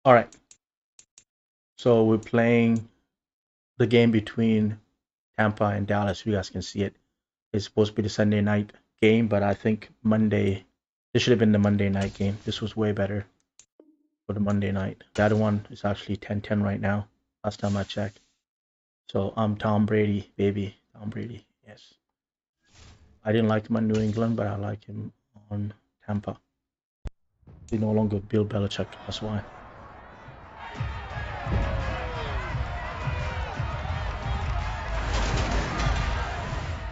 All right. So we're playing the game between Tampa and Dallas. You guys can see it. It's supposed to be the Sunday night game, but I think Monday. This should have been the Monday night game. This was way better for the Monday night. The other one is actually 10-10 right now. Last time I checked. So I'm Tom Brady, baby. Tom Brady. Yes. I didn't like him on New England, but I like him on Tampa. He's no longer Bill Belichick. That's why.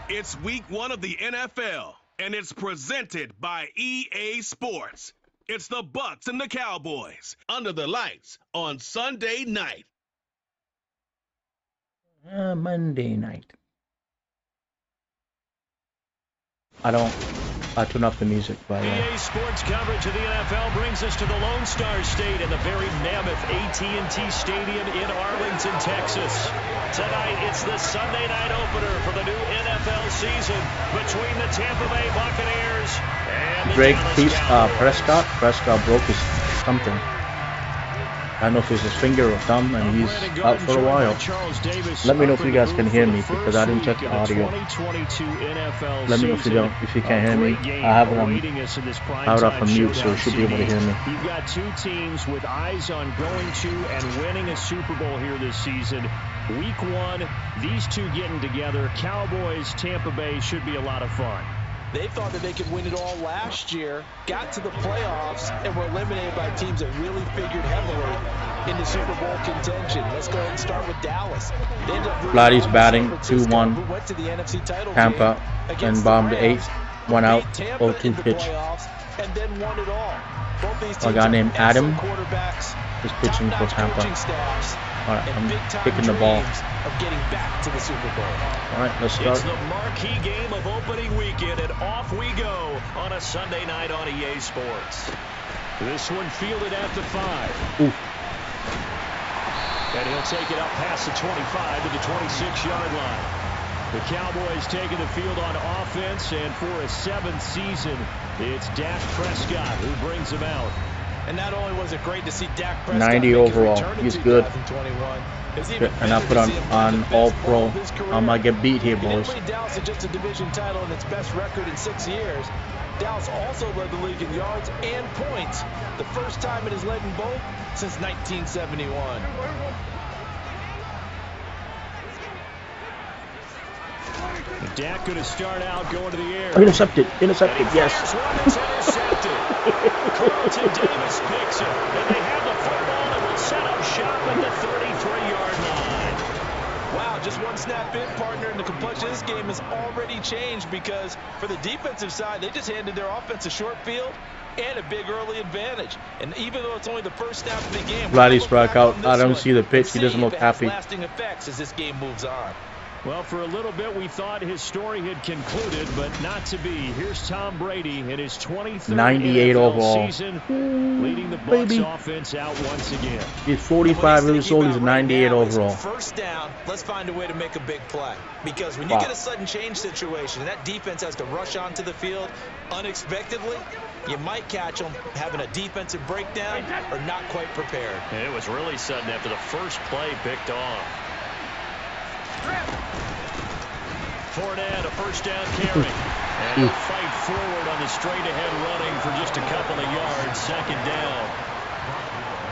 It's week 1 of the NFL, and it's presented by EA Sports. It's the Bucs and the Cowboys under the lights on Sunday night. Monday night. I turn off the music, by the way. EA Sports coverage of the NFL brings us to the Lone Star State and the very mammoth AT&T Stadium in Arlington, Texas. Tonight, it's the Sunday night opener for the new NFL season between the Tampa Bay Buccaneers and the Dallas Cowboys. Prescott broke his something. I don't know if it's his finger or thumb, and he's out for a while. Let me know if you guys can hear me, because I didn't check the audio. Let me know if you can't hear me. I have it on mute, so you should be able to hear me. You've got two teams with eyes on going to and winning a Super Bowl here this season. Week 1, these two getting together. Cowboys, Tampa Bay should be a lot of fun. They thought that they could win it all last year, got to the playoffs, and were eliminated by teams that really figured heavily into Super Bowl contention. Let's go ahead and start with Dallas. Vladdy's batting 2-1. Tampa and bombed 8. 1 out, 0-2 pitch. And then won it all. Both these teams a guy named Adam is pitching for Tampa. Alright, I'm kicking the ball. Of getting back to the Super Bowl. Alright, let's start. It's the marquee game of opening weekend, and off we go on a Sunday night on EA Sports. This one fielded at the 5. Ooh. And he'll take it up past the 25 to the 26-yard line. The Cowboys taking the field on offense, and for a 7th season, it's Dak Prescott who brings them out. And not only was it great to see Dak Prescott 90 overall, he's good. And I put on All-Pro. I might get beat here, boys. He Dallas to just a division title and its best record in 6 years. Dallas also led the league in yards and points, the first time it has led in both since 1971. Dak going to start out going to the air. Intercepted, yes. Carlton Davis picks it, and they have the football and will set up shop at the 33-yard line. Wow, just one snap in, partner, and the complexion of this game has already changed because for the defensive side, they just handed their offense a short field and a big early advantage. And even though it's only the first snap of the game, Vladdy struck out. I don't see the pitch. He doesn't look happy. Lasting effects as this game moves on. Well, for a little bit, we thought his story had concluded, but not to be. Here's Tom Brady in his 23rd 98 NFL overall. season, leading the Bucs offense out once again. He's 45 years old. He's 98 overall. First down, let's find a way to make a big play. Because when you get a sudden change situation, and that defense has to rush onto the field unexpectedly, you might catch them having a defensive breakdown or not quite prepared. And it was really sudden after the first play picked off. Fournette, a first down carry. And he'll fight forward on the straight-ahead running for just a couple of yards. Second down.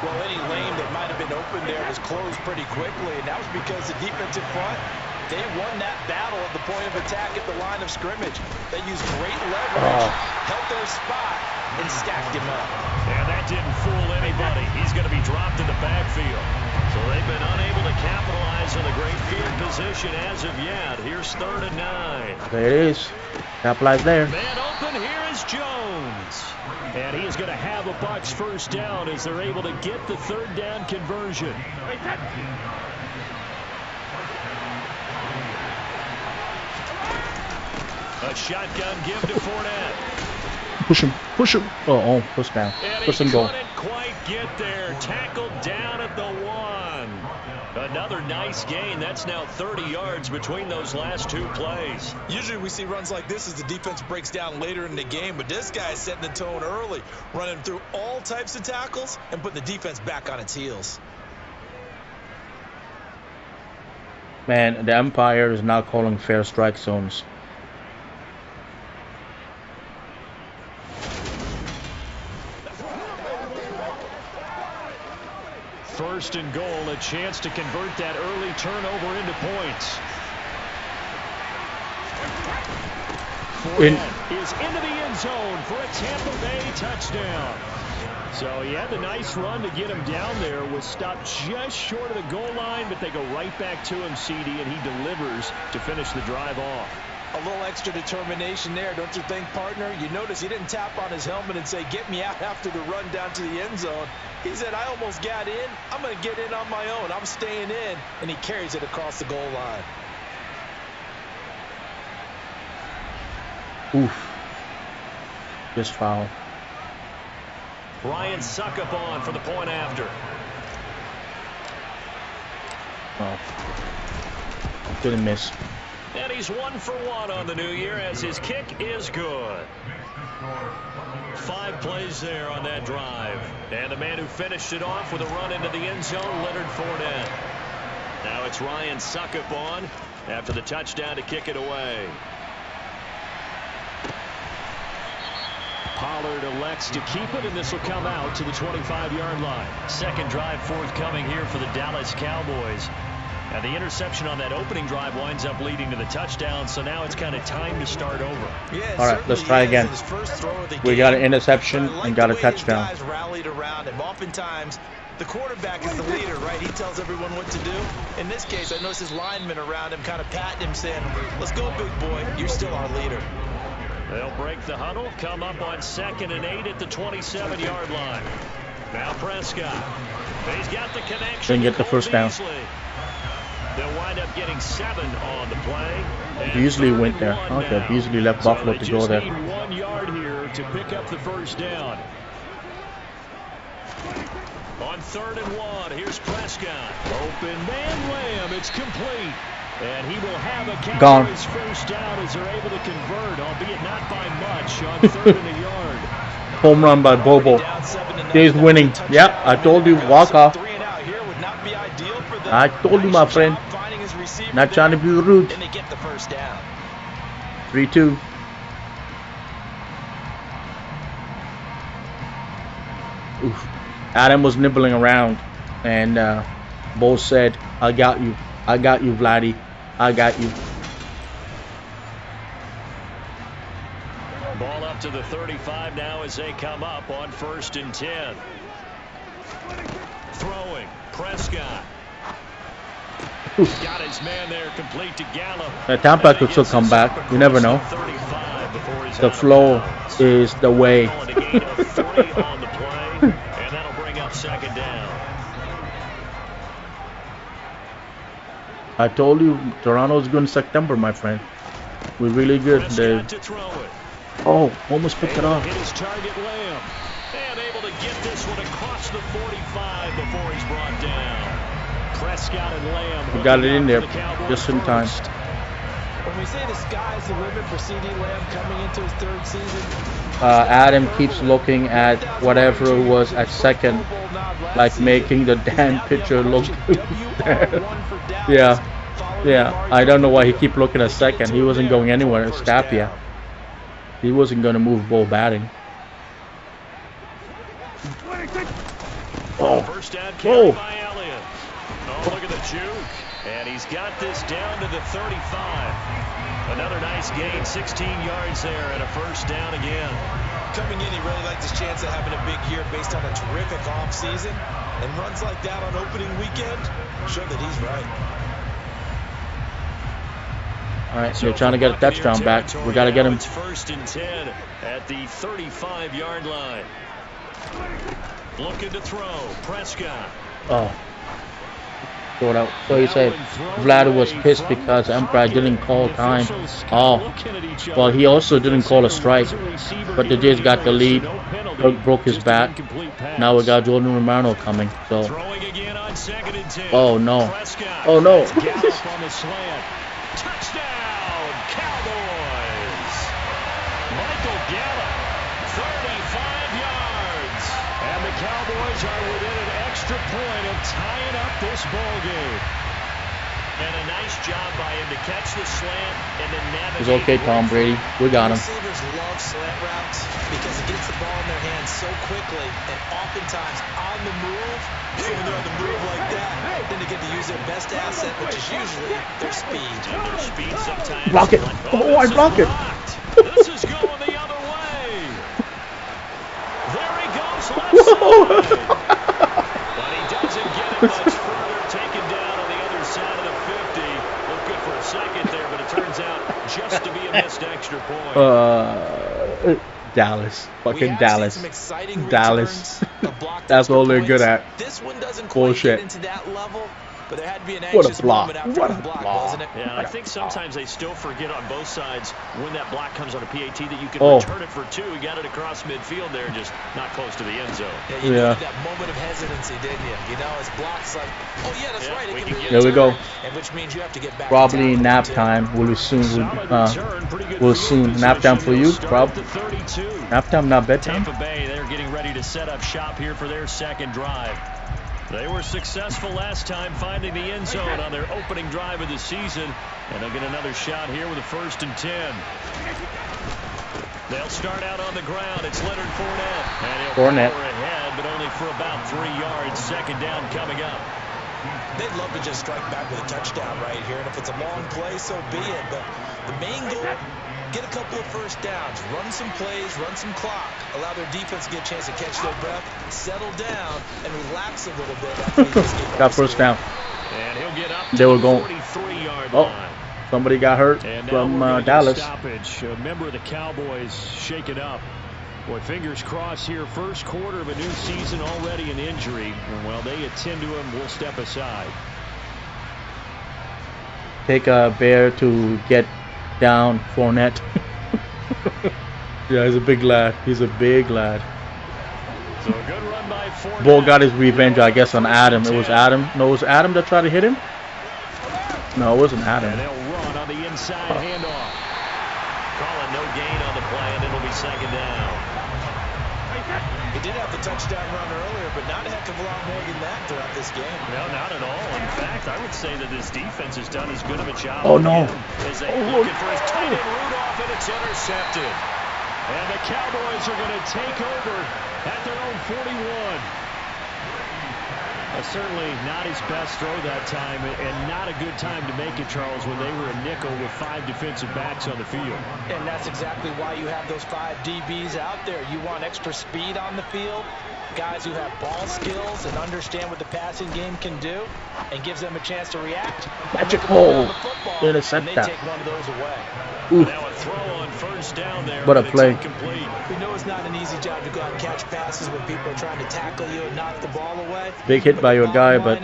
Well, any lane that might have been open there was closed pretty quickly, and that was because the defensive front, they won that battle at the point of attack at the line of scrimmage. They used great leverage, held their spot, and stacked him up. And that didn't fool anybody. He's going to be dropped in the backfield. So they've been unable to capitalize on the great field position as of yet. Here's 3rd and 9. There it is. Capitalize there. Man open, here is Jones. And he is going to have a Bucs first down as they're able to get the 3rd down conversion. A shotgun give to Fournette. Push him. Oh, push down. And Push he and go. couldn't quite get there. Tackled down at the 1. Another nice gain. That's now 30 yards between those last two plays. Usually we see runs like this as the defense breaks down later in the game, but this guy's setting the tone early, running through all types of tackles and putting the defense back on its heels. Man, the umpire is now calling fair strike zones. First and goal, a chance to convert that early turnover into points. Fournette is into the end zone for a Tampa Bay touchdown. So he had the nice run to get him down there, was stopped just short of the goal line, but they go right back to him, CD, and he delivers to finish the drive off. A little extra determination there, don't you think, partner? You notice he didn't tap on his helmet and say, get me out after the run down to the end zone. He said, I almost got in. I'm going to get in on my own. I'm staying in. And he carries it across the goal line. Oof. Just foul. Ryan Suckup on for the point after. Oh. Couldn't miss. And he's 1 for 1 on the new year as his kick is good. 5 plays there on that drive. And the man who finished it off with a run into the end zone, Leonard Fournette. Now it's Ryan Suckup on after the touchdown to kick it away. Pollard elects to keep it, and this will come out to the 25-yard line. Second drive forthcoming here for the Dallas Cowboys. And the interception on that opening drive winds up leading to the touchdown, so now it's kind of time to start over. Yeah, all right, let's try again. We got an interception and got a touchdown. Guys rallied around him. Oftentimes, the quarterback is the leader, right? He tells everyone what to do. In this case, I noticed his linemen around him kind of patting him, saying, let's go, big boy. You're still our leader. They'll break the huddle, come up on 2nd and 8 at the 27-yard line. Now Prescott. He's got the connection. Didn't get the first down. They'll wind up getting 7 on the play. Beasley went there. Okay, Beasley left Buffalo to go there. Need 1 yard here to pick up the first down. On 3rd and 1, here's Prescott. Open man Lamb. It's complete. And he will have a Cowboys first down as they're able to convert, albeit not by much, on 3rd and a yard. Home run by Bobo. He's winning. Yep, I told you, walk off. I told you, my friend. Not trying to be rude. 3-2. Oof. Adam was nibbling around, and Bo said, I got you. I got you, Vladdy. I got you. Ball up to the 35 now as they come up on 1st and 10. Throwing. Prescott. Got his man there, complete to Gallup. Tampa could still come back. You never know. The flow is the way. On the play, and that'll bring up 2nd down. I told you, Toronto's good in September, my friend. We're really good. Oh, almost picked it off. Hit his target, Lamb. And able to get this one across the 45 before he's brought down. Prescott and Lamb. We got it in there just in time. When we say the sky's the limit for CD Lamb coming into his 3rd season, Adam keeps looking at whatever it was at 2nd, like making the damn picture look good. Yeah. I don't know why he keep looking at 2nd. He wasn't going anywhere. It's Tapia. He wasn't going to move ball batting. Oh. First down carry by Elliott. Oh, look at the juke. And he's got this down to the 35. Another nice gain, 16 yards there, and a first down again. Coming in, he really liked his chance of having a big year based on a terrific offseason. And runs like that on opening weekend show that he's right. All right, so they're trying to get a touchdown back. We got to get him. It's 1st and 10 at the 35-yard line. Looking to throw. Prescott. Oh. Throw it out. So he said Vlad was pissed because Empire didn't call time. Oh, well, he also didn't call a strike, but the Jays got the lead. Kirk broke his bat. Now we got Jordan Romano coming. So, oh no, oh no. Touchdown, Cowboys! Michael Gallup, 35 yards. And the Cowboys are within an extra point of tying up this ball game. And a nice job by him to catch the slant and then navigate. It's okay, Tom Brady. We got him. Receivers love slant routes because it gets the ball in their hands so quickly and oftentimes on the move. So when they're on the move like that, then they get to use their best asset, which is usually their speed. And their speed sometimes. Block it. Oh, I block it. This is going the other way. There he goes left side. But he doesn't get it much further. Taken down on the other side of the 50. Looked good for a second there, but it turns out just to be a missed extra point. Dallas. Fucking Dallas. Dallas. That's all they're good at. This one doesn't bullshit. Get into that level, but there had to be an What anxious a block. moment after What a the block, block. wasn't it? Yeah, and I think sometimes they still forget on both sides when that block comes on a PAT that you can Oh. return it for two. He got it across midfield there, just not close to the end zone. Yeah, you needed that moment of hesitancy, didn't you? You know, his block's like, oh yeah, that's right. It can be There we go. and which means you have to get back. Probably nap time. Will soon. Will soon. Nap time for you? Probably. Nap time, not bedtime. Tampa Bay, they're getting ready to set up shop here for their second drive. They were successful last time finding the end zone on their opening drive of the season, and they'll get another shot here with a 1st and 10. They'll start out on the ground. It's Leonard Fournette. And he'll power ahead, but only for about 3 yards. Second down coming up. They'd love to just strike back with a touchdown right here, and if it's a long play, so be it. But the main goal, get a couple of first downs, run some plays, run some clock, allow their defense to get a chance to catch their breath, settle down, and relax a little bit after they just get Got first down. And he'll get up They were going. 43-yard Oh, line. somebody got hurt from Dallas. Stoppage. A member of the Cowboys shake it up. Boy, fingers crossed here. First quarter of a new season, already an injury. And while they attend to him, we'll step aside. Take a bear to get down Fournette. Yeah, he's a big lad. He's a big lad. So a good run by Fournette. Bull got his revenge, I guess, on Adam. It was Adam. No, it was Adam that tried to hit him? No, it wasn't Adam. And they'll run on the inside handoff. Calling no gain on the play, and it'll be second down. He did have the touchdown run earlier, but not a heck of a lot more than that throughout this game. No, not at all. In fact, I would say that this defense has done as good of a job. Oh, no. As they looking for his tight end Rudolph, and it's intercepted. And the Cowboys are going to take over at their own 41. Certainly not his best throw that time, and not a good time to make it, Charles, when they were a nickel with 5 defensive backs on the field. And that's exactly why you have those 5 DBs out there. You want extra speed on the field, guys who have ball skills and understand what the passing game can do, and gives them a chance to react. Magic hole. Intercept that. They take one of those away. Now a throw on first down there. What a play. We know it's not an easy job to go out and catch passes when people are trying to tackle you and knock the ball away. Big hit by your guy, but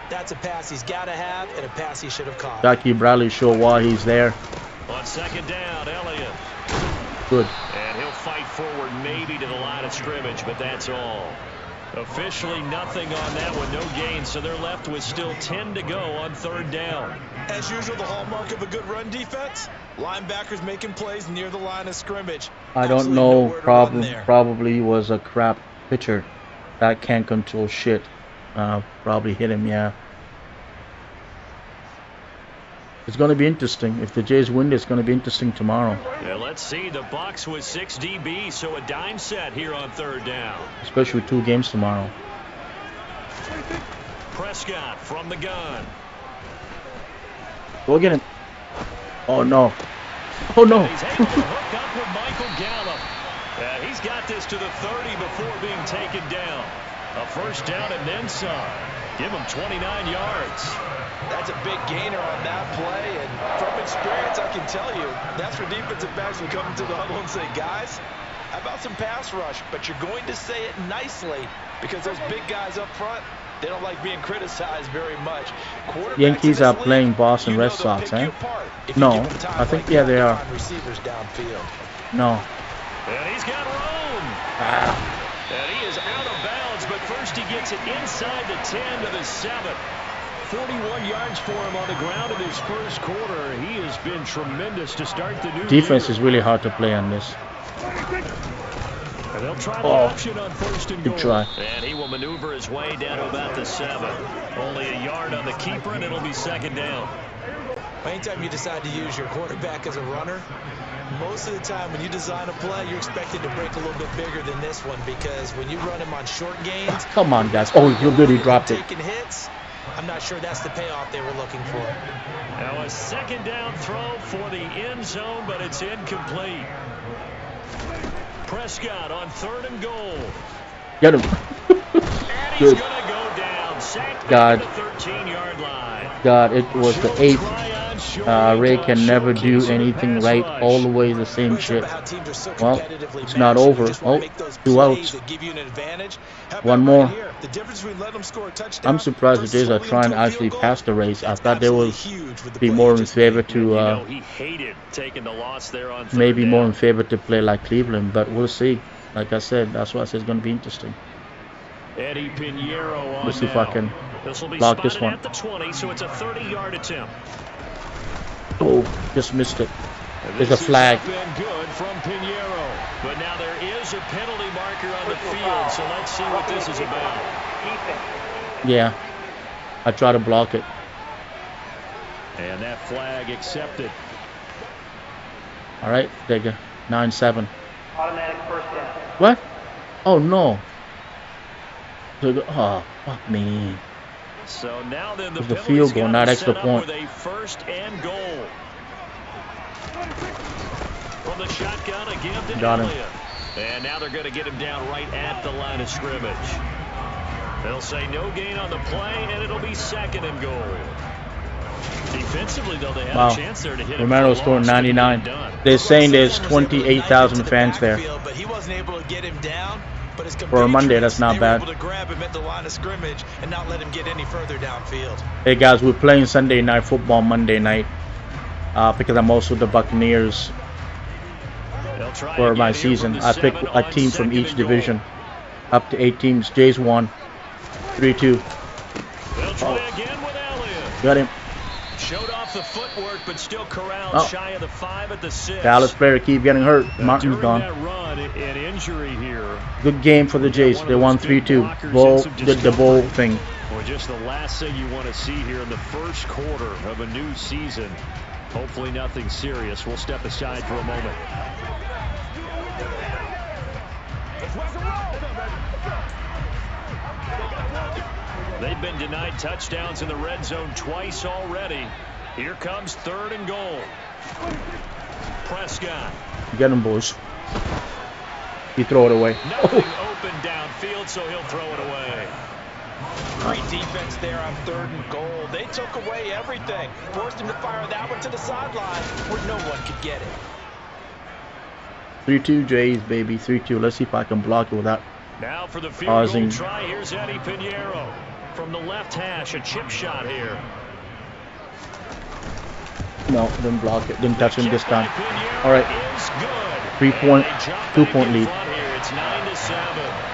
that's a pass he's got to have and a pass he should have caught. Jackie Bradley show why he's there. On second down, Elliott. Good. And he'll fight forward maybe to the line of scrimmage, but that's all. Officially nothing on that one, no gain, so they're left with still 10 to go on third down. As usual, the hallmark of a good run defense, linebackers making plays near the line of scrimmage. I don't know, probably was a crap pitcher that can't control shit. Probably hit him, yeah. It's going to be interesting. If the Jays win, it's going to be interesting tomorrow. Yeah, let's see. The Bucs with 6 DBs, so a dime set here on third down. Especially with 2 games tomorrow. Prescott from the gun. Go get him. Oh, no. Oh, no. He's able to hook up with Michael Gallup. He's got this to the 30 before being taken down. A first down and then some. Give him 29 yards. That's a big gainer on that play, and from experience, I can tell you, that's where defensive backs will come into the huddle and say, guys, how about some pass rush? But you're going to say it nicely because those big guys up front, They don't like being criticized very much. Yankees are playing Boston Red Sox, eh? No, I think, yeah, they are. No. And he's got room. And he is out of bounds, but first he gets it inside the 10 to the 7. 41 yards for him on the ground in his first quarter. He has been tremendous to start the new Defense year. is really hard to play on this. And they'll try the option on first and goal. Good try. And he will maneuver his way down to about the 7. Only a yard on the keeper, and it'll be second down. Anytime you decide to use your quarterback as a runner, most of the time when you design a play, you're expected to break a little bit bigger than this one, because when you run him on short gains, come on, guys. Oh, you're good. He dropped it. Taking hits, I'm not sure that's the payoff they were looking for. Now a second down throw for the end zone, but it's incomplete. Prescott on third and goal. Get him. And he's going to go down. Sacked God. at the 13-yard line. God, it was the 8th. Ray can never do anything right. All the way the same shit. Well, it's not over. Oh, 2 outs. One more. I'm surprised the Jays are trying to actually pass the Rays. I thought they would be more in favor to maybe more in favor to play like Cleveland, but we'll see. Like I said, that's why I said it's going to be interesting. Eddie Pinheiro on. Let's see if I can block this one. At the 20, so it's a 30-yard attempt. Oh, just missed it. There's a flag. Been good from Pinheiro, but now there is a penalty marker on the field, so let's see what this is about. Yeah, I try to block it. And that flag accepted. All right, take a 9-7. Automatic first down. What? Oh no. Oh, fuck me. So now then the field goal, not extra point. With a first and goal. From the shotgun again to Got him. Elliott. And now they're going to get him down right at the line of scrimmage. They'll say no gain on the play, and it'll be second and goal. Defensively, though, they have a chance there to hit him. Romero scored 99. They're saying there's 28,000 fans there. But he wasn't able to get him down. For a Monday, that's not bad. To grab him at the line of scrimmage and not let him get any further downfield. Hey guys, we're playing Sunday night football Monday night because I'm also the Buccaneers for my season. I pick a team from each division, up to 8 teams. Jays won 3-2. Got him. Showed off the footwork, but still corralled shy of the 5 at the 6. Dallas player keep getting hurt. Martin's gone. An injury here. Good game for the Jays. They won 3-2. Bowl did the bowl thing. Well, just the last thing you want to see here in the first quarter of a new season. Hopefully nothing serious. We'll step aside for a moment. They've been denied touchdowns in the red zone twice already. Here comes third and goal. Prescott. Get him, boys. He throw it away. Nothing open downfield, so he'll throw it away. Great defense there on third and goal. They took away everything. Forced him to fire that one to the sideline where no one could get it. 3-2 Jays, baby. 3-2. Let's see if I can block it without now for the field goal try. Here's Eddie Pinheiro. From the left hash, a chip shot here. No, didn't block it. Didn't touch him this time. All right. 3-point, 2-point lead. It's 9-7.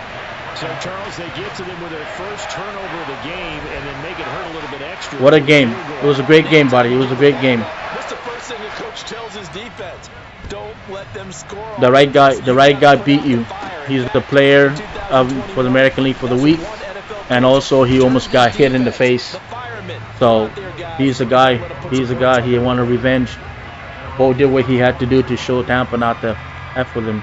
So, Charles, they get to them with their first turnover of the game and then make it hurt a little bit extra. What a game. It was a great game, buddy. It was a great game. That's the first thing the coach tells his defense. Don't let them score. The right guy beat you. He's the player for the American League for the week. And also, he almost got hit in the face. So, he's a guy. He wanted revenge. Bo did what he had to do to show Tampa not to F with him.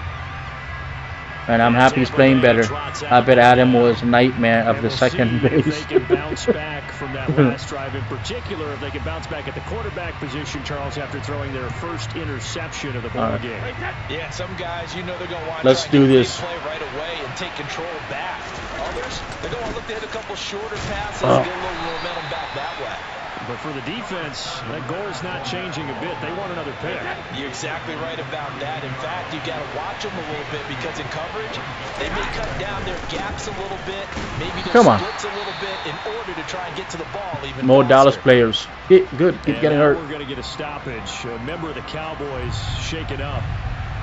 And I'm happy he's playing better. I bet Adam was nightmare of the second base. If they can bounce back from that last drive, in particular, if they can bounce back at the quarterback position, Charles, after throwing their first interception of the ball game. Yeah, some guys, you know, they're going to want to let's do this. Play right away and take control back. Others, they're going to look to hit a couple shorter passes and get a little momentum back that way. But for the defense, that goal's not changing a bit. They want another pick. You're exactly right about that. In fact, you got to watch them a little bit because in coverage, they may cut down their gaps a little bit, maybe their splits a little bit in order to try and get to the ball even more faster. Dallas players. Good. Keep getting hurt. We're going to get a stoppage. A member of the Cowboys shaken up.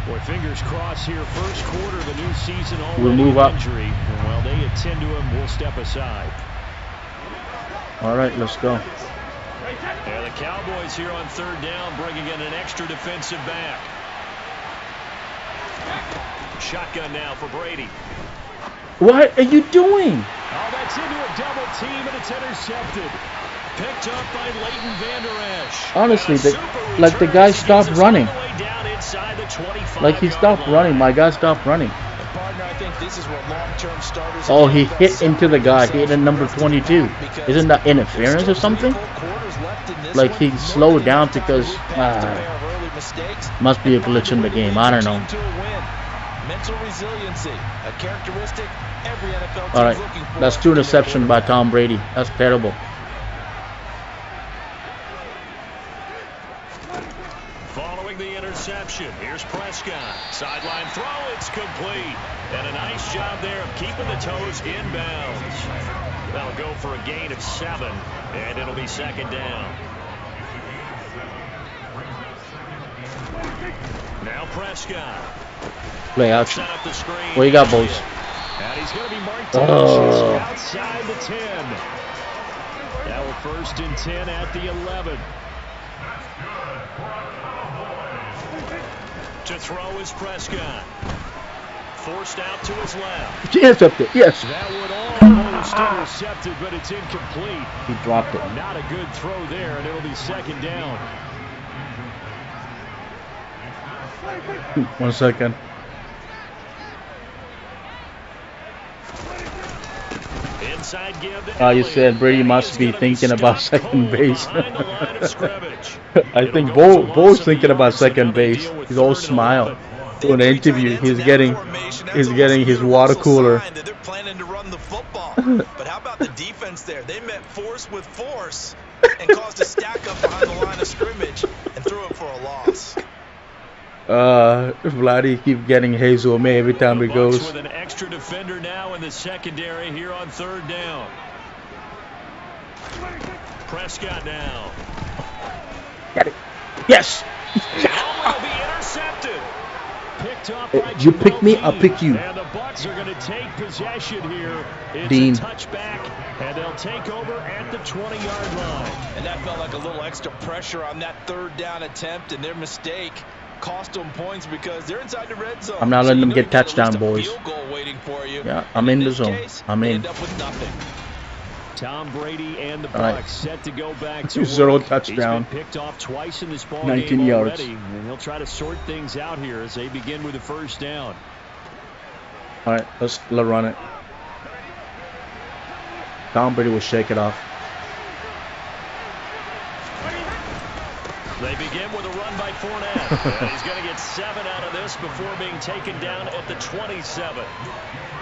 Boy, fingers crossed here. First quarter of the new season already. We'll move up. Injury. And while they attend to him, we'll step aside. All right, let's go. And the Cowboys here on third down, bringing in an extra defensive back. Shotgun now for Brady. What are you doing? Oh, that's into a double team, and it's intercepted. Picked up by Leighton Vander Esch. Honestly, the guy stopped running. Like he stopped running. My guy stopped running. Oh, he hit into the guy. He hit a number 22. Isn't that interference or something? Like he slowed down because must be a glitch in the game. I don't know. Mental resiliency, a characteristic every NFL team. All right, that's 2 interceptions by Tom Brady. That's terrible. Following the interception, here's Prescott. Sideline throw, it's complete. And a nice job there of keeping the toes inbounds. That'll go for a gain of 7, and it'll be second down. Now Prescott. Play action. What you got, boys? And he's going to be marked outside the 10. Now a 1st and 10 at the 11. To throw is Prescott. Forced out to his left. Intercepted, yes. That would almost intercepted, but it's incomplete. He dropped it. Not a good throw there, and it'll be second down. 1 second. Inside give. You said Brady must be thinking about second base. I think Bo's thinking about second base. He's all smile. In the interview, he's getting his water cooler. They're planning to run the football. But how about the defense there? They met force with force and caused a stack up behind the line of scrimmage and threw it for a loss. Vladdy keep getting Hazel May every time he goes. With an extra defender now in the secondary here on third down. Prescott now. Got it. Yes. Will be intercepted. Picked off by you pick me, I'll pick you. And the Bucs are going to take possession here. It's Dean. A touchback, and they'll take over at the 20-yard line. And that felt like a little extra pressure on that third down attempt, and their mistake cost them points because they're inside the red zone. I'm not letting them get touchdown, boys. Field goal waiting for you. Yeah, I'm in the zone. I'm in. End up with nothing. Tom Brady and the Bucs set to go back to 0 work. touchdown. He's been picked off twice in this ball 19 game yards. already, and he'll try to sort things out here as they begin with the first down. All right, let's run it. Tom Brady will shake it off. They begin with a run by Fournette. And he's going to get 7 out of this before being taken down at the 27.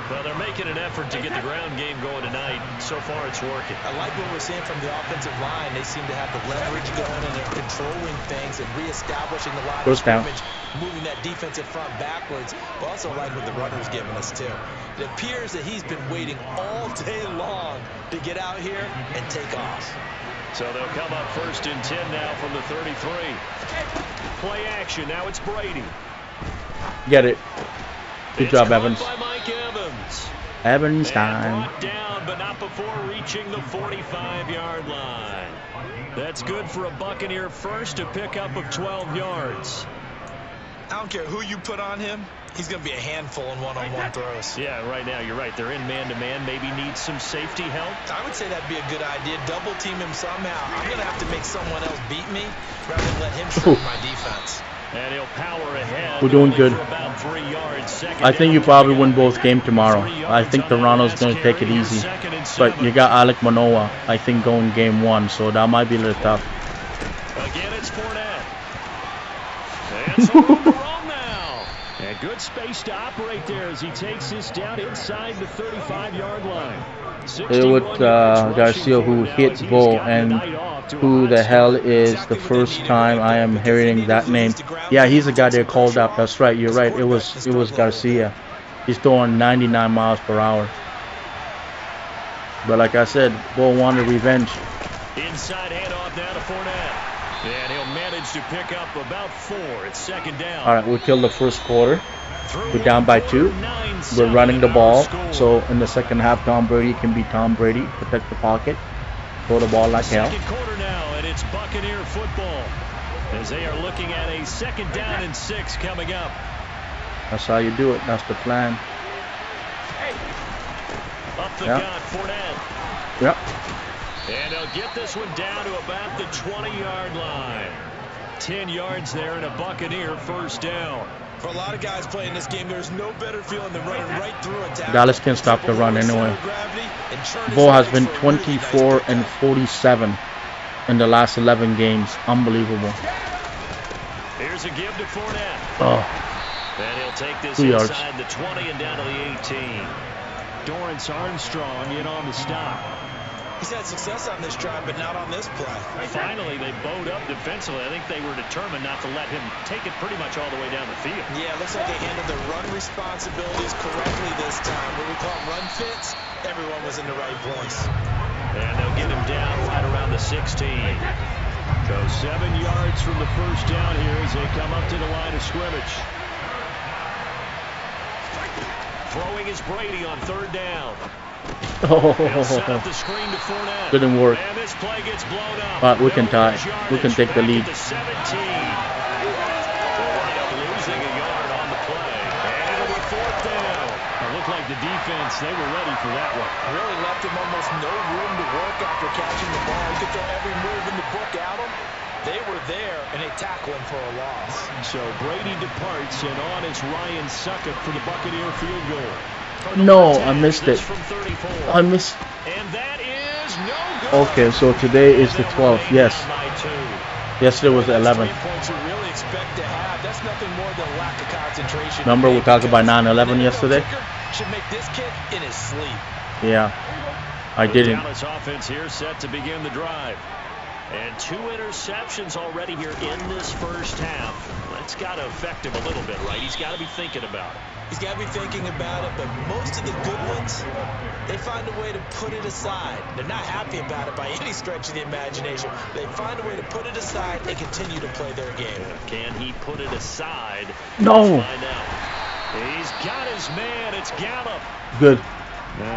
Well, they're making an effort to get the ground game going tonight. So far, it's working. I like what we're seeing from the offensive line. They seem to have the leverage going, and they're controlling things and reestablishing the line of scrimmage, moving that defensive front backwards. But also like what the runner's giving us, too. It appears that he's been waiting all day long to get out here and take off. So they'll come up 1st and 10 now from the 33. Play action. Now it's Brady. Get it. Good job, Evans. By Mike Evans. Evans time. Brought down, but not before reaching the 45-yard line. That's good for a Buccaneer first, to pick up of 12 yards. I don't care who you put on him. He's going to be a handful in one-on-one throws. Yeah, right now, you're right. They're in man-to-man. Maybe need some safety help. I would say that'd be a good idea. Double team him somehow. I'm going to have to make someone else beat me rather than let him shoot my defense. And he'll power ahead. We're doing good. About 3 yards. I think you probably win both games tomorrow. I think Toronto's going to take it easy. But you got Alec Manoa, I think, going game 1, so that might be a little tough. Again, it's Fournette. And some room to run now. And good space to operate there as he takes this down inside the 35-yard line. It was Garcia who hit Bull, and who the hell is the first time I am hearing that name? Yeah, he's the guy they called up. That's right. You're right. It was Garcia. He's throwing 99 miles per hour. But like I said, Bull wanted revenge. Inside handoff down to Fournette. And he'll manage to pick up about 4. It's second down. All right, we killed the first quarter. We're down by 2. We're running the ball. So in the second half, Tom Brady can be Tom Brady. Protect the pocket. Throw the ball like hell. Second quarter now, and it's Buccaneer football. As they are looking at a 2nd down and 6 coming up. That's how you do it. That's the plan. Up the gut, Fournette. Yep. And they'll get this one down to about the 20-yard line. 10 yards there and a Buccaneer first down. For a lot of guys playing this game, there's no better feeling than running right through a tackle. Dallas can stop the run anyway. Bull has been 24 and 47 in the last 11 games. Unbelievable. Here's a give to Fournette. Oh. And he'll take this 2 yards. inside the 20 and down to the 18. Dorrance Armstrong in on the stop. He's had success on this drive, but not on this play. Finally, they bowed up defensively. I think they were determined not to let him take it pretty much all the way down the field. Yeah, it looks like they handled their run responsibilities correctly this time. What we call run fits, everyone was in the right place. And they'll get him down right around the 16. So 7 yards from the first down here as they come up to the line of scrimmage. Throwing is Brady on 3rd down. Oh, didn't work. And this play gets blown up. But we can tie. We can take the lead. They'll wind up losing a yard on the play. And it'll be 4th down. It looked like the defense, they were ready for that one. Really left him almost no room to work after catching the ball. He could throw every move in the book at him. They were there, and they tackle him for a loss. So Brady departs, and on is Ryan Suckup for the Buccaneer field goal. No, I missed it. I missed. And that is no good. Okay, so today is the 12th. Yes. Yesterday was the 11th. Remember we talked about 9/11 yesterday? Should make this kick in his sleep. Yeah, I didn't. Dallas offense here set to begin the drive. And 2 interceptions already here in this first half. That's got to affect him a little bit, right? He's got to be thinking about it. He's got to be thinking about it, but most of the good ones, they find a way to put it aside. They're not happy about it by any stretch of the imagination. They find a way to put it aside and continue to play their game. Can he put it aside? No. Let's find out. He's got his man. It's Gallup. Good.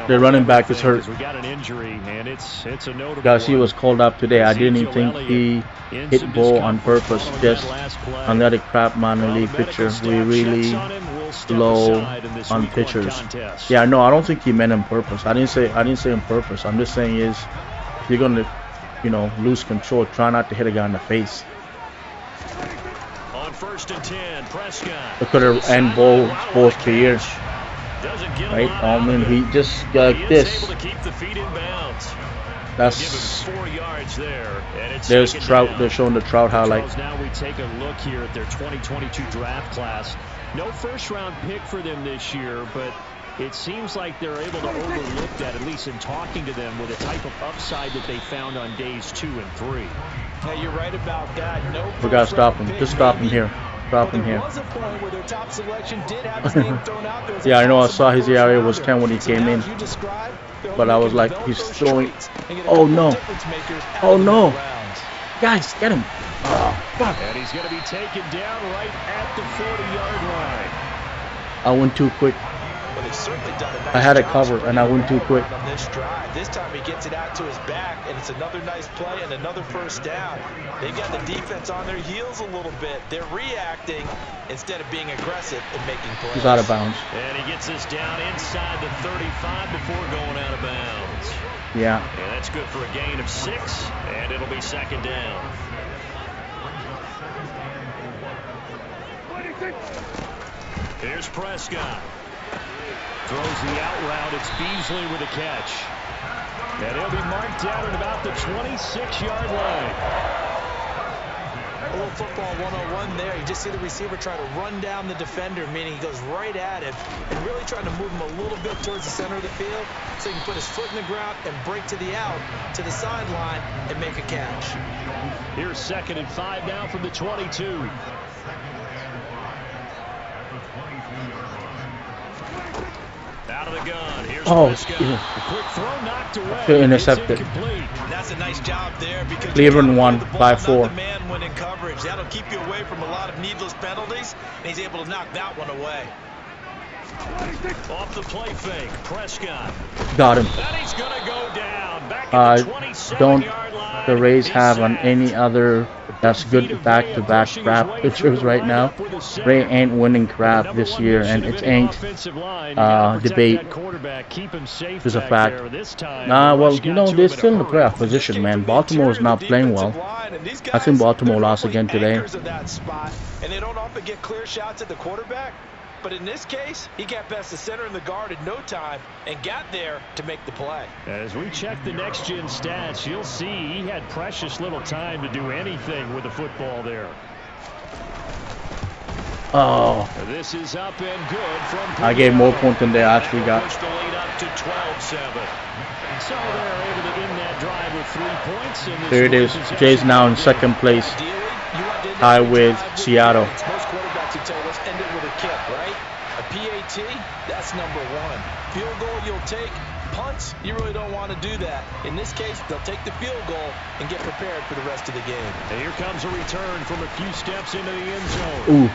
The running back is hurt. We got an injury, and it's a notable. Garcia was called up today. I didn't think he hit Bull on purpose. Just another crap minor league pitcher. We really low on pitchers. Yeah, no, I don't think he meant on purpose. I didn't say on purpose. I'm just saying is if you're gonna, lose control, try not to hit a guy in the face. On 1st and 10, Prescott. It could have end Bull's career. Right, he just like this. That's 4 yards there. And there's Trout. They're showing the Trout highlight. Now we take a look here at their 2022 draft class. No first-round pick for them this year, but it seems like they're able to overlook that, at least in talking to them, with the type of upside that they found on days 2 and 3. Yeah, you're right about that. No. We gotta stop him. Just stop him here. Stop him here. Yeah, I know. I saw his ERA was 10 when he came in, but I was like, he's throwing. Oh no! Oh no! Guys, get him! Oh, fuck! And he's going to be taken down right at the 40-yard line. I went too quick. I had a cover and I went too quick. On this drive, this time he gets it out to his back, and it's another nice play and another first down. They got the defense on their heels a little bit. They're reacting instead of being aggressive and making plays. He's out of bounds. And he gets this down inside the 35 before going out of bounds. Yeah. And that's good for a gain of 6, and it'll be 2nd down. Here's Prescott. Throws the out route. It's Beasley with a catch. And he'll be marked down at about the 26-yard line. A little football 101 there. You just see the receiver try to run down the defender, meaning he goes right at him and really trying to move him a little bit towards the center of the field so he can put his foot in the ground and break to the out, to the sideline, and make a catch. Here's 2nd and 5 now from the 22. Out of the gun. Here's Prescott. The quick throw knocked away. Intercepted. That's a nice job there because Cleveland won by 4. The man went in coverage. That'll keep you away from a lot of needless penalties, and he's able to knock that one away. Off the play fake, Prescott. Got him. And he's going to go down. Back at the 27-yard line. The Rays have on any other that's good back-to-back crap pitchers right now. Ray ain't winning crap this year, and it ain't debate. It's a fact. Well, you know, they're still in the playoff position, man. Baltimore is not playing well. I think Baltimore lost again today. And they don't often get clear shots at the quarterback. But in this case, he got past the center and the guard in no time and got there to make the play. As we check the next-gen stats, you'll see he had precious little time to do anything with the football there. Oh. This is up and good from I gave more points than they actually got. Pushed the lead up to 12-7. So they're able to end that drive with 3 points. And there it is. Jay's now in 2nd place, tied with Seattle. Most quarterbacks who tell us end it with a kick, right? A PAT, that's number 1. Field goal you'll take. Punts, you really don't want to do that. In this case, they'll take the field goal and get prepared for the rest of the game. And here comes a return from a few steps into the end zone. Ooh.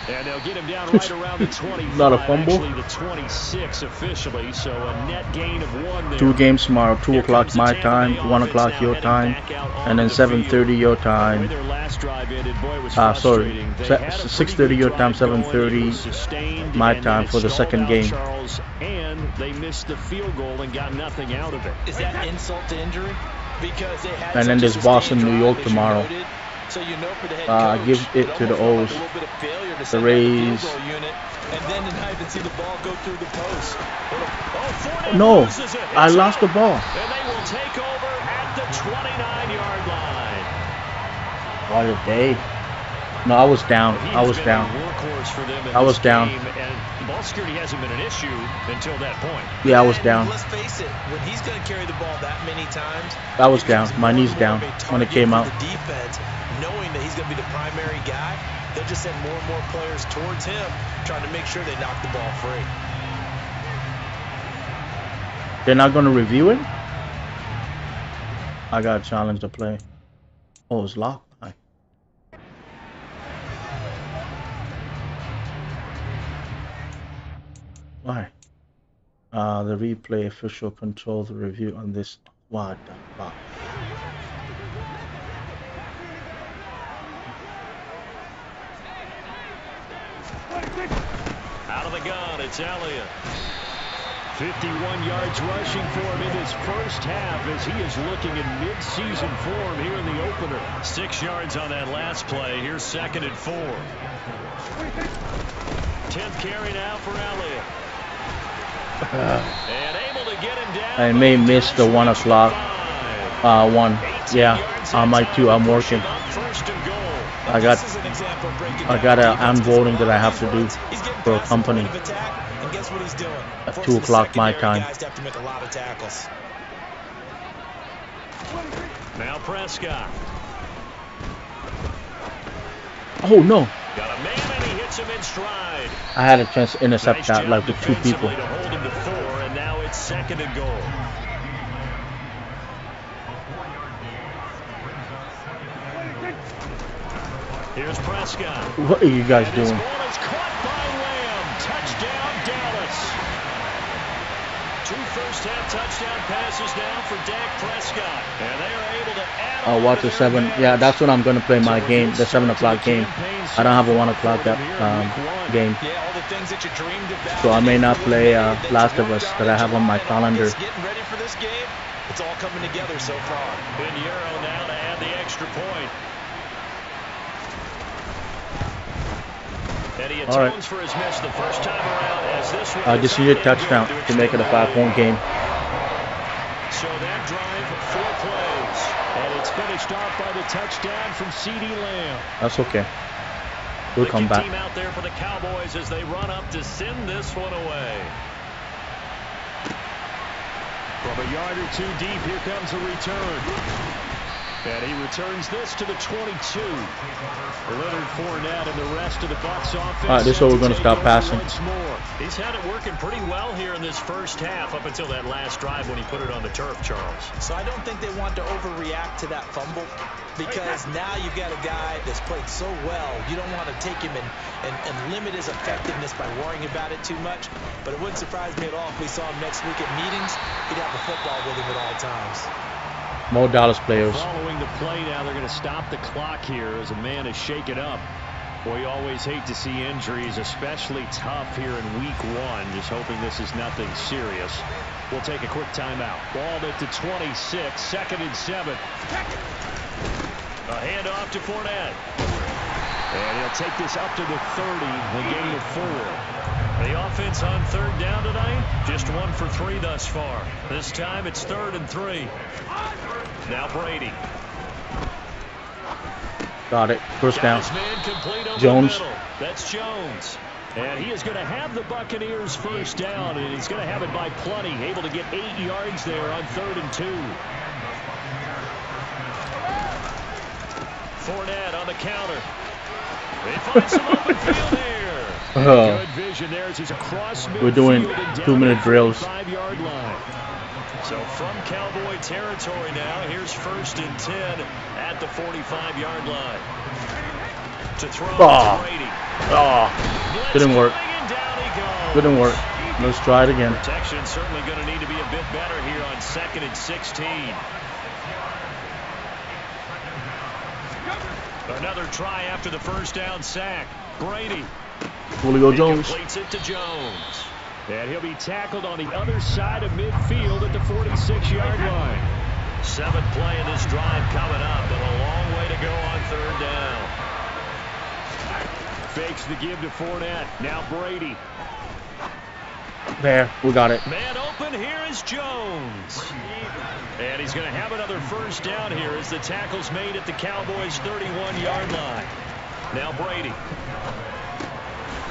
And they'll get him down right around the 25. Not a fumble. Actually, the 26 officially, so a net gain of 1 there. 2 games tomorrow, 2 o'clock my time, 1 o'clock your time, and then 7:30 your time. Sorry, 6:30 your time, 7:30 my time for the second game. And they missed the field goal and got nothing out of it. Is that insult to injury? Because they had and then there's Boston, New York tomorrow. So you know for the head coach, give it to the O's. The Rays. And then to not even see the ball go through the post. No, I lost the ball. And they will take over at the 29-yard line. What a day. No, I was down. I was down. I was down. And ball security hasn't been an issue until that point. Yeah, I was down. Let's face it, when he's going to carry the ball that many times, I was down. My knee's down when it came out. The defense, knowing that he's going to be the primary guy, they'll just send more and more players towards him, trying to make sure they knock the ball free. They're not going to review it? I got to challenge the play. Oh, it's locked. Why? The replay official controls the review on this. What the fuck? Out of the gun, it's Elliott. 51 yards rushing for him in his first half as he is looking in mid-season form here in the opener. 6 yards on that last play. Here's 2nd and 4. 10th carry now for Elliott. And able to get him down. I may miss the 1 o'clock one. Yeah, I might too. I'm working. I got a onboarding that I have to do for a company at 2 o'clock my time. Now Prescott. Oh no! Got a man and he hits him in stride. I had a chance to intercept that like with 2 people. To hold him to 4, and now it's 2nd and goal. Here's Prescott. What are you guys doing? Ball is caught by Lamb. Touchdown, Dallas. 2 first-half touchdown passes now for Dak Prescott, and they are able to add. I'll watch the 7. Yeah, that's when I'm gonna play my game, the 7 o'clock game. I don't have a 1 o'clock game, so I may not play Last of Us that I have on my calendar. Getting ready for this game. It's all coming together so far. Pinheiro now to add the extra point. And he atones for his miss the first time around as this one. I just need a touchdown to make it a 5-point game. So that drive, 4 plays. And it's finished off by the touchdown from C.D. Lamb. That's okay. We'll come back. Team out there for the Cowboys as they run up to send this one away. From a yard or two deep, here comes a return. And he returns this to the 22. Leonard Fournette and the rest of the Bucs offense. All right, this is where we're going to stop passing. He's had it working pretty well here in this first half up until that last drive when he put it on the turf, Charles. So I don't think they want to overreact to that fumble because now you've got a guy that's played so well. You don't want to take him and limit his effectiveness by worrying about it too much. But it wouldn't surprise me at all if we saw him next week at meetings. He'd have a football with him at all times. More Dallas players. Following the play now, they're going to stop the clock here as a man is shaken up. Boy, you always hate to see injuries, especially tough here in week one. Just hoping this is nothing serious. We'll take a quick timeout. Ball at the 26, 2nd and 7. A handoff to Fournette. And he'll take this up to the 30 and gain of 4. The offense on 3rd down tonight, just 1 for 3 thus far. This time it's 3rd and 3. Now Brady. Got it. First down. Jones. That's Jones. And he is going to have the Buccaneers first down, and he's going to have it by plenty. Able to get 8 yards there on 3rd and 2. Fournette on the counter. They find some open field here. Good vision there as he's across midfield. We're doing 2-minute drills. 5-yard line. So from Cowboy territory now, here's 1st and 10 at the 45-yard line. To throw to Brady. Didn't work. Didn't work. Let's try it again. Protection certainly going to need to be a bit better here on 2nd and 16. Another try after the first down sack. Brady. Julio Jones. Completes it to Jones. And he'll be tackled on the other side of midfield at the 46-yard line. 7th play in this drive coming up, and a long way to go on 3rd down. Fakes the give to Fournette. Now Brady. There, we got it. Man open, here is Jones. And he's going to have another first down here as the tackle's made at the Cowboys' 31-yard line. Now Brady.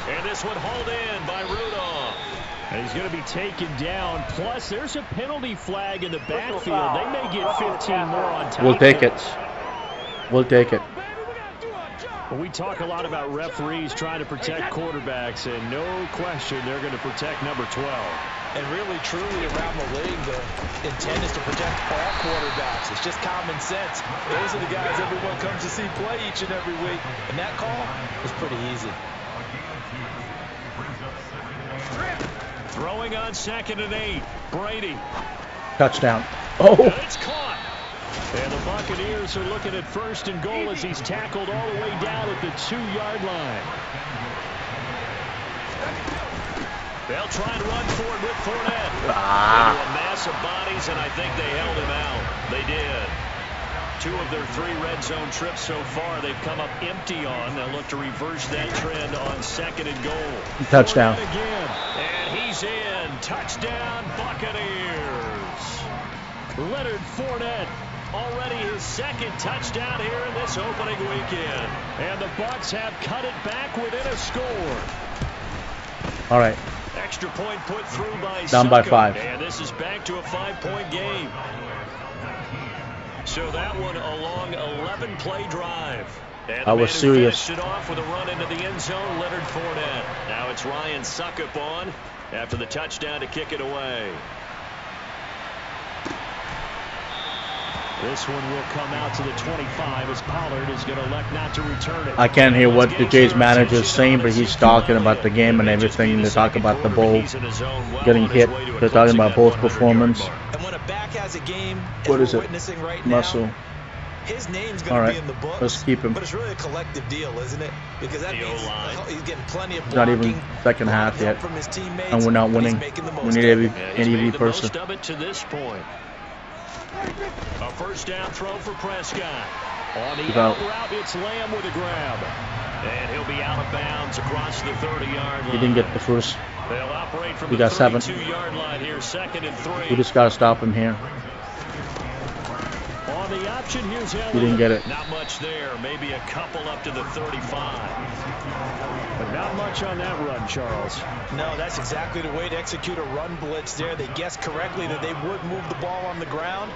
And this one hauled in by Rudolph. And he's going to be taken down. Plus, there's a penalty flag in the backfield. They may get 15 more on top. We'll take it. We'll take it. Well, we talk a lot about referees trying to protect quarterbacks, and no question they're going to protect number 12. And really, truly, around the league, the intent is to protect all quarterbacks. It's just common sense. Those are the guys everyone comes to see play each and every week. And that call was pretty easy. Throwing on 2nd and 8. Brady. Touchdown. Oh. It's caught. And the Buccaneers are looking at 1st and goal as he's tackled all the way down at the 2-yard line. They'll try and run for it with Fournette. Into a mass of bodies, and I think they held him out. They did. 2 of their 3 red zone trips so far they've come up empty on. They'll look to reverse that trend on 2nd and goal. Touchdown. Again. And he's in. Touchdown, Buccaneers. Leonard Fournette. Already his 2nd touchdown here in this opening weekend. And the Bucs have cut it back within a score. All right. Extra point put through by down by 5. And this is back to a 5-point game. So that one a long 11-play drive. And I was serious. Finished it off with a run into the end zone, Leonard Fournette. Now it's Ryan Suckup on after the touchdown to kick it away. This one will come out to the 25 as Pollard is going to elect not to return it. I can't hear what the Jays manager is saying, but he's talking about the game and everything. They talk about the bowl getting hit. They're talking about both performance. And when a back has a game, what is it? Witnessing right Muscle. Now, his name's going to be in the books. Let's keep him. But it's really a collective deal, isn't it? Because that means he's getting plenty of blocking, not even second half yet, from his teammates, and we're not winning. We need every person. Most of it to this point. A first down throw for Prescott. On the out route, it's Lamb with a grab. And he'll be out of bounds across the 30-yard line. He didn't get the first. They'll operate from we the got 7. 32-yard line here, 2nd and 3. We just got to stop him here. On And the option here's He didn't get it. not much there. Maybe a couple up to the 35. But not much on that run, Charles. No, that's exactly the way to execute a run blitz there. They guessed correctly that they would move the ball on the ground,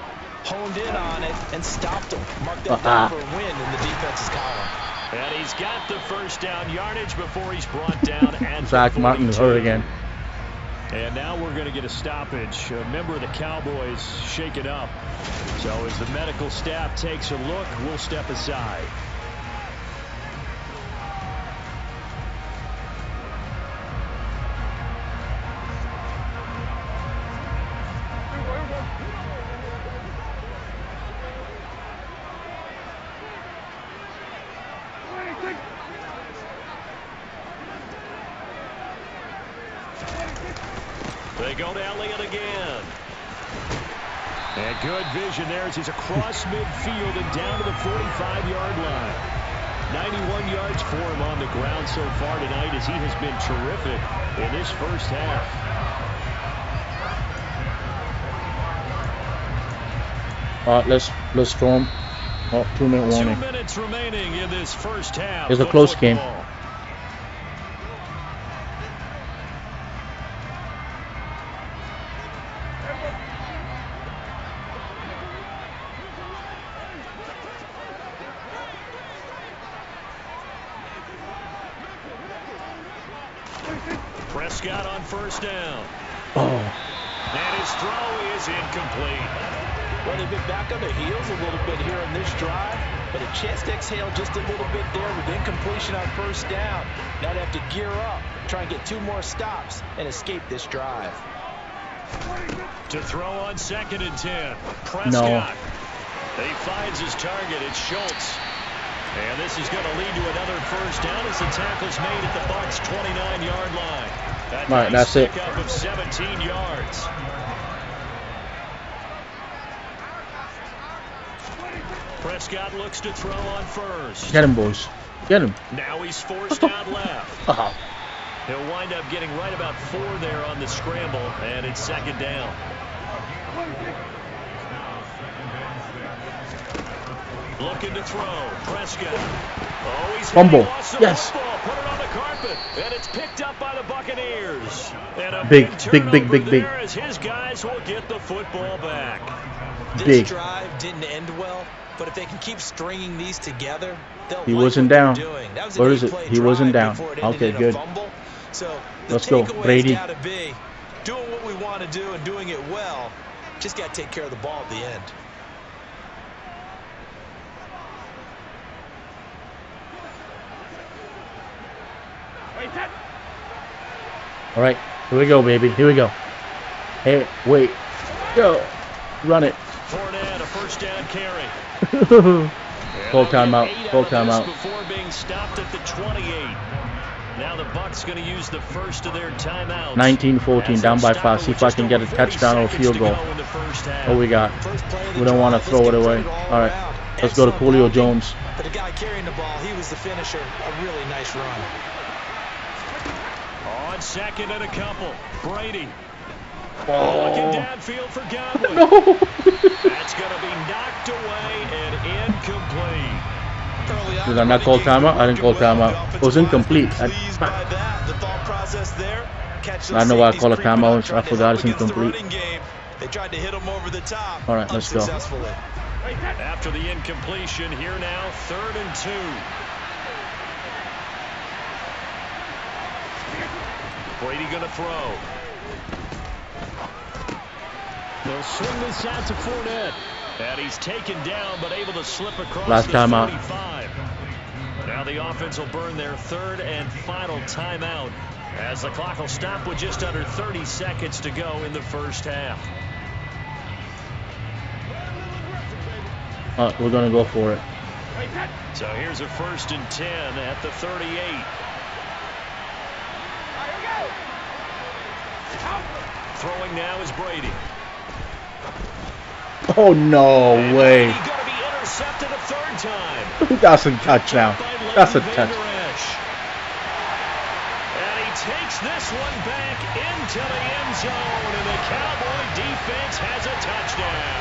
honed in on it, and stopped them. Marked that down for a win in the defense's column. And he's got the first down yardage before he's brought down at Zach Martin's hurt again. And now we're going to get a stoppage. A member of the Cowboys shaken up. So as the medical staff takes a look, we'll step aside. They go to Elliott again. And good vision there as he's across midfield and down to the 45-yard line. 91 yards for him on the ground so far tonight as he has been terrific in this first half. All right, let's storm. Oh, 2-minute warning. 2 minutes remaining in this first half. It's a close game. Prescott on first down. Oh. And his throw is incomplete. Well, they've been back on their heels a little bit here in this drive, but a chance to exhale just a little bit there with incompletion on first down. Now they have to gear up, try and get 2 more stops, and escape this drive. To throw on 2nd and 10. Prescott. No. He finds his target. It's Schultz. And this is going to lead to another first down as the tackle's made at the Bucs' 29-yard line. All right, that's it. Pickup of 17 yards. Prescott looks to throw on first. Get him, boys. Get him. Now he's forced out left. Oh. He'll wind up getting right about 4 there on the scramble, and it's 2nd down. Looking to throw. Prescott. Oh, he's fumble. Yes. Football. Put it on the carpet, and it's picked up by the Buccaneers. And a big. As his guys will get the football back. This drive didn't end well, but if they can keep stringing these together, they'll He wasn't down. Where is it? He wasn't down. Okay, good. So let's go, Brady. Got to be doing what we want to do and doing it well. Just got to take care of the ball at the end. All right, here we go, baby. Here we go. Hey, wait. Go. Run it. Fournette, a first down carry. Full timeout. Full timeout. Before being stopped at the 28. Now the Bucs going to use the first of their timeouts. 19-14, down by 5. See if I can get a touchdown or a field goal. What we got? We don't want to throw it away. All right, let's go to Julio Jones. But the guy carrying the ball, he was the finisher. A really nice run. On 2nd and a couple. Brady. Oh. Looking downfield for Godwin. No. That's going to be knocked away and incomplete. Did I not call timeout? I didn't call timeout. It was incomplete. I know why I call a timeout. I forgot it's incomplete. They tried to hit him over the top. All right, let's go. After the incompletion, here now, 3rd and 2. Brady going to throw. They'll swing this out to Fournette. And he's taken down, but able to slip across last the 35. Out. Now the offense will burn their 3rd and final timeout as the clock will stop with just under 30 seconds to go in the first half. We're going to go for it. So here's a 1st and 10 at the 38. Throwing now is Brady. Oh, no way. He's going to be intercepted a 3rd time. That's a touchdown. That's a touchdown. And he takes this one back into the end zone, and the Cowboy defense has a touchdown.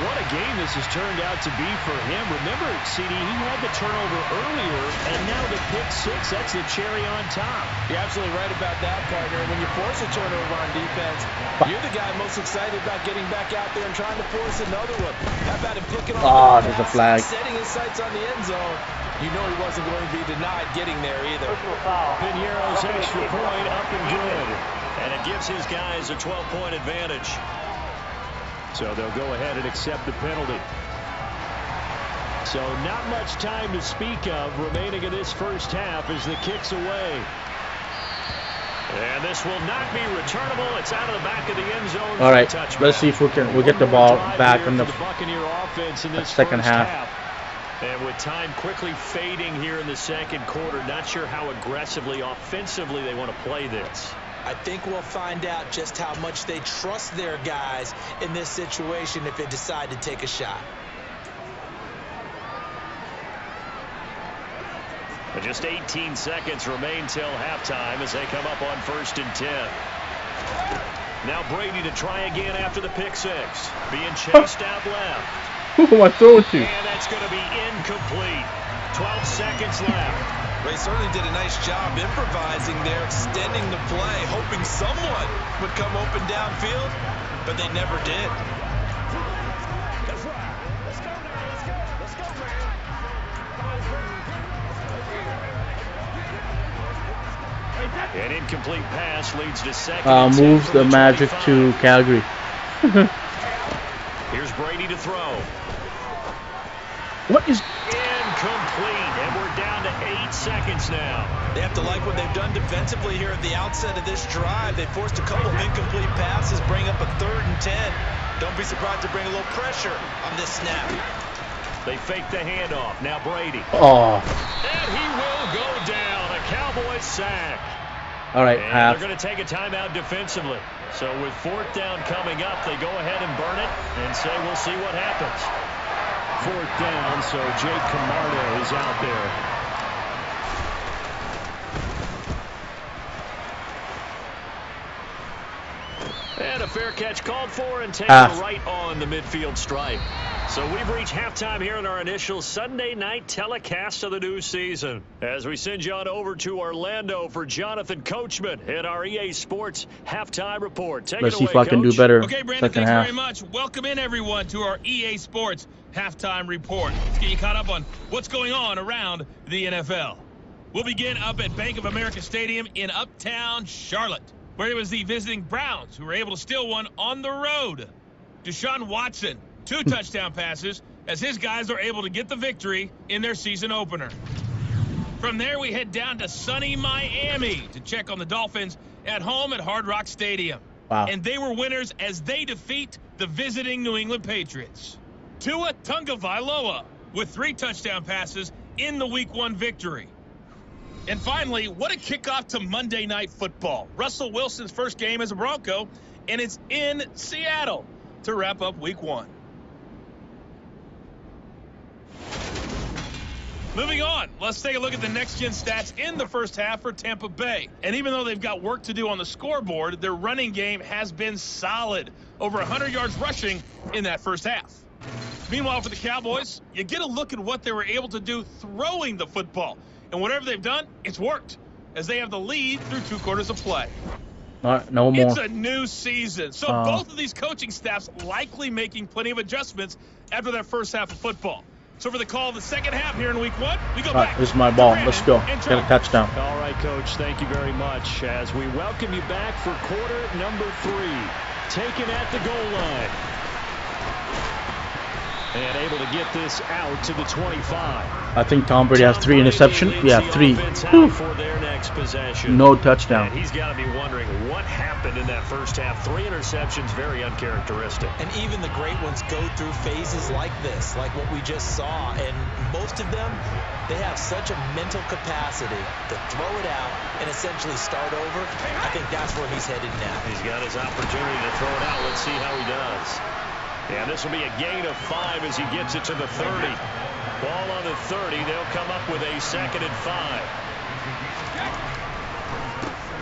what a game this has turned out to be for him. Remember, CD, he had the turnover earlier, and now the pick six, that's the cherry on top. You're absolutely right about that, partner. When you force a turnover on defense, you're the guy most excited about getting back out there and trying to force another one. How about him picking off there's a flag. setting his sights on the end zone? You know he wasn't going to be denied getting there either. Piñeiro's extra point up and good. And it gives his guys a 12-point advantage. So they'll go ahead and accept the penalty. So not much time to speak of remaining in this first half as the kick's away. And this will not be returnable. It's out of the back of the end zone. All right, let's see if we'll get the ball back in the Buccaneer offense in this second half. And with time quickly fading here in the second quarter, not sure how aggressively, offensively they want to play this. I think we'll find out just how much they trust their guys in this situation if they decide to take a shot. But just 18 seconds remain till halftime as they come up on 1st and 10. Now Brady to try again after the pick six. Being chased out left. Who am I throwing to? And that's going to be incomplete. 12 seconds left. They certainly did a nice job improvising there, extending the play, hoping someone would come open downfield, but they never did. An incomplete pass leads to second. Moves the Magic to Calgary. Here's Brady to throw. What is... Incomplete, and we're down to 8 seconds now. They have to like what they've done defensively here at the outset of this drive. They forced a couple of incomplete passes, bring up a 3rd and 10. Don't be surprised to bring a little pressure on this snap. They fake the handoff. Now Brady. Oh. And he will go down. A Cowboys sack. All right, and half. They're going to take a timeout defensively. So with 4th down coming up, they go ahead and burn it and say we'll see what happens. 4th down, so Jake Camardo is out there. And a fair catch called for and taken right on the midfield stripe. So we've reached halftime here in our initial Sunday night telecast of the new season. As we send you on over to Orlando for Jonathan Coachman in our EA Sports halftime report. Take Let's it see away, if I can Coach. do better. Okay, Brandon, second thanks half. very much. Welcome in, everyone, to our EA Sports halftime report. Let's get you caught up on what's going on around the NFL. We'll begin up at Bank of America Stadium in Uptown Charlotte, where it was the visiting Browns who were able to steal one on the road. Deshaun Watson, 2 touchdown passes, as his guys are able to get the victory in their season opener. From there, we head down to sunny Miami to check on the Dolphins at home at Hard Rock Stadium. Wow. And they were winners as they defeat the visiting New England Patriots. Tua Tagovailoa with 3 touchdown passes in the Week 1 victory. And finally, what a kickoff to Monday Night Football. Russell Wilson's first game as a Bronco, and it's in Seattle to wrap up Week 1. Moving on, let's take a look at the next-gen stats in the first half for Tampa Bay. And even though they've got work to do on the scoreboard, their running game has been solid. Over 100 yards rushing in that first half. Meanwhile, for the Cowboys, you get a look at what they were able to do throwing the football. And whatever they've done, it's worked, as they have the lead through 2 quarters of play. All right, no more. It's a new season, so both of these coaching staffs likely making plenty of adjustments after that first half of football. So for the call of the second half here in Week 1, we go back. This is my ball. Let's go. Get a touchdown. All right, Coach, thank you very much. As we welcome you back for quarter number 3, taken at the goal line. And able to get this out to the 25. I think Tom Brady has 3 interceptions. We have 3. For their next possession. No touchdown. And he's got to be wondering what happened in that first half. 3 interceptions, very uncharacteristic. And even the great ones go through phases like this, like what we just saw. And most of them, they have such a mental capacity to throw it out and essentially start over. I think that's where he's headed now. He's got his opportunity to throw it out. Let's see how he does. And this will be a gain of 5 as he gets it to the 30. Ball on the 30. They'll come up with a 2nd and 5.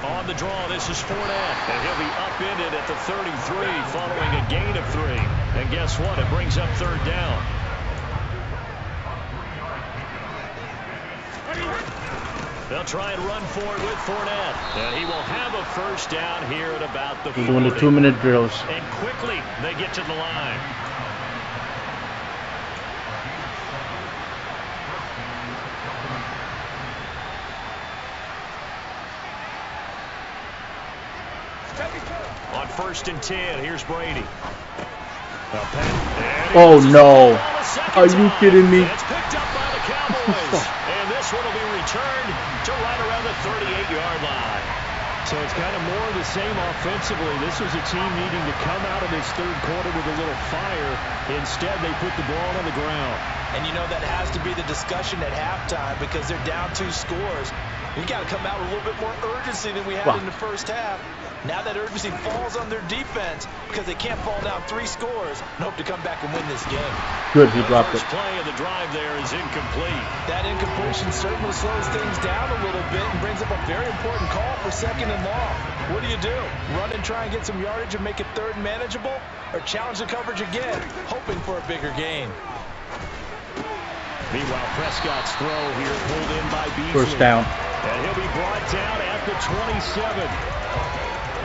On the draw, this is Fournette, and he'll be upended at the 33 following a gain of 3. And guess what? It brings up third down. They'll try and run for it with Fournette, and he will have a first down here at about the 40. Doing the 2-minute drills. And quickly, they get to the line. On 1st and 10, here's Brady. Oh no! Are you kidding me? It's picked up by the Cowboys, and this one will be returned to right around the 38-yard line. So it's kind of more of the same offensively. This was a team needing to come out of this third quarter with a little fire. Instead, they put the ball on the ground. And you know that has to be the discussion at halftime because they're down 2 scores. We got to come out with a little bit more urgency than we had in the first half. Now that urgency falls on their defense because they can't fall down 3 scores and hope to come back and win this game. Good, he dropped it. The first play of the drive there is incomplete. That incompletion certainly slows things down a little bit and brings up a very important call for 2nd and long. What do? Run and try and get some yardage and make it 3rd and manageable? Or challenge the coverage again, hoping for a bigger gain? Meanwhile, Prescott's throw here pulled in by Beasley. First down. And he'll be brought down at the 27.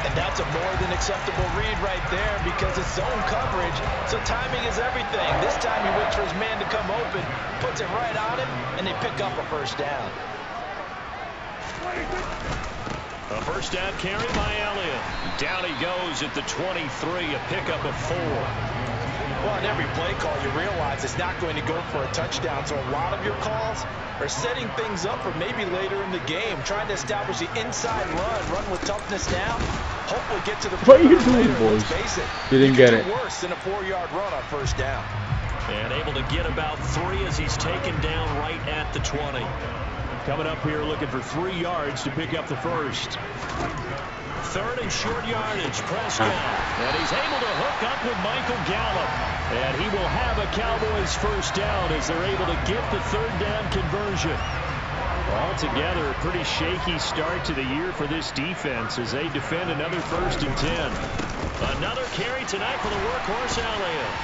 And that's a more than acceptable read right there because it's zone coverage, so timing is everything. This time he waits for his man to come open, puts it right on him, and they pick up a first down. A first down carry by Elliott. Down he goes at the 23, a pickup of 4. Well, in every play call, you realize it's not going to go for a touchdown, so a lot of your calls are setting things up for maybe later in the game, trying to establish the inside run with toughness now, hopefully get to the What are you doing, later. boys? Let's face it, Didn't get it. Worse than a 4-yard run on first down. And able to get about 3 as he's taken down right at the 20. Coming up here looking for 3 yards to pick up the first. 3rd and short yardage, Prescott. And he's able to hook up with Michael Gallup. And he will have a Cowboys first down as they're able to get the 3rd down conversion. Altogether, a pretty shaky start to the year for this defense as they defend another 1st and 10. Another carry tonight for the workhorse Elliott.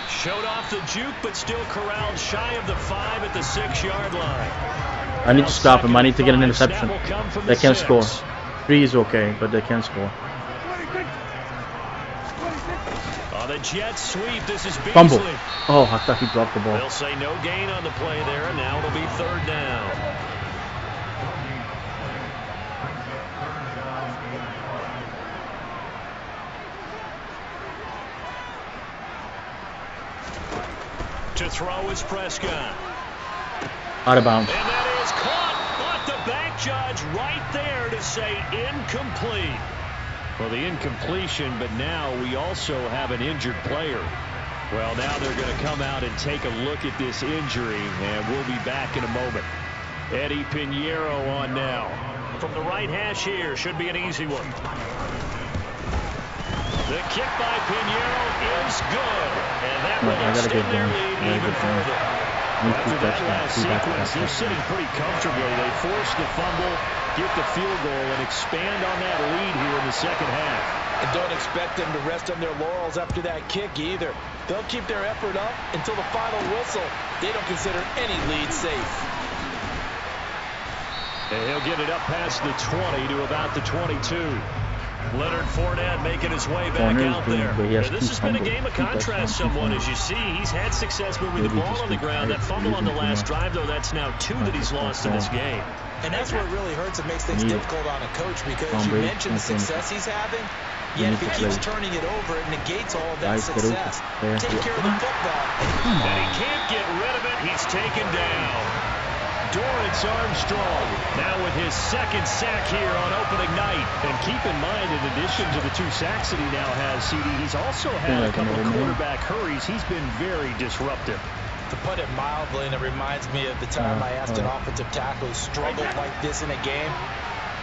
Showed off the juke, but still corralled shy of the 5 at the 6-yard line. I need to stop him. I need to get an interception. They can't score. 3 is okay, but they can't score. On the jet sweep, this is Beasley. Fumble. Oh, I thought he dropped the ball. They'll say no gain on the play there, and now it'll be 3rd down. To throw is Prescott. Out of bounds. And that is caught, but the back judge right there to say incomplete. Well, the incompletion, but now we also have an injured player. Well, now they're going to come out and take a look at this injury, and we'll be back in a moment. Eddie Pinheiro on now. From the right hash here, should be an easy one. The kick by Pinheiro is good, and that will extend their lead even further. After that last sequence, they're sitting pretty comfortably. They force the fumble, get the field goal, and expand on that lead here in the second half. And don't expect them to rest on their laurels after that kick either. They'll keep their effort up until the final whistle. They don't consider any lead safe. And he'll get it up past the 20 to about the 22. Leonard Fournette making his way back out there. This has been a game of contrast somewhat. As you see, he's had success moving the ball on the ground. That fumble on the last drive, though, that's now 2 that he's lost in this game. And that's where it really hurts and makes things difficult on a coach because you mentioned the success he's having, yet if he keeps turning it over, it negates all of that success. Take care of the football. And he can't get rid of it. He's taken down. Dorrance Armstrong now with his 2nd sack here on opening night. And keep in mind, in addition to the 2 sacks that he now has, CD, he's also had a couple of quarterback hurries. He's been very disruptive. To put it mildly, and it reminds me of the time I asked an offensive tackle who struggled like this in a game.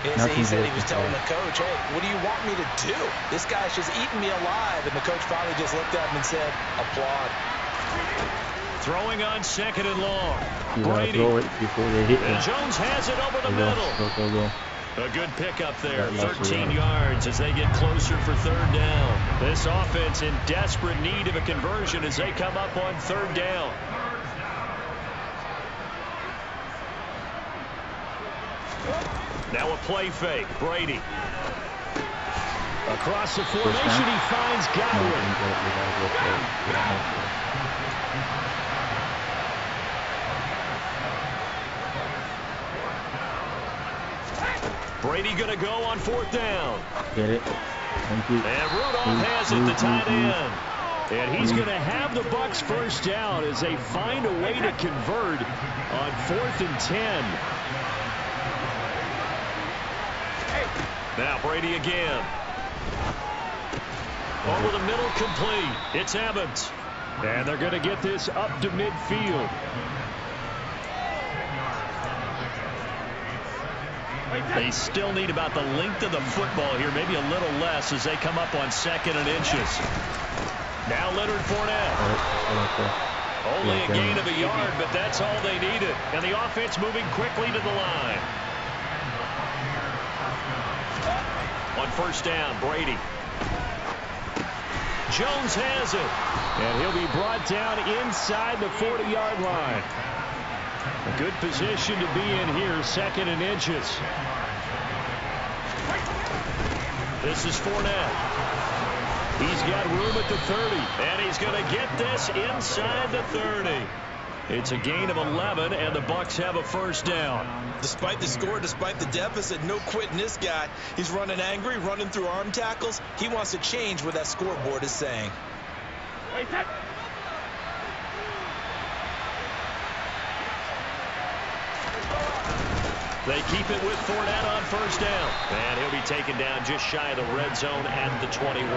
He said he was telling the coach, hey, what do you want me to do? This guy's just eating me alive. And the coach finally just looked at him and said, applaud. Throwing on 2nd and long. You gotta throw it before they hit And Jones has it over the middle. Go. A good pickup there, 13 yards as they get closer for third down. This offense in desperate need of a conversion as they come up on third down. Now a play fake. Brady. Across the formation, he finds Godwin. Brady going to go on fourth down. Get it. Thank you. And Rudolph has it, the tight end. And he's going to have the Bucs first down as they find a way to convert on 4th and 10. Now Brady again. Over the middle, complete. It's Evans. And they're going to get this up to midfield. They still need about the length of the football here, maybe a little less as they come up on 2nd and inches. Now Leonard Fournette. Only a gain of a yard, but that's all they needed. And the offense moving quickly to the line. On first down, Brady. Jones has it. And he'll be brought down inside the 40-yard line. A good position to be in here, 2nd and inches. This is Fournette. He's got room at the 30, and he's going to get this inside the 30. It's a gain of 11, and the Bucs have a first down. Despite the score, despite the deficit, no quitting this guy. He's running angry, running through arm tackles. He wants to change what that scoreboard is saying. They keep it with Fournette on first down. And he'll be taken down just shy of the red zone at the 21.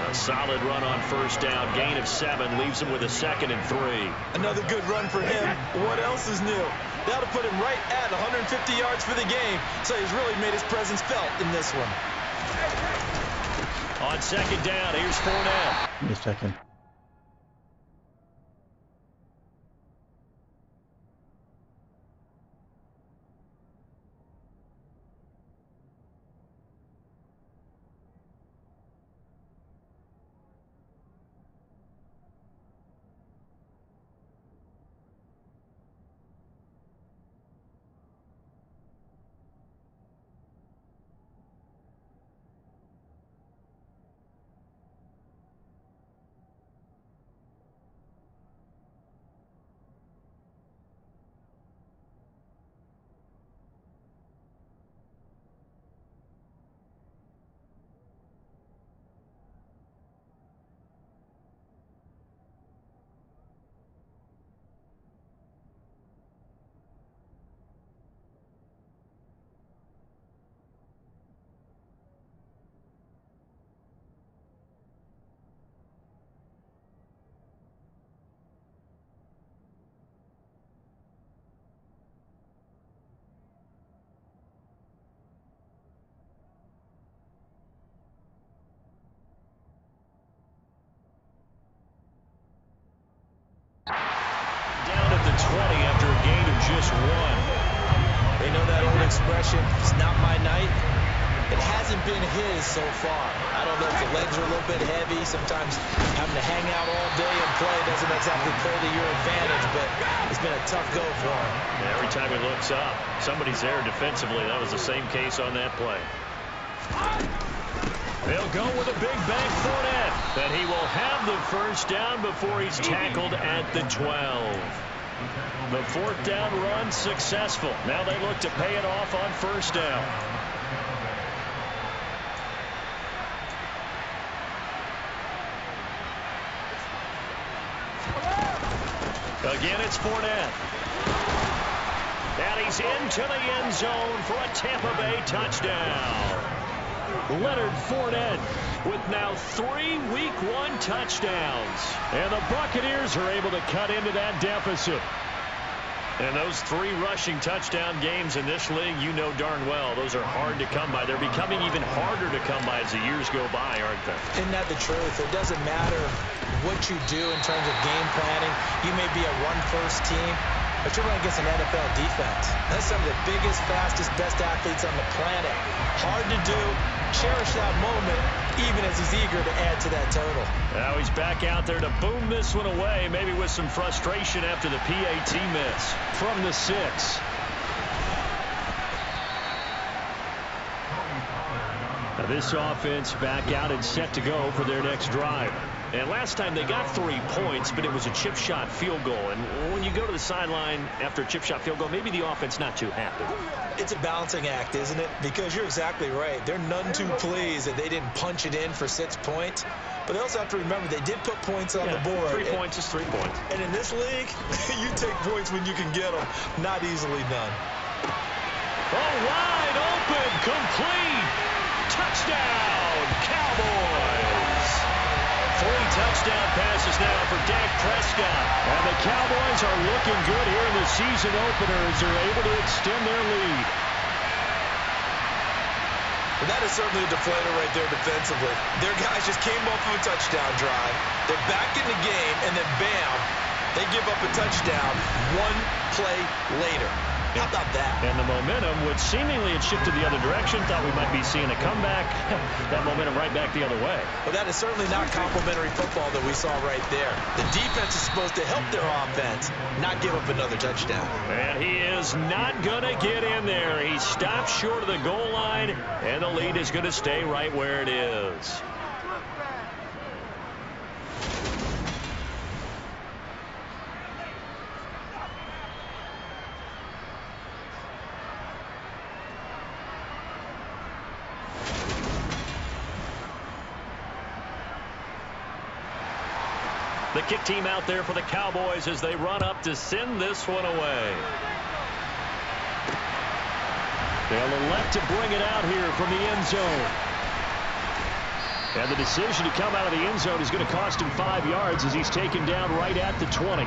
A solid run on first down. Gain of 7 leaves him with a 2nd and 3. Another good run for him. What else is new? That'll put him right at 150 yards for the game. So he's really made his presence felt in this one. On 2nd down, here's Fournette. Give me a second. Down at the 20 after a gain of just 1. They know that old expression, it's not my night. It hasn't been his so far. I don't know if the legs are a little bit heavy. Sometimes having to hang out all day and play doesn't exactly play to your advantage, but it's been a tough go for him. And every time he looks up, somebody's there defensively. That was the same case on that play. They'll go with a big bank Fournette. And he will have the first down before he's tackled at the 12. The 4th down run successful. Now they look to pay it off on first down. Again, it's Fournette. And he's into the end zone for a Tampa Bay touchdown. Leonard Fournette with now 3 Week 1 touchdowns. And the Buccaneers are able to cut into that deficit. And those 3 rushing touchdown games in this league, you know darn well, those are hard to come by. They're becoming even harder to come by as the years go by, aren't they? Isn't that the truth? It doesn't matter what you do in terms of game planning. You may be a run-first team. But you're running against an NFL defense. That's some of the biggest, fastest, best athletes on the planet. Hard to do. Cherish that moment, even as he's eager to add to that total. Now he's back out there to boom this one away, maybe with some frustration after the PAT miss from the 6. Now this offense back out and set to go for their next drive. And last time they got 3 points, but it was a chip shot field goal. And when you go to the sideline after a chip shot field goal, maybe the offense not too happy. It's a balancing act, isn't it? Because you're exactly right. They're none too pleased that they didn't punch it in for 6 points. But they also have to remember they did put points on the board. 3 points is 3 points. And in this league, you take points when you can get them. Not easily done. Oh, wide open, complete. Touchdown, Cowboys. 3 touchdown passes now for Dak Prescott. And the Cowboys are looking good here in the season opener as they're able to extend their lead. Well, that is certainly a deflator right there defensively. Their guys just came off of a touchdown drive. They're back in the game, and then bam, they give up a touchdown 1 play later. How about that? And the momentum, which seemingly had shifted the other direction, thought we might be seeing a comeback. That momentum right back the other way. Well, that is certainly not complimentary football that we saw right there. The defense is supposed to help their offense, not give up another touchdown. And he is not going to get in there. He stopped short of the goal line, and the lead is going to stay right where it is. The kick team out there for the Cowboys as they run up to send this one away. They'll elect to bring it out here from the end zone. And the decision to come out of the end zone is going to cost him 5 yards as he's taken down right at the 20.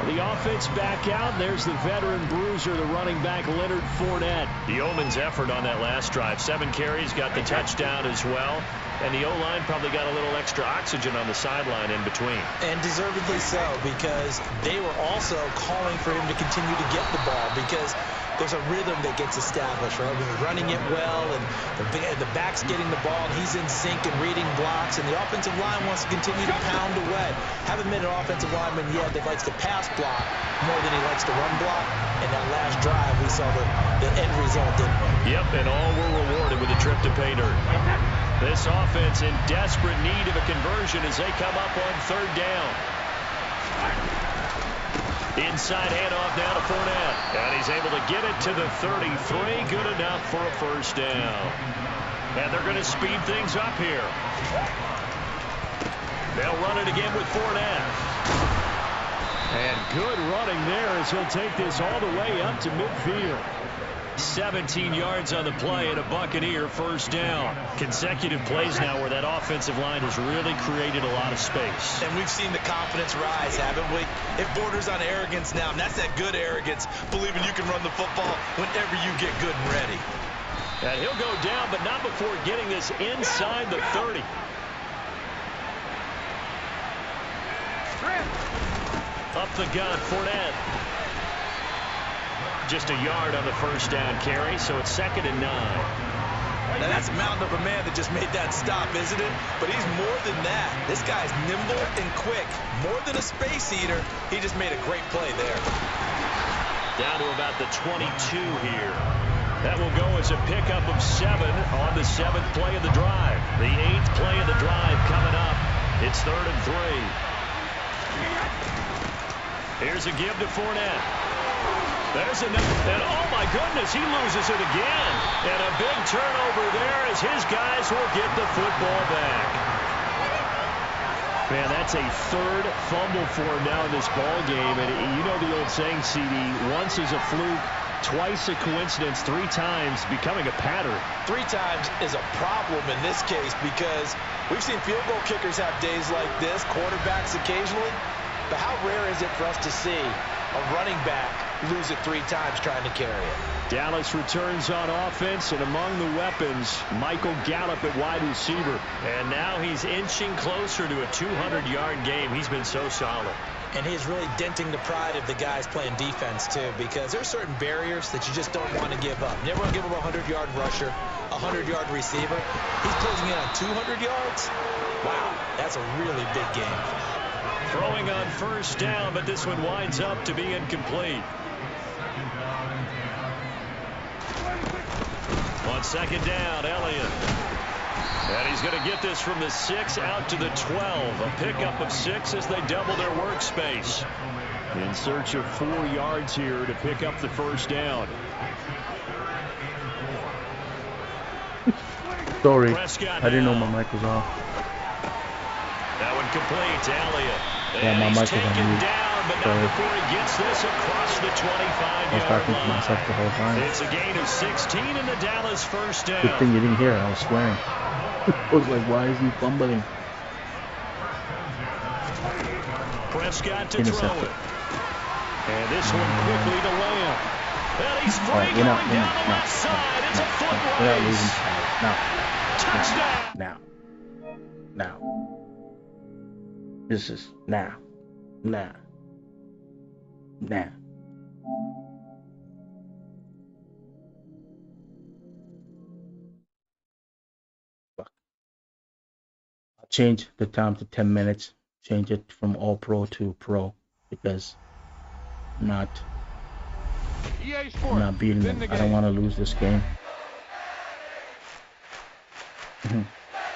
The offense back out. There's the veteran bruiser, the running back, Leonard Fournette. The Yeoman's effort on that last drive. 7 carries, got the touchdown as well. And the O-line probably got a little extra oxygen on the sideline in between. And deservedly so, because they were also calling for him to continue to get the ball, because there's a rhythm that gets established, right? When you're running it well and the back's getting the ball and he's in sync and reading blocks, and the offensive line wants to continue to pound away. Haven't met an offensive lineman yet that likes to pass block more than he likes to run block. And that last drive, we saw the end result, didn't we? Yep, and all were rewarded with a trip to pay dirt. This offense in desperate need of a conversion as they come up on 3rd down. Inside handoff now to Fournette. And he's able to get it to the 33. Good enough for a 1st down. And they're going to speed things up here. They'll run it again with Fournette. And good running there as he'll take this all the way up to midfield. 17 yards on the play and a Buccaneer 1st down. Consecutive plays now where that offensive line has really created a lot of space. And we've seen the confidence rise, haven't we? It borders on arrogance now, and that's that good arrogance, believing you can run the football whenever you get good and ready. And he'll go down, but not before getting this inside the 30. Up the gun, Fournette. Just a yard on the 1st down carry, so it's 2nd and 9. Now that's a mountain of a man that just made that stop, isn't it? But he's more than that. This guy's nimble and quick. More than a space eater, he just made a great play there. Down to about the 22 here. That will go as a pickup of 7 on the 7th play of the drive. The 8th play of the drive coming up. It's 3rd and 3. Here's a give to Fournette. There's another, and oh my goodness, he loses it again. And a big turnover there as his guys will get the football back. Man, that's a 3rd fumble for him now in this ball game. And you know the old saying, CD, once is a fluke, twice a coincidence, 3 times becoming a pattern. 3 times is a problem in this case because we've seen field goal kickers have days like this, quarterbacks occasionally. But how rare is it for us to see a running back lose it 3 times trying to carry it? Dallas returns on offense, and among the weapons, Michael Gallup at wide receiver. And now he's inching closer to a 200-yard game. He's been so solid. And he's really denting the pride of the guys playing defense, too, because there are certain barriers that you just don't want to give up. You never want to give up a 100-yard rusher, a 100-yard receiver. He's closing in on 200 yards. Wow, that's a really big game. Throwing on first down, but this one winds up to be incomplete. On second down, Elliott. And he's going to get this from the 6 out to the 12. A pickup of 6 as they double their workspace. In search of 4 yards here to pick up the first down. Sorry, I didn't know my mic was off. That one complete to Elliott. Yeah, my mic was on mute. But not before he gets this across the 25-yard line. I was talking to myself the whole time. It's a gain of 16 in the Dallas first down. Good thing you didn't hear it. I was swearing. I was like, why is he fumbling? Prescott to throw it. And this one quickly to Lamb. And he's free going down the left side. It's a foot race. We're not losing. Touchdown. Now. This is now. I'll change the time to 10 minutes. Change it from all pro to pro because I'm not beating them. I don't want to lose this game.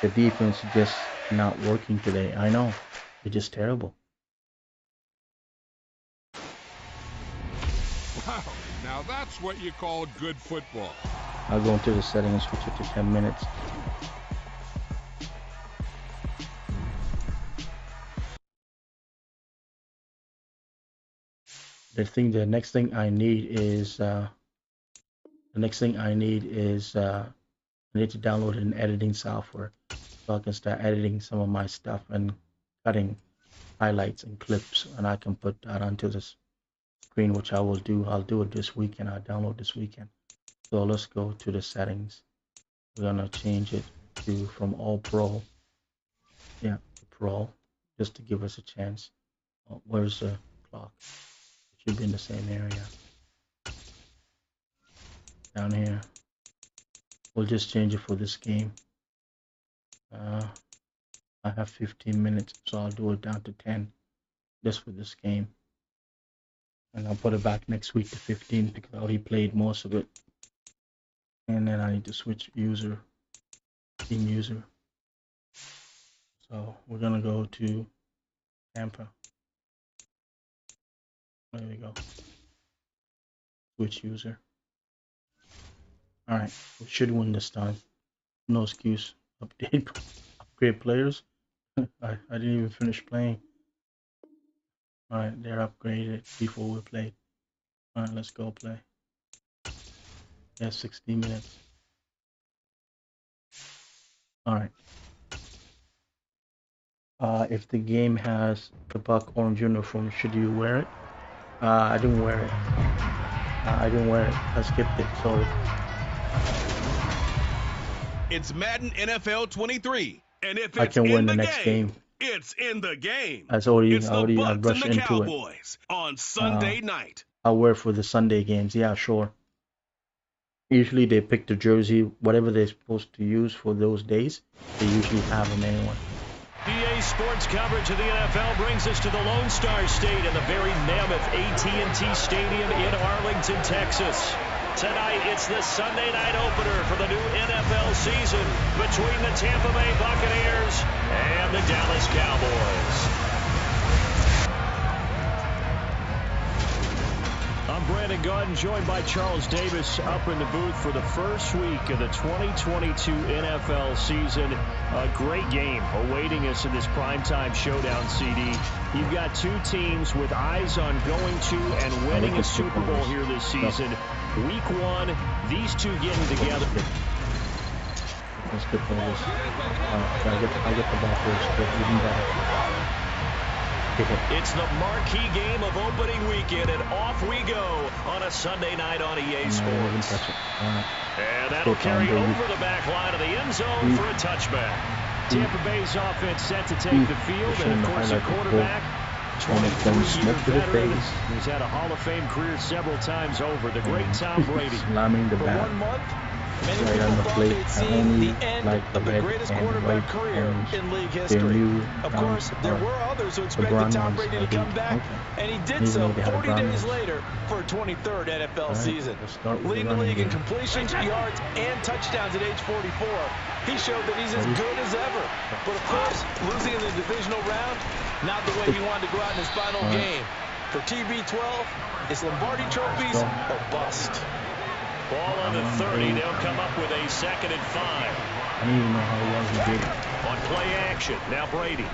The defense is just not working today. I know. They're just terrible. Wow, now that's what you call good football. I'll go into the settings and switch it to 10 minutes. The next thing I need is I need to download an editing software so I can start editing some of my stuff and cutting highlights and clips, and I can put that onto this screen, which I will do. I'll do it this weekend. I'll download this weekend. So let's go to the settings. We're gonna change it to from all pro, to pro, just to give us a chance. Oh, where's the clock? It should be in the same area. Down here. We'll just change it for this game. I have 15 minutes, so I'll do it down to 10 just for this game. And I'll put it back next week to 15 because I already played most of it. And then I need to switch team user. So we're gonna go to Tampa. There we go. Switch user. Alright, we should win this time. No excuse. Upgrade players. I didn't even finish playing. Alright, they're upgraded before we played. Alright, let's go play. Yeah, 60 minutes. Alright. If the game has the Buck orange uniform, should you wear it? I didn't wear it. I skipped it, so. It's Madden NFL 23. And if I it's can win in the the next game. It's in the game. It's the I Bucks rushed and the into it. Cowboys on Sunday night. I'll wear for the Sunday games. Yeah, sure. Usually they pick the jersey, whatever they're supposed to use for those days. They usually have them anyway. EA Sports coverage of the NFL brings us to the Lone Star State and the very mammoth AT&T Stadium in Arlington, Texas. Tonight, it's the Sunday night opener for the new NFL season between the Tampa Bay Buccaneers and the Dallas Cowboys. I'm Brandon Gaudin, joined by Charles Davis up in the booth for the first week of the 2022 NFL season. A great game awaiting us in this primetime showdown, CD. You've got two teams with eyes on going to and winning a Super Bowl here this season. Week one, these two getting together. Let's get this. I get the ball first, but even better. It's the marquee game of opening weekend, and off we go on a Sunday night on EA Sports. And that'll carry over the back line of the end zone for a touchback. Tampa Bay's offense set to take the field, and of course their quarterback 23-year veteran who's had a Hall of Fame career several times over. The great Tom Brady. Slamming the For bat 1 month, many right people on the thought plate. they'd I seen only the end like the of the red greatest and quarterback white career orange. in league Their history. new Of course, there were others who expected Tom Brady to come back, and he did so 40 days later for a 23rd NFL season. Leading the league in completions, yards, and touchdowns at age 44. He showed that he's as good as ever. But of course, losing in the divisional round, not the way he wanted to go out in his final game. For TB12, it's Lombardi trophies or bust. Ball on the 30. They'll come up with a 2nd and 5. I don't even know how well he did it. On play action. Now Brady.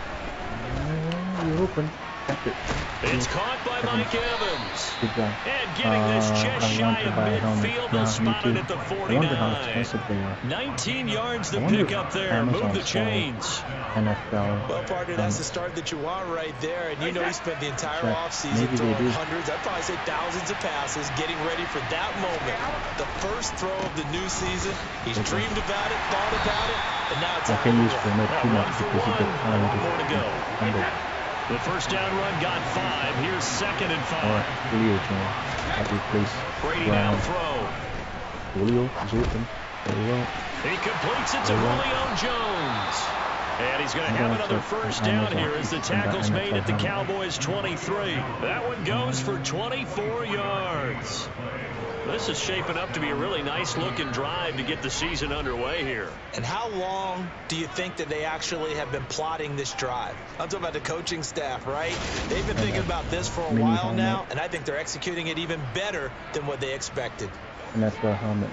You're open. Catch it. It's caught by Mike Evans. Good job. And getting this just shy of midfield, they'll spot it at the 49. 19 yards to pick up there. Move the chains. NFL. Well, partner, that's the start that you want right there. And you know he spent the entire offseason throwing hundreds, I'd probably say thousands of passes, getting ready for that moment. The first throw of the new season. He's dreamed about it, thought about it, and now it's I can use for not too much because he gets time more to go. The first down run got 5. Here's 2nd and 5. All right, Julio, I'll replace Brady now throw. Julio is open. There you go. He completes it to Julio Jones. And he's going to have another first down here as the tackle's made at the Cowboys 23. That one goes for 24 yards. This is shaping up to be a really nice-looking drive to get the season underway here. And how long do you think that they actually have been plotting this drive? I'm talking about the coaching staff, right? They've been thinking about this for a while now, and I think they're executing it even better than what they expected. And that's the helmet.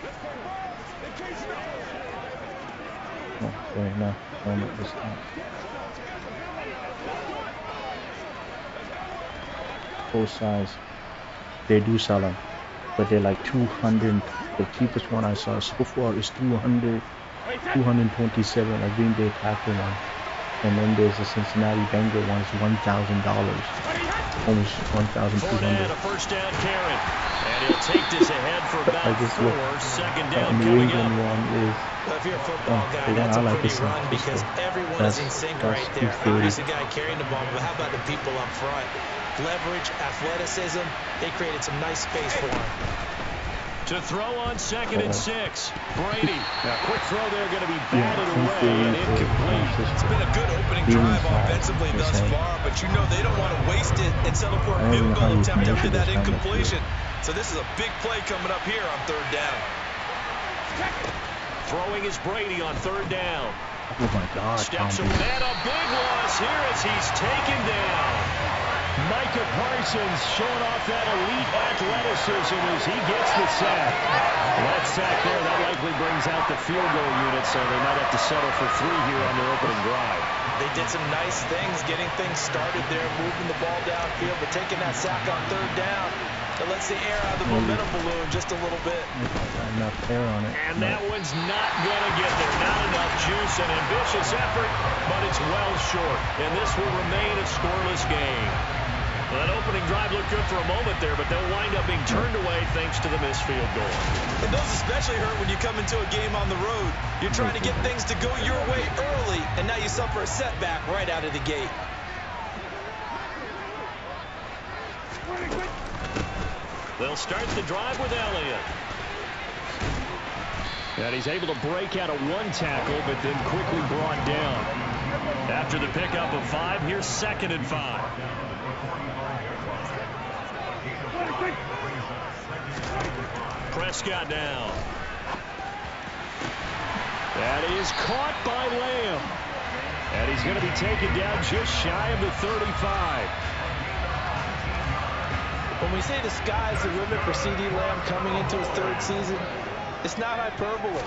Oh, sorry, no. Helmet this time. Full size. They do sell them. But they're like 200. The cheapest one I saw so far is 227. A Green Bay Packer one, and then there's a Cincinnati Bengal one. It's $1,000, almost $1,200. A first down carry, and he'll take this ahead for about 4. 2nd down New coming England up. one is. Well, if you're a football guy, that's a pretty run because everyone is in sync right there. Obviously, the guy carrying the ball, but how about the people up front? Leverage, athleticism, they created some nice space for him. To throw on 2nd and 6. Brady. Now, quick throw there, going to be batted away and incomplete. It's been a good opening drive offensively thus far, but you know they don't want to waste it and settle for a field goal attempt after that incompletion. So this is a big play coming up here on 3rd down. Throwing is Brady on 3rd down. Oh my God! Steps and a big loss here as he's taken down. Micah Parsons showing off that elite athleticism as he gets the sack. That sack there, that likely brings out the field goal unit, so they might have to settle for 3 here on their opening drive. They did some nice things, getting things started there, moving the ball downfield, but taking that sack on 3rd down, that lets the air out of the momentum balloon just a little bit. Enough air on it. And that one's not going to get there. Not enough juice. An ambitious effort, but it's well short. And this will remain a scoreless game. Well, that opening drive looked good for a moment there, but they'll wind up being turned away thanks to the missed field goal. And those especially hurt when you come into a game on the road. You're trying to get things to go your way early, and now you suffer a setback right out of the gate. They'll start the drive with Elliott. And he's able to break out of 1 tackle, but then quickly brought down. After the pickup of 5, here's 2nd and 5. Prescott now. That is caught by Lamb. And he's going to be taken down just shy of the 35. When we say the sky's the limit for C.D. Lamb coming into his 3rd season, it's not hyperbole.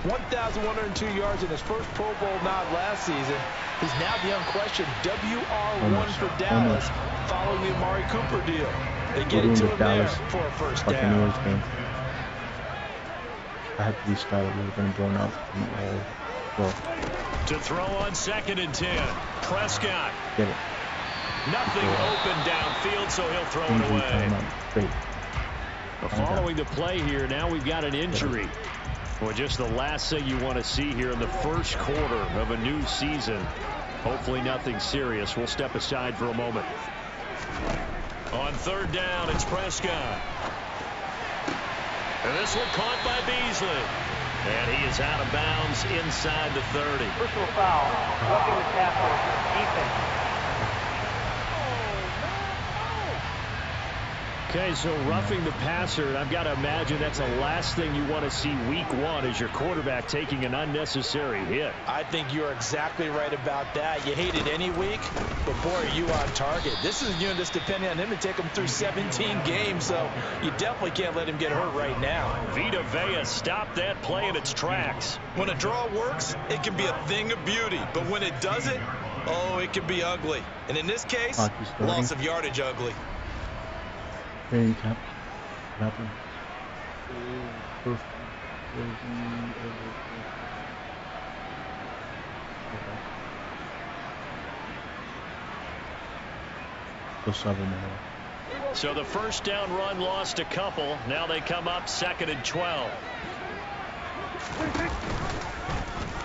1,102 yards in his first Pro Bowl nod last season. He's now the unquestioned WR1 for Dallas following the Amari Cooper deal. They get it to him there for a first down. Game. I had to restart it. We were going to blown up. To throw on 2nd and 10. Prescott. Get it. Nothing open downfield, so he'll throw it away. Following the play here, now we've got an injury. Well, just the last thing you want to see here in the first quarter of a new season. Hopefully nothing serious. We'll step aside for a moment. On third down, it's Prescott. And this one caught by Beasley. And he is out of bounds inside the 30. Personal foul. Roughing the tackle. Defense. Okay, so roughing the passer, and I've got to imagine that's the last thing you want to see week one is your quarterback taking an unnecessary hit. I think you're exactly right about that. You hate it any week, but boy, are you on target. This is a unit that's depending on him to take him through 17 games, so you definitely can't let him get hurt right now. Vita Vea stopped that play in its tracks. When a draw works, it can be a thing of beauty, but when it doesn't, oh, it can be ugly. And in this case, loss of yardage ugly. Training camp. Nothing. So the first down run lost a couple. Now they come up 2nd and 12.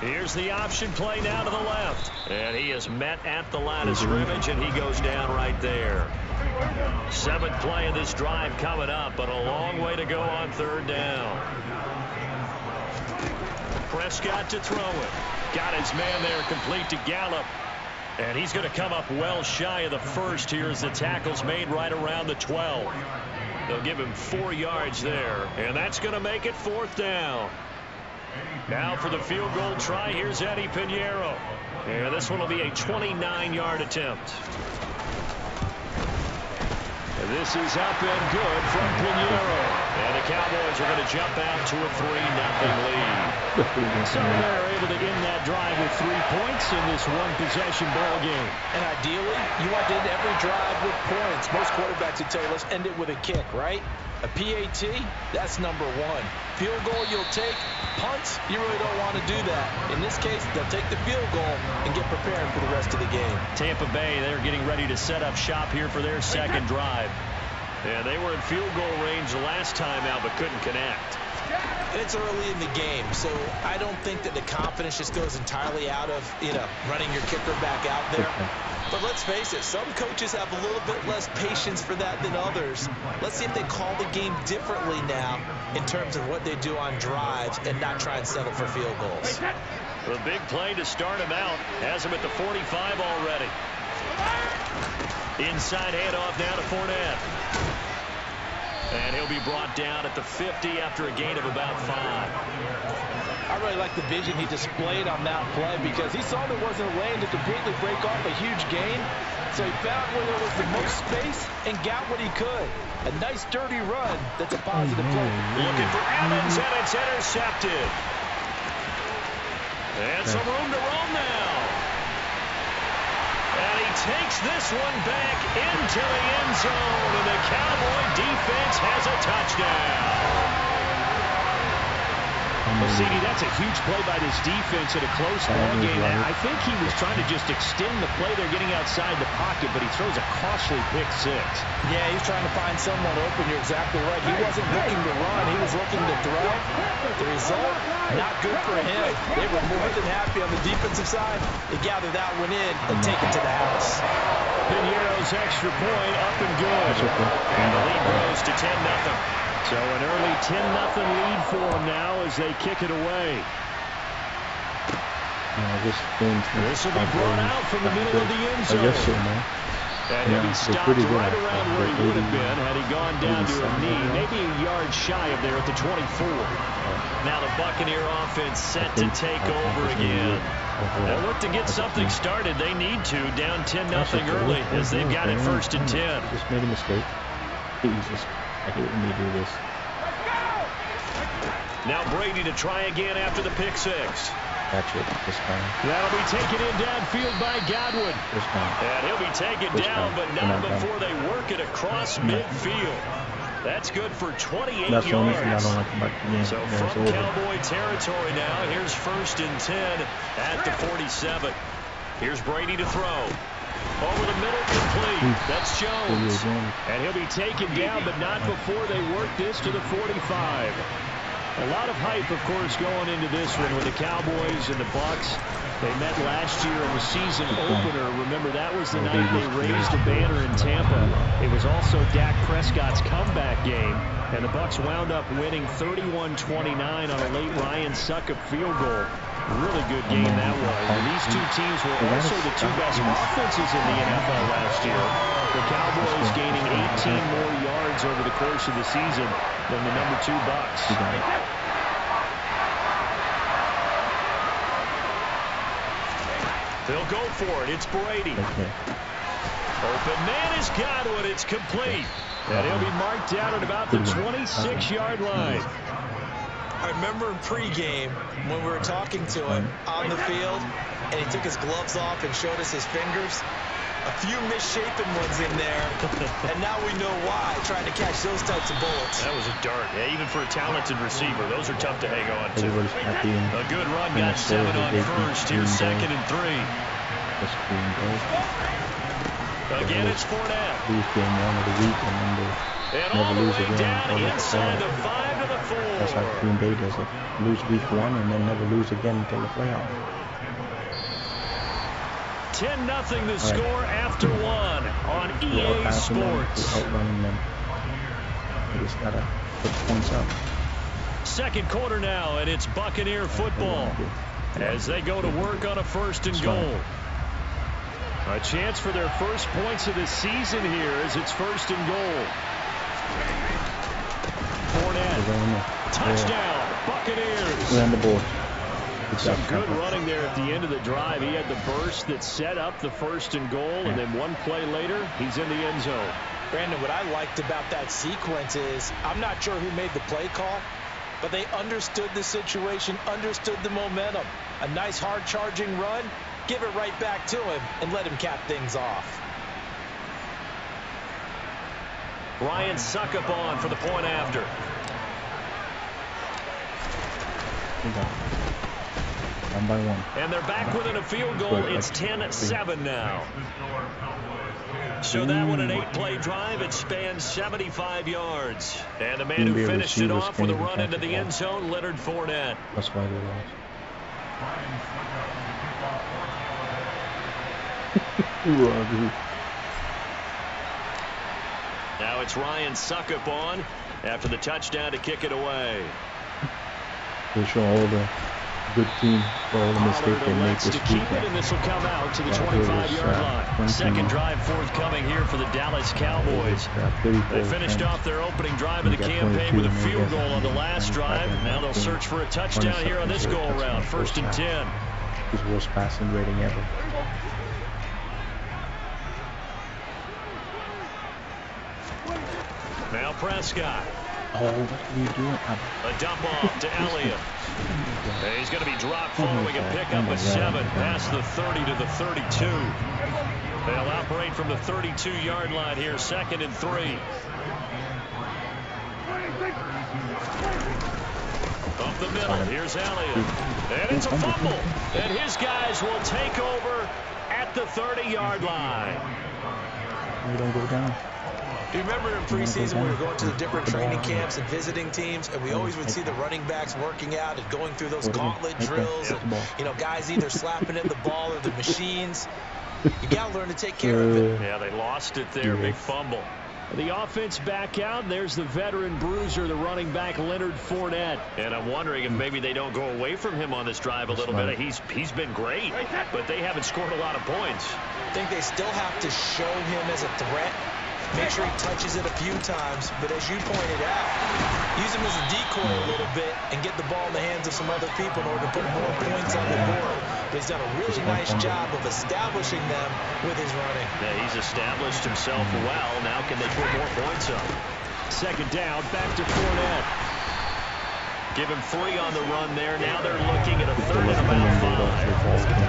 Here's the option play now to the left. And he is met at the line of scrimmage, and he goes down right there. 7th play of this drive coming up, but a long way to go on third down. Prescott to throw it. Got his man there complete to Gallup. And he's going to come up well shy of the first here as the tackle's made right around the 12. They'll give him 4 yards there, and that's going to make it 4th down. Now for the field goal try, here's Eddie Pinheiro. And this one will be a 29-yard attempt. And this is up and good from Pinheiro. And the Cowboys are going to jump out to a 3-0 lead. So they're able to end that drive with 3 points in this one-possession ball game. And ideally, you want to end every drive with points. Most quarterbacks would tell you, let's end it with a kick, right? A PAT, that's number 1. Field goal you'll take. Punts, you really don't want to do that. In this case, they'll take the field goal and get prepared for the rest of the game. Tampa Bay, they're getting ready to set up shop here for their second drive. Yeah, they were in field goal range the last time out, but couldn't connect. It's early in the game, so I don't think that the confidence just goes entirely out of, running your kicker back out there. But let's face it, some coaches have a little bit less patience for that than others. Let's see if they call the game differently now in terms of what they do on drives and not try and settle for field goals. The big play to start him out has him at the 45 already. Inside handoff now to Fournette. And he'll be brought down at the 50 after a gain of about 5. I really like the vision he displayed on that play because he saw there wasn't a lane to completely break off a huge gain. So he found where there was the most space and got what he could. A nice dirty run that's a positive play. Looking for Evans, and it's intercepted. And some room to roam now. And he takes this one back into the end zone, and the Cowboy defense has a touchdown. Well, CD, that's a huge play by this defense in a close ball game. I think he was trying to just extend the play. They're getting outside the pocket, but he throws a costly pick 6. Yeah, he's trying to find someone open. You're exactly right. He wasn't looking to run. He was looking to throw. The result, not good for him. They were more than happy on the defensive side to gather that one in and take it to the house. Pinheiro's extra point up and good. And the lead grows to 10-0. So an early 10-0 lead for them now as they kick it away. This will be brought out from the middle of the end zone. I guess so, man. And he'll be stopped right around where he would have been had he gone down to a knee, maybe a yard shy of there at the 24. Now the Buccaneer offense set to take over again. They'll look to get something started. They need to, down 10-0 early as they've got it 1st and 10. Just made a mistake. Jesus. I hate when you do this. Now Brady to try again after the pick 6. That's it. This time. That'll be taken in downfield by Godwin. This time. And he'll be taken down, but not before they work it across midfield. That's good for 28 That's yards. the only thing I don't like about the game. So from Cowboy territory now, here's 1st and 10 at the 47. Here's Brady to throw. Over the middle, complete. That's Jones. And he'll be taken down, but not before they work this to the 45. A lot of hype, of course, going into this one with the Cowboys and the Bucs They met last year in the season opener. Remember, that was the night they raised the banner in Tampa. It was also Dak Prescott's comeback game, and the Bucs wound up winning 31-29 on a late Ryan Succop field goal. Really good game that was. And these two teams were also the two best offenses in the NFL last year. The Cowboys gaining 18 more yards over the course of the season than the number 2 Bucs. They'll go for it. It's Brady. Open man has got one. It's complete. And he'll be marked down at about the 26-yard line. I remember in pregame when we were talking to him on the field, and he took his gloves off and showed us his fingers. A few misshapen ones in there, and now we know why, trying to catch those types of bullets. That was a dart. Yeah, even for a talented receiver, those are tough to hang on to. A good run, got 7 on first. Here's 2nd and 3. Again, it's Fournette. Lose game 1 of the week, and then they never lose again. Inside the 5 to the 4. That's how Green Bay does it. Lose week 1 and then never lose again until the playoffs. 10-0 the score after 1 on EA Sports. Outrunning them. They just gotta put points up. Second quarter now, and it's Buccaneer football as they go to work on a 1st and goal. A chance for their first points of the season here as it's 1st and goal. Fournette, touchdown, Buccaneers. We're on the board. Some good running there at the end of the drive. He had the burst that set up the 1st and goal, and then one play later, he's in the end zone. Brandon, what I liked about that sequence is I'm not sure who made the play call, but they understood the situation, understood the momentum. A nice hard-charging run, give it right back to him, and let him cap things off. Ryan Succop on for the point after. One by one. And they're back within a field goal. It's 10-7 now. So that one an 8-play drive. It spans 75 yards. And the man who finished it off with a run into the end zone, Leonard Fournette. That's why they lost. Now it's Ryan Succop on after the touchdown to kick it away. They show all the good team for all the mistakes they make this week. And this will come out to the 25-yard line. Second drive forthcoming here for the Dallas Cowboys. They finished off their opening drive of the campaign with a field goal on the last drive. Now they'll search for a touchdown here on this go-around. 1st and 10. His worst passing rating ever. Now Prescott. Oh, what are you doing? A dump off to Elliott. He's going to be dropped following a pickup of 7 past the 30 to the 32. They'll operate from the 32-yard line here, 2nd and 3. Up the middle, here's Elliott. And it's a fumble. And his guys will take over at the 30-yard line. You don't go down. Do you remember in preseason we were going to the different training camps and visiting teams, and we always would see the running backs working out and going through those gauntlet drills, and guys either slapping at the ball or the machines. You got to learn to take care of it. Yeah, they lost it there. Big fumble. The offense back out. There's the veteran bruiser, the running back Leonard Fournette. And I'm wondering if maybe they don't go away from him on this drive a little bit. He's been great, but they haven't scored a lot of points. I think they still have to show him as a threat. Make sure he touches it a few times, but as you pointed out, use him as a decoy a little bit and get the ball in the hands of some other people in order to put more points on the board. But he's done a really nice job of establishing them with his running. Yeah, he's established himself well. Now can they put more points up? 2nd down, back to Fournette. Give him 3 on the run there. Now they're looking at a 3rd and about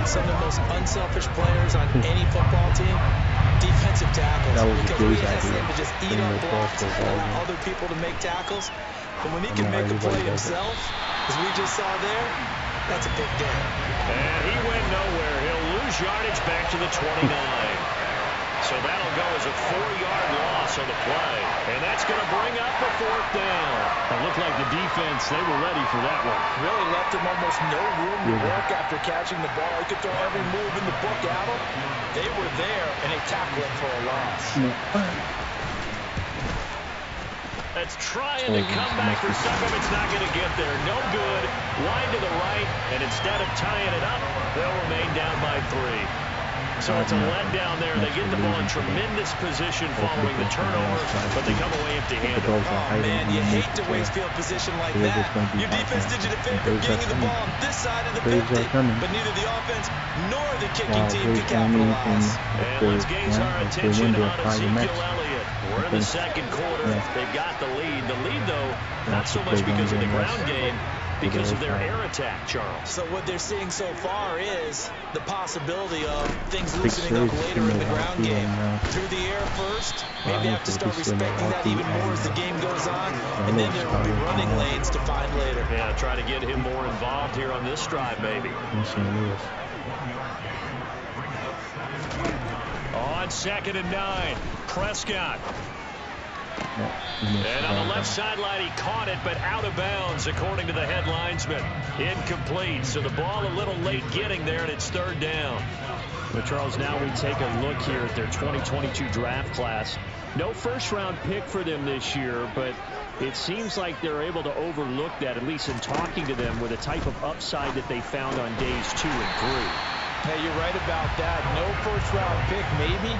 5. Some of the most unselfish players on any football team, defensive tackles, because we ask them to just eat up blocks and allow other people to make tackles. But when he can make a play himself, as we just saw there, that's a big game. And he went nowhere. He'll lose yardage back to the 29. So that'll go as a 4-yard loss on the play. And that's going to bring up a 4th down. It looked like the defense, they were ready for that one. Really left him almost no room to work after catching the ball. He could throw every move in the book at him. They were there, and they tackled him for a loss. That's trying to come back for Suckham. It's not going to get there. No good. Wide to the right, and instead of tying it up, they'll remain down by 3. So it's a letdown there. They get the ball in tremendous position following the turnover, but they come away empty-handed. Oh, man, you hate to waste field position like that. Your defense did you the favor getting you the ball on this side of the 50, but neither the offense nor the kicking team could capitalize. And let's gaze our attention on Ezekiel Elliott. We're in the second quarter. They've got the lead. The lead, though, not so much because of the ground game, because of their air attack, Charles. So what they're seeing so far is the possibility of things loosening up later in the ground game. Through the air first, maybe have to start respecting that even more as the game goes on, and then there will be running lanes to find later. Yeah, try to get him more involved here on this drive, maybe. On 2nd and 9, Prescott. And on the left sideline, he caught it, but out of bounds, according to the head linesman. Incomplete. So the ball a little late getting there, and it's 3rd down. Well, Charles, now we take a look here at their 2022 draft class. No first-round pick for them this year, but it seems like they're able to overlook that, at least in talking to them, with the type of upside that they found on days 2 and 3. Hey, you're right about that. No first-round pick, maybe.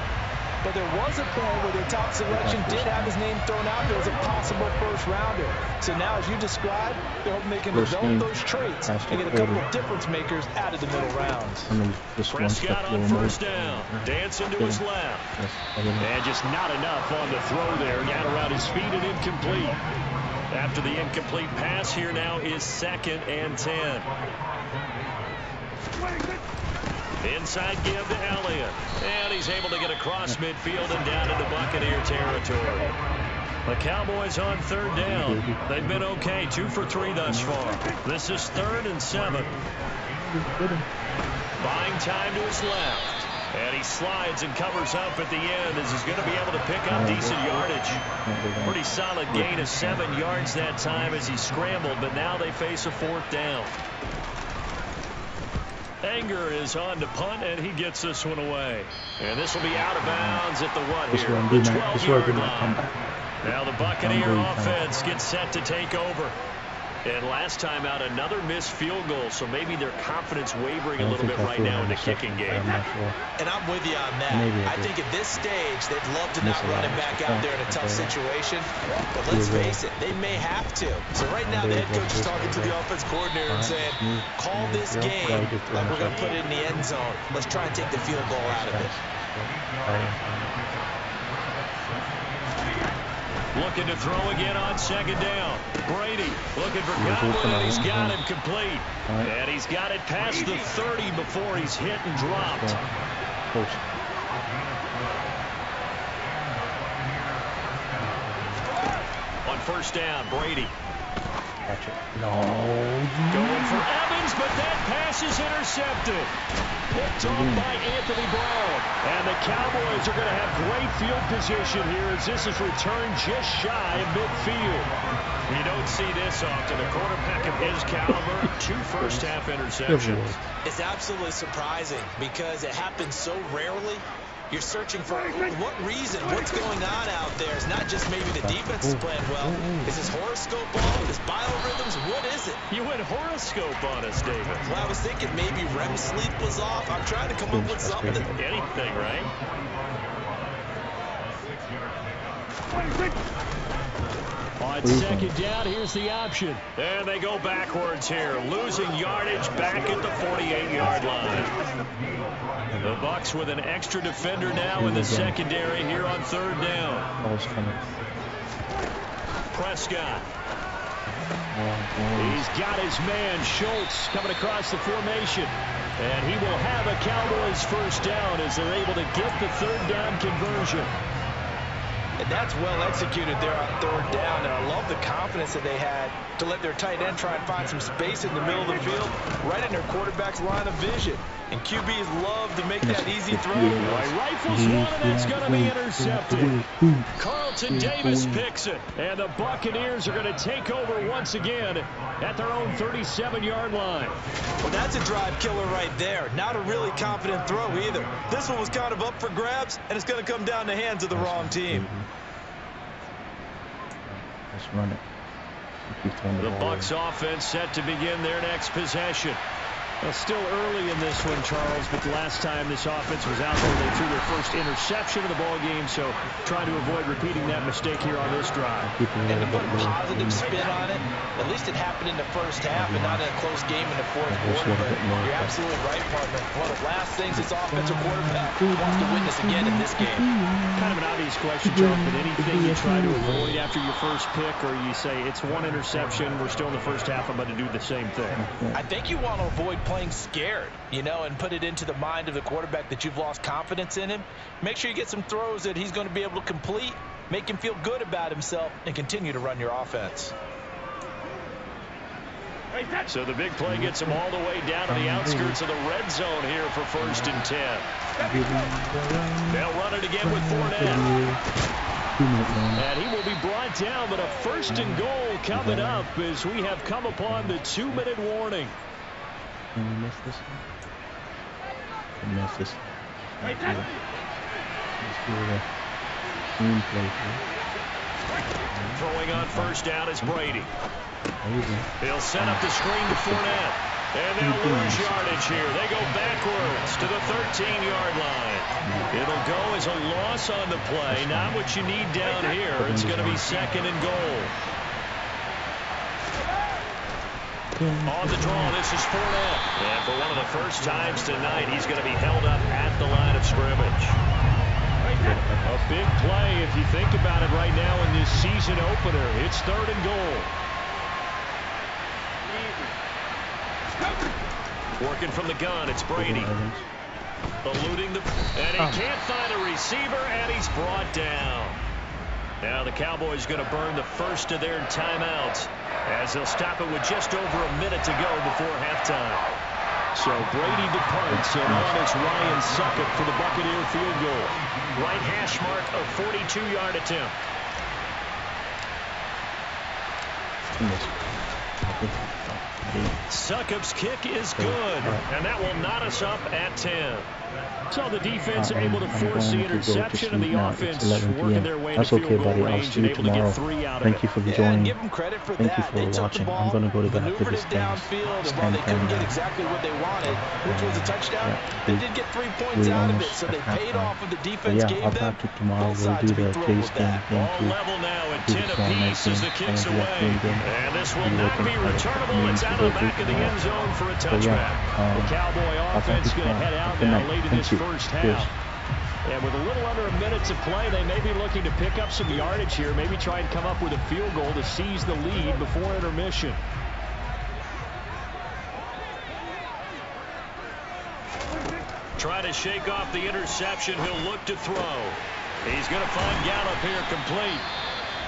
But there was a point where their top selection did have his name thrown out there as a possible first-rounder. So now, as you described, they're hoping they can develop those traits and get a couple of difference makers out of the middle rounds. Prescott on 1st down. Dancing to his left. And just not enough on the throw there. Got around his feet and incomplete. After the incomplete pass, here now is 2nd and 10. Inside give to Elliott. And he's able to get across midfield and down into Buccaneer territory. The Cowboys on 3rd down. They've been okay. 2 for 3 thus far. This is 3rd and 7. Buying time to his left. And he slides and covers up at the end as he's going to be able to pick up decent yardage. Pretty solid gain of 7 yards that time as he scrambled, but now they face a 4th down. Anger is on to punt, and he gets this one away. And this will be out of bounds at the what here? The 12-yard line. Now the Buccaneer offense gets set to take over. And last time out, another missed field goal, so maybe their confidence wavering a little bit right now in the kicking game. And I'm with you on that. I think at this stage, they'd love to not run him back out there in a tough situation. But let's face it, they may have to. So right now, the head coach is talking to the offense coordinator and saying, call this game like we're going to put it in the end zone. Let's try and take the field goal out of it. Looking to throw again on 2nd down. Brady looking for Godwin. He's got him complete. And he's got it past the 30 before he's hit and dropped. On 1st down, Brady. No. Going for Evans, but that pass is intercepted. Picked off by Anthony Brown. And the Cowboys are going to have great field position here as this is returned just shy of midfield. You don't see this often. A quarterback of his caliber, 2 first-half interceptions. It's absolutely surprising because it happens so rarely. You're searching for what reason, what's going on out there. It's not just maybe the defense is playing well. Is this horoscope ball? Is biorhythms? What is it? You went horoscope on us, David. Well, I was thinking maybe REM sleep was off. I'm trying to come up with something. Anything, right? On 2nd down, here's the option. And they go backwards here, losing yardage back at the 48-yard line. The Bucs with an extra defender now in the secondary here on 3rd down. Prescott. He's got his man, Schultz, coming across the formation. And he will have a Cowboys 1st down as they're able to get the 3rd down conversion. And that's well executed there on 3rd down. And I love the confidence that they had to let their tight end try and find some space in the middle of the field, right in their quarterback's line of vision. And QBs love to make that easy throw. Rifles one, and that's going to be intercepted. Carlton Davis picks it, and the Buccaneers are going to take over once again at their own 37-yard line. Well, that's a drive killer right there. Not a really confident throw either. This one was kind of up for grabs, and it's going to come down the hands of the wrong team. Let's run it. The Bucs offense set to begin their next possession. Well, still early in this one, Charles, but the last time this offense was out there, they threw their first interception of the ball game, so trying to avoid repeating that mistake here on this drive. And to put a positive spin on it, at least it happened in the first half and not in a close game in the fourth quarter. But you're absolutely right, partner. One of the last things this offensive quarterback wants to witness again in this game. Kind of an obvious question, Charles, but anything you try to avoid after your first pick, or you say it's one interception, we're still in the first half, I'm about to do the same thing? I think you want to avoid playing scared, and put it into the mind of the quarterback that you've lost confidence in him. Make sure you get some throws that he's going to be able to complete, make him feel good about himself, and continue to run your offense. So the big play gets him all the way down to the outskirts of the red zone here for 1st and 10. They'll run it again with Fournette. And he will be brought down, but a 1st and goal coming up as we have come upon the 2-minute warning. Can we miss this one? Can we miss this one? Let's do the team play here. Throwing on 1st down is Brady. Amazing. He'll set up the screen to Fournette. And they'll lose yardage here. They go backwards to the 13-yard line. It'll go as a loss on the play. Not what you need down here. It's going to be 2nd and goal. On the draw, this is Fournette. And for one of the first times tonight, he's going to be held up at the line of scrimmage. A big play if you think about it right now in this season opener. It's 3rd and goal. Working from the gun, it's Brady. Eluding the... And he can't find a receiver, and he's brought down. Now the Cowboys going to burn the first of their timeouts as they'll stop it with just over a minute to go before halftime. So Brady departs, and on is Ryan Succop for the Buccaneer field goal. Right hash mark, a 42-yard attempt. Succop's kick is good, and that will knot us up at 10. So the defense able to force the interception, and the offense working their way to field goal range and able to get 3 out of it. Thank you for joining. Give them credit for Thank you that. for They took watching. the ball, I'm going to go to bed after maneuvered this it game. downfield, and while they couldn't get exactly what they wanted, which was a touchdown, they did get 3 points out of it, so they paid off what the defense gave I'll them. talk to you tomorrow. Both We'll sides do be the thrilled Jays with game. that. All level now at 10 apiece as the kicks away. And this will not be returnable. It's out of the back of the end zone for a touchback. The Cowboy offense going to head out now late in this first half. And with a little under a minute to play, they may be looking to pick up some yardage here, maybe try and come up with a field goal to seize the lead before intermission. Try to shake off the interception. He'll look to throw. He's going to find Gallup here complete.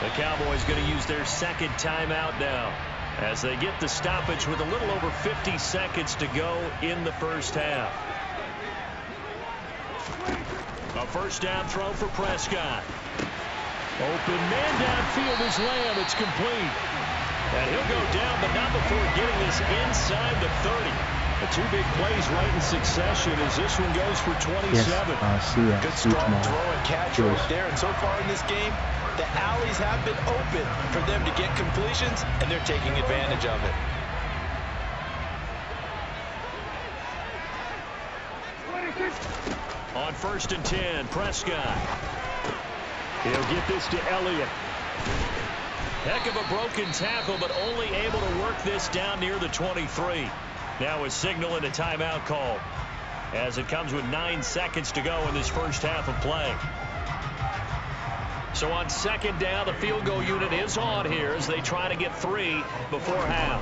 The Cowboys going to use their 2nd timeout now as they get the stoppage with a little over 50 seconds to go in the first half. A 1st down throw for Prescott. Open man downfield is Lamb. It's complete. And he'll go down, but not before getting this inside the 30. The 2 big plays right in succession as this one goes for 27. Yes, Good strong throw and catch right there. And so far in this game, the alleys have been open for them to get completions, and they're taking advantage of it. On 1st and 10, Prescott. He'll get this to Elliott. Heck of a broken tackle, but only able to work this down near the 23. Now a signal and a timeout call as it comes with 9 seconds to go in this first half of play. So on 2nd down, the field goal unit is on here as they try to get 3 before half.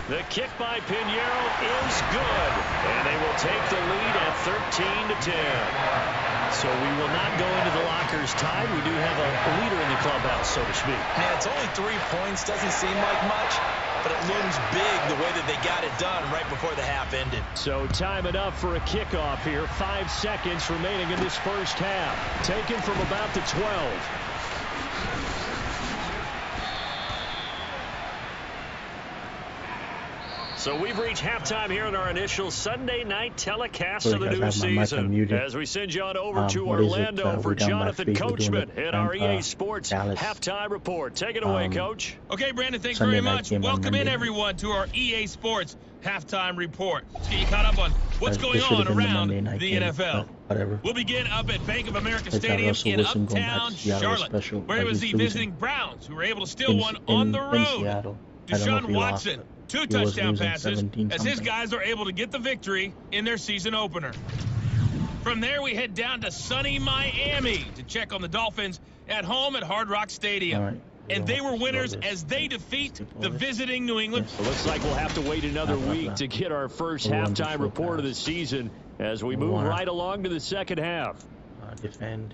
The kick by Pinheiro is good, and they will take the lead at 13-10. So we will not go into the lockers tied. We do have a leader in the clubhouse, so to speak. Man, it's only 3 points. Doesn't seem like much. but it looms big the way that they got it done right before the half ended. So time enough for a kickoff here. 5 seconds remaining in this first half. Taken from about the 12. So we've reached halftime here in our initial Sunday night telecast of the new season. As we send you on over to Orlando for Jonathan Coachman in our EA Sports halftime report. Take it away, Coach. Okay, Brandon, thanks very much. Welcome in, everyone, to our EA Sports halftime report. Let's get you caught up on what's going on around the NFL. We'll begin up at Bank of America Stadium in Uptown Charlotte, where it was the visiting Browns who were able to steal one on the road. Deshaun Watson, 2 touchdown passes as his guys are able to get the victory in their season opener. From there, we head down to sunny Miami to check on the Dolphins at home at Hard Rock Stadium. And they were winners as they defeat the visiting New England. So looks like we'll have to wait another week to get our first halftime report of the season as we move right along to the second half. Defend.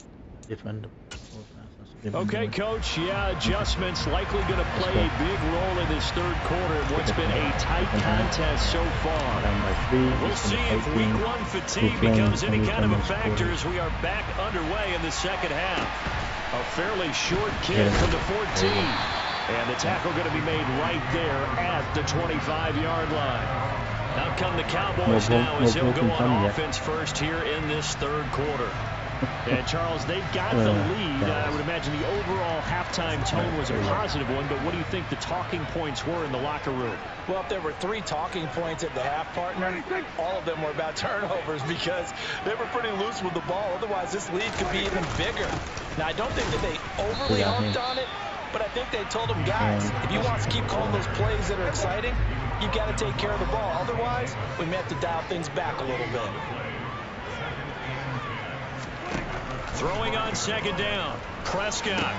Okay, Coach, adjustments likely going to play a big role in this third quarter in what's been a tight contest so far. We'll see if week 1 fatigue becomes any kind of a factor as we are back underway in the second half. A fairly short kick from the 14. And the tackle going to be made right there at the 25-yard line. Out come the Cowboys now as he'll go on offense first here in this third quarter. And, Charles, they've got the lead. I would imagine the overall halftime tone was a positive one, but what do you think the talking points were in the locker room? Well, if there were 3 talking points at the half, partner, all of them were about turnovers because they were pretty loose with the ball. Otherwise, this lead could be even bigger. Now, I don't think that they overly harped on it, but I think they told them, guys, if you want to keep calling those plays that are exciting, you've got to take care of the ball. Otherwise, we may have to dial things back a little bit. Throwing on second down. Prescott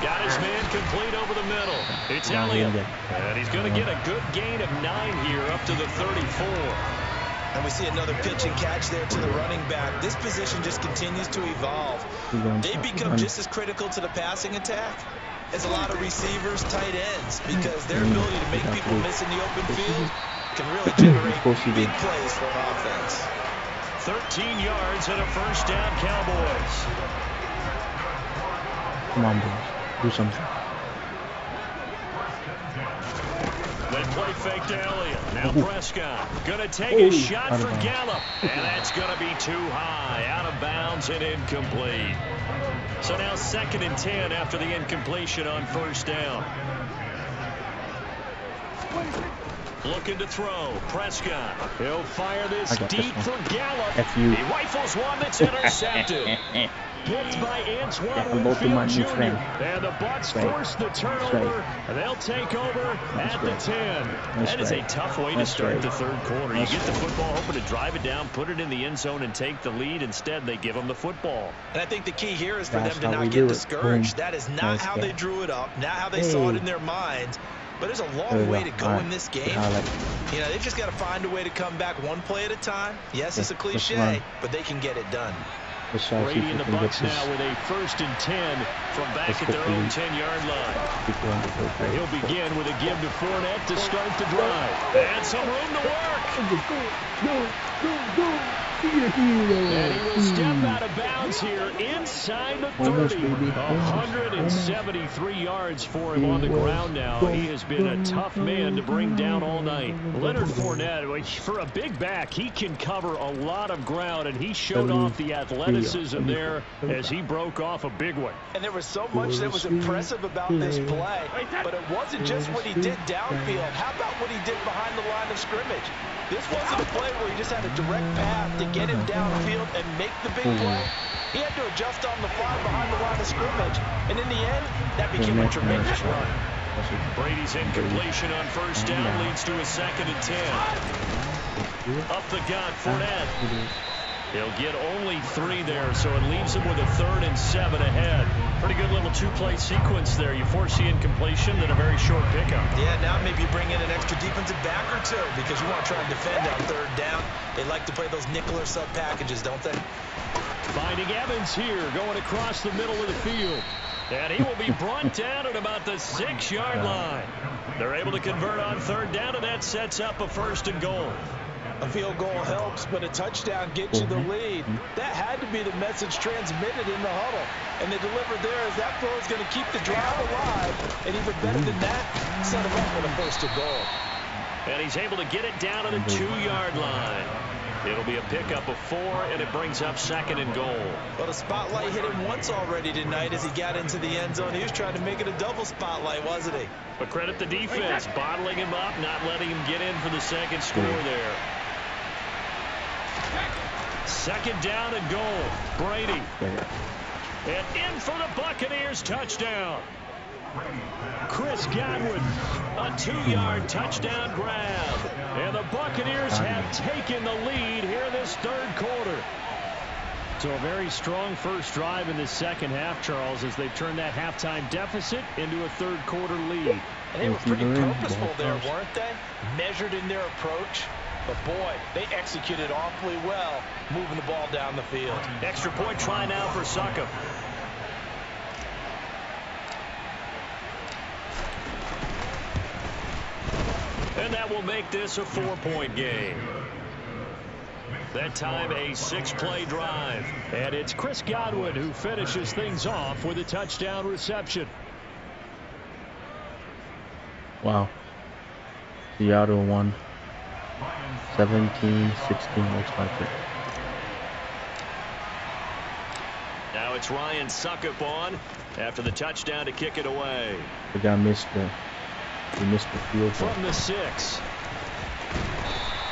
got his man complete over the middle. It's Elliott. And he's going to get a good gain of 9 here up to the 34. And we see another pitch and catch there to the running back. This position just continues to evolve. They become just as critical to the passing attack as a lot of receivers, tight ends, because their ability to make people miss in the open field can really generate big plays for an offense. 13 yards and a first down, Cowboys. Come on, boys. Do something. They play fake to Elliott. Now Prescott going to take a shot for Gallup. And that's going to be too high. Out of bounds and incomplete. So now 2nd and 10 after the incompletion on first down. Looking to throw. Prescott. He'll fire this deep for Gallup. He rifles one that's intercepted. Picked by Antoine Winfield Jr. And the Bucs force the turnover. And they'll take over at the 10. That is a tough way to start the third quarter. You get the football, hoping to drive it down, put it in the end zone, and take the lead. Instead, they give them the football. And I think the key here is for them to not get discouraged. That is not how they drew it up, not how they saw it in their minds. But there's a long way to go in this game. You know, they've just got to find a way to come back one play at a time. Yes, it's a cliche, but they can get it done. Brady and the Bucs now with a 1st and 10 from back at their own 10-yard line. He'll begin with a give to Fournette to start the drive. And some room to work. And he will step out of bounds here inside the 30. 173 yards for him on the ground now. He has been a tough man to bring down all night. Leonard Fournette, for a big back, he can cover a lot of ground, and he showed off the athleticism there as he broke off a big one. And there was so much that was impressive about this play, but it wasn't just what he did downfield. How about what he did behind the line of scrimmage? This wasn't a play where he just had a direct path to get him downfield and make the big play. He had to adjust on the fly behind the line of scrimmage. And in the end, that became a tremendous run. Brady's incompletion on first down leads to a 2nd and 10. Up the gut, Fournette. He'll get only 3 there, so it leaves him with a 3rd and 7 ahead. Pretty good little 2-play sequence there. You force the incompletion, then a very short pickup. Yeah, now maybe you bring in an extra defensive back or 2 because you want to try and defend on 3rd down. They like to play those nickel or sub packages, don't they? Finding Evans here, going across the middle of the field. And he will be brought down at about the 6-yard line. They're able to convert on 3rd down, and that sets up a 1st and goal. A field goal helps, but a touchdown gets you the lead. That had to be the message transmitted in the huddle. And they delivered there as that throw is going to keep the drive alive. And even better than that, set him up with a 1st and goal. And he's able to get it down to the 2-yard line. It'll be a pickup of 4, and it brings up 2nd and goal. Well, the spotlight hit him once already tonight as he got into the end zone. He was trying to make it a double spotlight, wasn't he? But credit the defense, bottling him up, not letting him get in for the 2nd score there. 2nd down and goal. Brady. And in for the Buccaneers touchdown. Chris Godwin, a 2-yard touchdown grab. And the Buccaneers have taken the lead here this 3rd quarter. So a very strong first drive in the 2nd half, Charles, as they've turned that halftime deficit into a 3rd quarter lead. And they were pretty purposeful there, weren't they? Measured in their approach. But, boy, they executed awfully well, moving the ball down the field. Extra point try now for Succop. And that will make this a 4-point game. That time a 6-play drive. And it's Chris Godwin who finishes things off with a touchdown reception. Wow. Seattle won 17-16 looks like it. Now it's Ryan Succop on after the touchdown to kick it away. The guy missed the field goal. From the 6.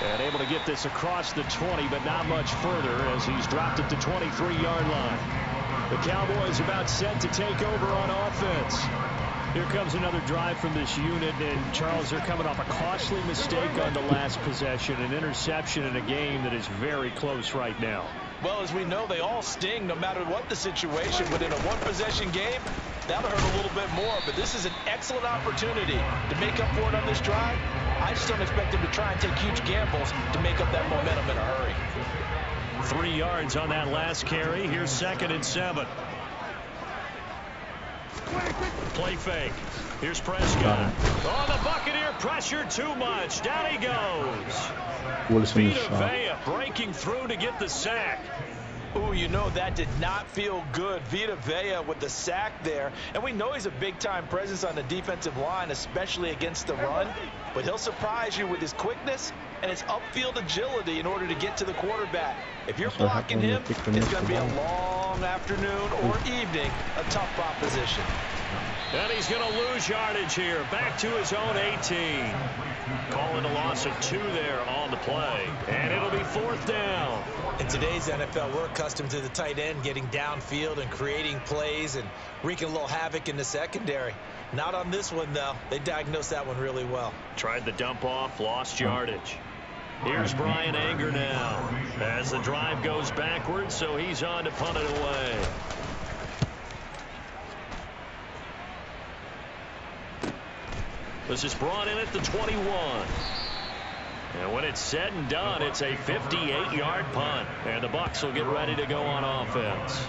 And able to get this across the 20, but not much further as he's dropped it to 23-yard line. The Cowboys about set to take over on offense. Here comes another drive from this unit, and Charles, they're coming off a costly mistake on the last possession, an interception in a game that is very close right now. Well, as we know, they all sting no matter what the situation, but in a one-possession game, that'll hurt a little bit more. But this is an excellent opportunity to make up for it on this drive. I just don't expect them to try and take huge gambles to make up that momentum in a hurry. 3 yards on that last carry. Here's 2nd and 7. Play fake. Here's Prescott. Oh, the Buccaneer pressure too much. Down he goes. Vita Vea breaking through to get the sack. Ooh, you know that did not feel good. Vita Vea with the sack there. And we know he's a big-time presence on the defensive line, especially against the run. But he'll surprise you with his quickness and his upfield agility in order to get to the quarterback. If you're blocking him, it's going to be a long afternoon or evening, a tough proposition. And he's going to lose yardage here. Back to his own 18. Calling a loss of 2 there on the play. And it'll be 4th down. In today's NFL, we're accustomed to the tight end getting downfield and creating plays and wreaking a little havoc in the secondary. Not on this one, though. They diagnosed that one really well. Tried the dump off, lost yardage. Here's Brian Anger now as the drive goes backwards, so he's on to punt it away. This is brought in at the 21. And when it's said and done, it's a 58-yard punt. And the Bucs will get ready to go on offense.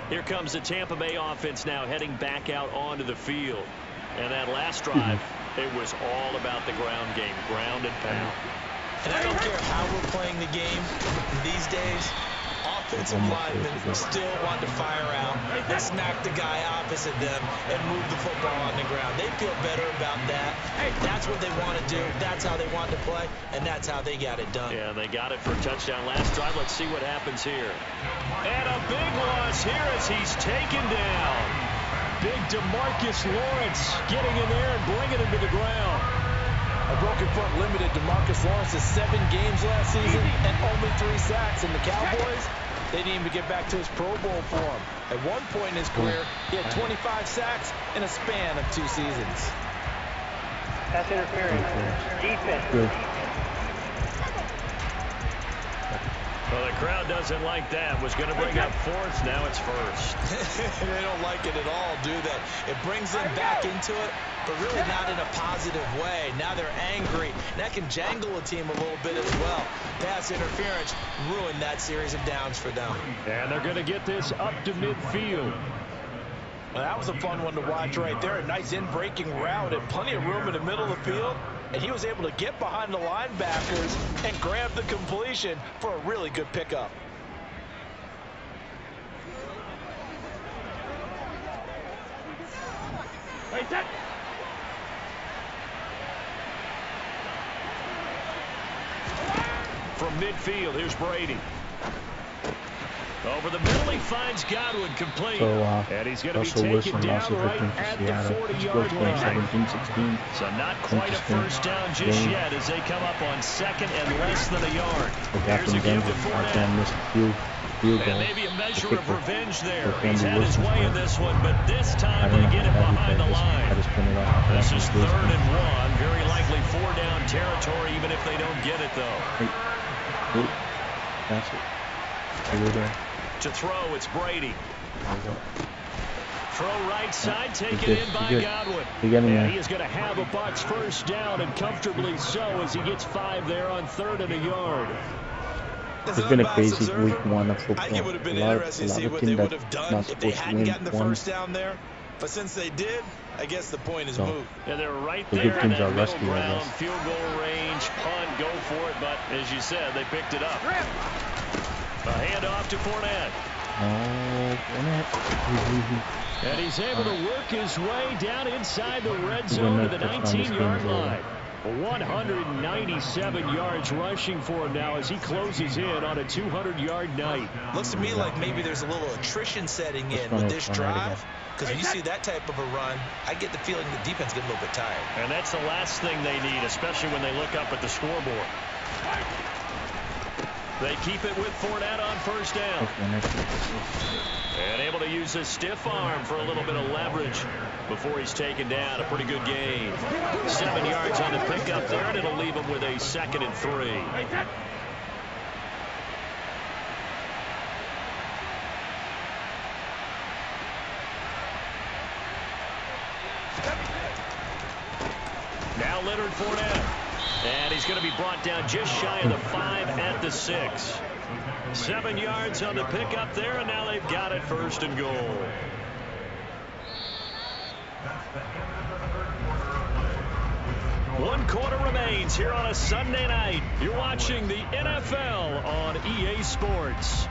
Here comes the Tampa Bay offense now heading back out onto the field. And that last drive, it was all about the ground game, ground and pound. And I don't care how we're playing the game these days, offensive linemen still want to fire out and smack the guy opposite them and move the football on the ground. They feel better about that. That's what they want to do. That's how they want to play, and that's how they got it done. Yeah, they got it for a touchdown last drive. Let's see what happens here. And a big loss here as he's taken down. Big DeMarcus Lawrence getting in there and bringing him to the ground. A broken foot limited DeMarcus Lawrence to 7 games last season and only 3 sacks. And the Cowboys, they didn't even get back to his Pro Bowl form. At one point in his career, he had 25 sacks in a span of 2 seasons. That's interference. Defense. Well, the crowd doesn't like that. Was going to bring up 4th. Now it's 1st. They don't like it at all, do they? It brings them back into it, but really not in a positive way. Now they're angry. That can jangle a team a little bit as well. Pass interference ruined that series of downs for them. And they're going to get this up to midfield. Well, that was a fun one to watch right there. A nice in-breaking route and plenty of room in the middle of the field. And he was able to get behind the linebackers and grab the completion for a really good pickup. From midfield, here's Brady. Over the middle, he finds Godwin complete. So, and he's going to be Russell taken Wilson down lost a right victory for at the Seattle. 40-yard line. 17-16. So not quite a first down just yet as they come up on second and less than a yard. Here's a give to Fournette. And maybe a measure of revenge there. He's had his way in this one, but this time they get it behind the line. This is 3rd and 1. Very likely 4-down territory, even if they don't get it, though. That's it. To throw, it's Brady. Throw right side, taken in by Godwin. And he is going to have a Bucs first down, and comfortably so, as he gets 5 there on 3rd and a yard. It's been a crazy week 1 of football. I think it would have been interesting to see what they would have done if they hadn't gotten the first down there. But since they did, I guess the point is moot. Yeah, they're right there in that middle ground, field goal range, punt, go for it. But as you said, they picked it up. A handoff to Fournette. And he's able to work his way down inside the red zone to the 19-yard line. 197 yards rushing for him now as he closes in on a 200-yard night. Looks to me like maybe there's a little attrition setting in with this drive. Because when you see that type of a run, I get the feeling the defense gets a little bit tired. And that's the last thing they need, especially when they look up at the scoreboard. They keep it with Fournette on first down. And able to use his stiff arm for a little bit of leverage before he's taken down. A pretty good gain. 7 yards on the pickup there, and it'll leave him with a 2nd and 3. Now Leonard Fournette. And he's going to be brought down just shy of the 5 at the 6. 7 yards on the pickup there, and now they've got it 1st and goal. One quarter remains here on a Sunday night. You're watching the NFL on EA Sports.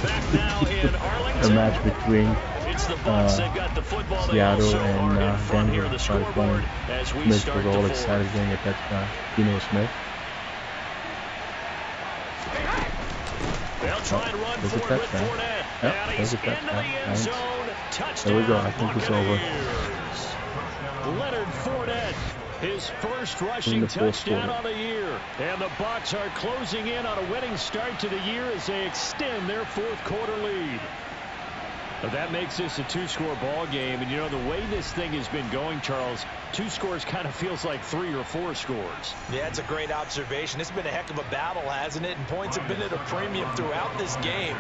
Back now in Arlington. A match between it's the Bucs. They've got the football. Seattle so and Denver. The scoreboard as we Smith start was all to excited getting a touchdown. Smith. They'll try and run forward with Fournette. Yep, and he's into the end zone. Touchdown. There we go. I think it's over. Leonard Fournette, his first rushing touchdown on the year. And the Bucs are closing in on a winning start to the year as they extend their 4th quarter lead. But that makes this a 2-score ball game. And, you know, the way this thing has been going, Charles, 2 scores kind of feels like 3 or 4 scores. Yeah, it's a great observation. It's been a heck of a battle, hasn't it? And points have been at a premium throughout this game.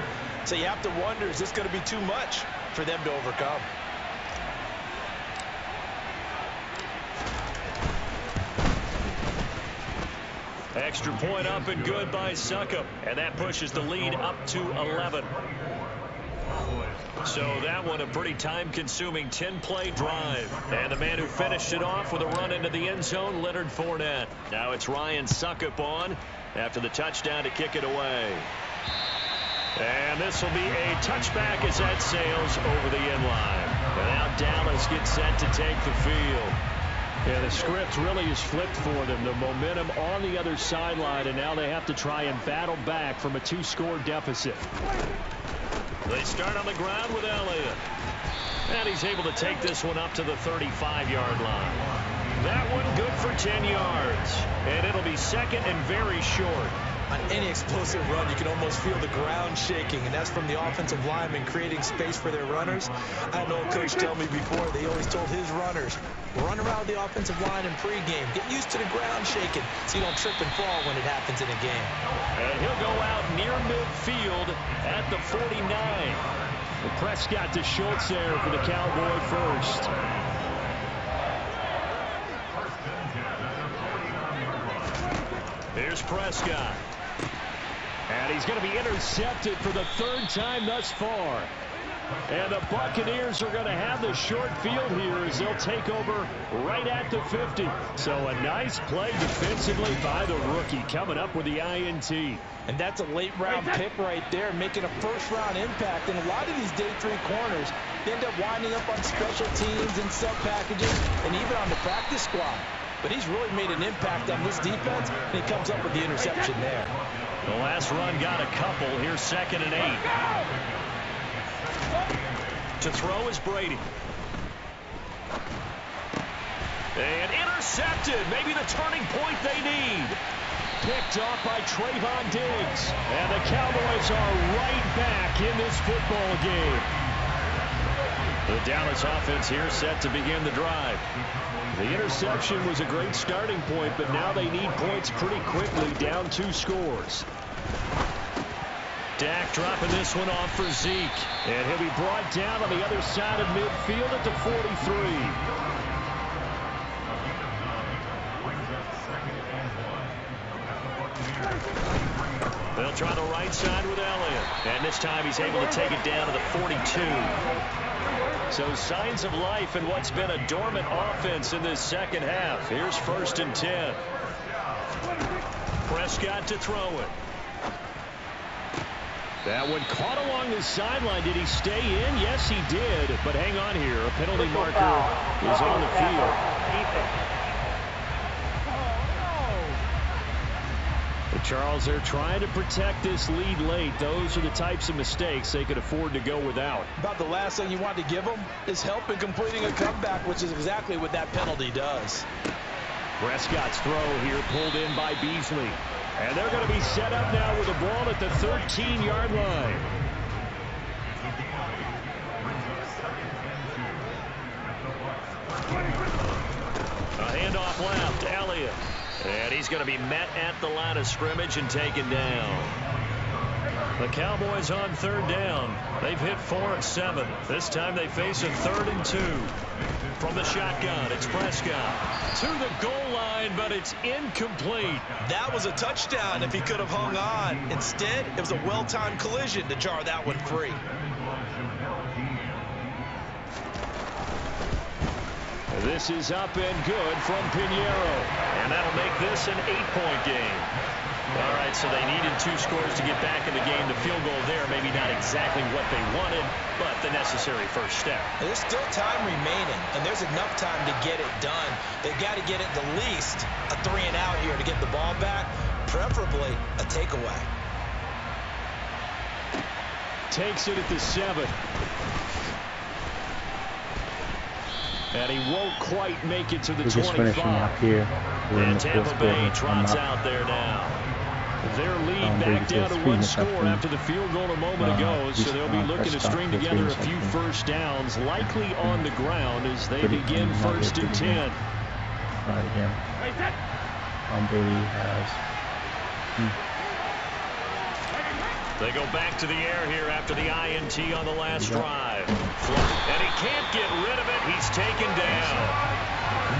So you have to wonder, is this going to be too much for them to overcome? Extra point up and good by Succop. And that pushes the lead up to 11. So that one a pretty time-consuming 10-play drive. And the man who finished it off with a run into the end zone, Leonard Fournette. Now it's Ryan Succop on after the touchdown to kick it away. And this will be a touchback as that sails over the end line. And now Dallas gets set to take the field. Yeah, the script really is flipped for them. The momentum on the other sideline, and now they have to try and battle back from a 2-score deficit. They start on the ground with Elliott. And he's able to take this one up to the 35-yard line. That one good for 10 yards. And it'll be 2nd and very short. On any explosive run, you can almost feel the ground shaking, and that's from the offensive linemen creating space for their runners. I know a coach told me before, they always told his runners, run around the offensive line in pregame. Get used to the ground shaking so you don't trip and fall when it happens in a game. And he'll go out near midfield at the 49. Well, Prescott to Schultz there for the Cowboy first. Here's Prescott. And he's going to be intercepted for the 3rd time thus far. And the Buccaneers are going to have the short field here as they'll take over right at the 50. So a nice play defensively by the rookie, coming up with the INT. And that's a late-round pick right there, making a first-round impact. And a lot of these day 3 corners end up winding up on special teams and sub packages and even on the practice squad. But he's really made an impact on this defense, and he comes up with the interception there. The last run got a couple. Here's 2nd and 8. To throw is Brady. And intercepted. Maybe the turning point they need. Picked off by Trayvon Diggs. And the Cowboys are right back in this football game. The Dallas offense here set to begin the drive. The interception was a great starting point, but now they need points pretty quickly, down 2 scores. Dak dropping this one off for Zeke. And he'll be brought down on the other side of midfield at the 43. They'll try the right side with Elliott. And this time he's able to take it down to the 42. So signs of life in what's been a dormant offense in this second half. Here's 1st and 10. Prescott to throw it. That one caught along the sideline. Did he stay in? Yes, he did. But hang on here. A penalty marker is on the field. But Charles, they're trying to protect this lead late. Those are the types of mistakes they could afford to go without. About the last thing you want to give them is help in completing a comeback, which is exactly what that penalty does. Prescott's throw here pulled in by Beasley. And they're going to be set up now with the ball at the 13-yard line. A handoff left, Elliott. And he's going to be met at the line of scrimmage and taken down. The Cowboys on 3rd down. They've hit 4 of 7. This time they face a 3rd and 2. From the shotgun, it's Prescott. To the goal line, but it's incomplete. That was a touchdown if he could have hung on. Instead, it was a well-timed collision to jar that one free. This is up and good from Pinheiro. And that'll make this an 8-point game. All right, so they needed 2 scores to get back in the game. The field goal there, maybe not exactly what they wanted, but the necessary first step. There's still time remaining, and there's enough time to get it done. They've got to get it the least a 3-and-out here to get the ball back, preferably a takeaway. Takes it at the 7. And he won't quite make it to the 25. We're just finishing up here. We're in And the Tampa fourth Bay quarter. trots out there now. Their lead back down to 1 score after the field goal a moment ago, so they'll be looking to string together a few first downs, likely on the ground as they begin 1st and 10. Right again. Brady has. They go back to the air here after the INT on the last drive. And he can't get rid of it. He's taken down.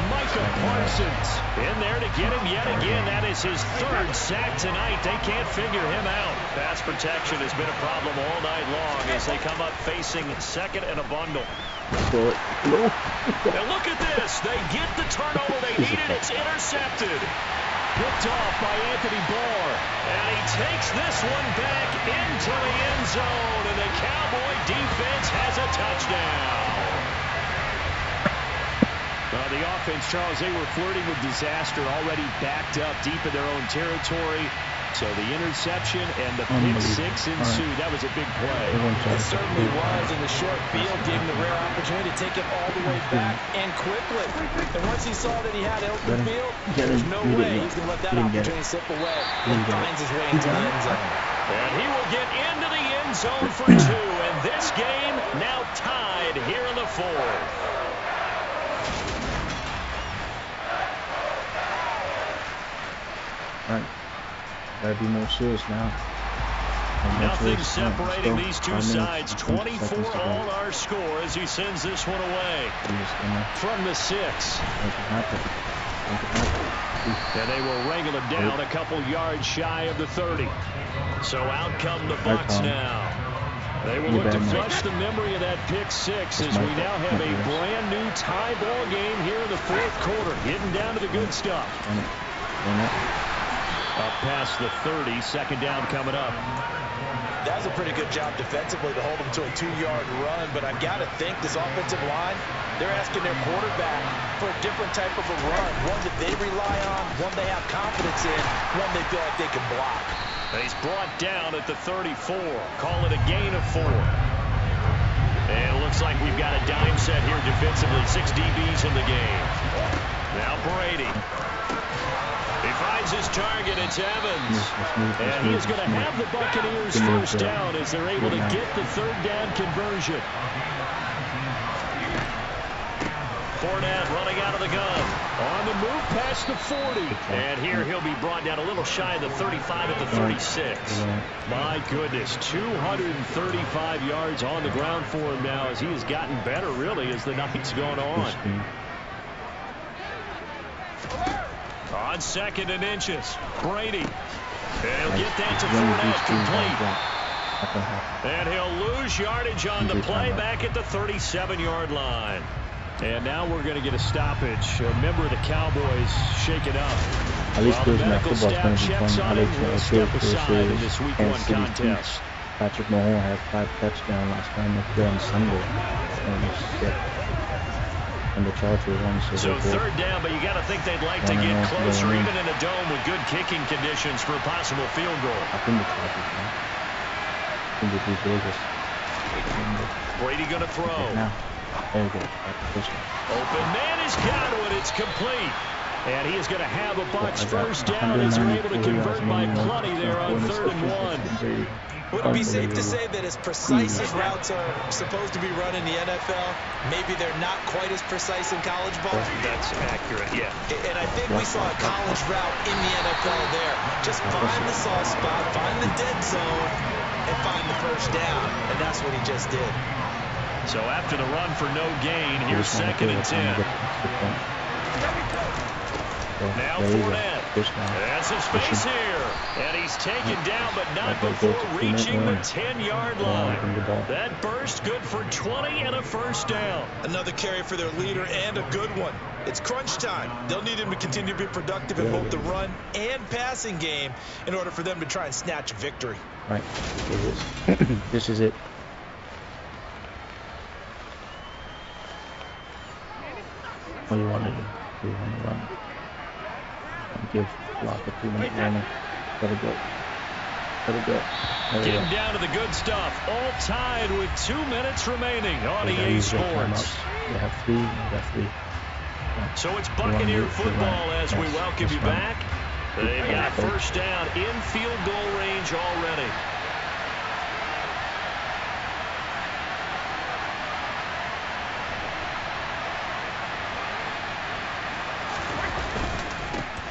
Micah Parsons in there to get him yet again. That is his 3rd sack tonight. They can't figure him out. Pass protection has been a problem all night long as they come up facing 2nd and a bundle. And look at this. They get the turnover they needed. It's intercepted. Picked off by Anthony Barr. And he takes this one back into the end zone. And the Cowboy defense has a touchdown. The offense, Charles, they were flirting with disaster, already backed up deep in their own territory. So the interception and the pick 6 ensued. That was a big play. It certainly was, and the short field gave him the rare opportunity to take it all the way back and quickly. And once he saw that he had open field, there's no way he's going to let that opportunity slip away. He finds his way into the end zone. And he will get into the end zone for 2. And this game now tied here in the 4th. Right. Gotta be more serious now. Nothing separating these two sides. 24 all our score as he sends this one away. From the 6. And they will wrangle him down a couple yards shy of the 30. So out come the Bucs now. They will look to flush the memory of that pick six as we now have a brand new tie ball game here in the fourth quarter. Getting down to the good stuff. Up past the 30, second down coming up. That was a pretty good job defensively to hold them to a 2-yard run, but I've got to think this offensive line, they're asking their quarterback for a different type of a run, one that they rely on, one they have confidence in, one they feel like they can block. He's brought down at the 34. Call it a gain of 4. And it looks like we've got a dime set here defensively. 6 DBs in the game. Now Brady. He finds his target. It's Evans. And he is going to have the Buccaneers first down as they're able to get the third down conversion. Fournette running out of the gun. On the move past the 40. And here he'll be brought down a little shy of the 35 at the 36. My goodness, 235 yards on the ground for him now as he has gotten better, really, as the night's gone on. On 2nd and inches, Brady. And he'll get that to Fournette complete. And he'll lose yardage on the play back at the 37-yard line. And now we're going to get a stoppage. A member of the Cowboys shaken up. At least the medical staff checks on him, will step aside in this Week 1 contest. Patrick Mahomes had 5 touchdowns last time they played on Sunday. And the Chargers won. So third down, but you got to think they'd like to get closer, even in a dome with good kicking conditions for a possible field goal. I think the Chargers, man. I think the Vegas. Brady going to throw. Now. There you go. Open man is got it. It's complete. And he is going to have a Bucs first down as they're able to convert by plenty there on 3rd and 1. Would it be safe to say that as precise as routes are supposed to be run in the NFL, maybe they're not quite as precise in college ball? That's accurate, yeah. And I think we saw a college route in the NFL there. Just find the soft spot, find the dead zone, and find the first down. And that's what he just did. So after the run for no gain, here's 2nd and 10. Now Fournette. That's some space here. And he's taken down, but not before reaching the 10-yard line. That burst good for 20 and a first down. Another carry for their leader and a good one. It's crunch time. They'll need him to continue to be productive in both the run and passing game in order for them to try and snatch a victory. Right. This is it. What do you want to do? You want to run? And give Block a 2-minute warning. Let it go. Let it go. Getting down to the good stuff. All tied with 2 minutes remaining on EA Sports. They have 3. They got 3. Yeah. So it's Buccaneer football as we welcome you back. They've got first down in field goal range already.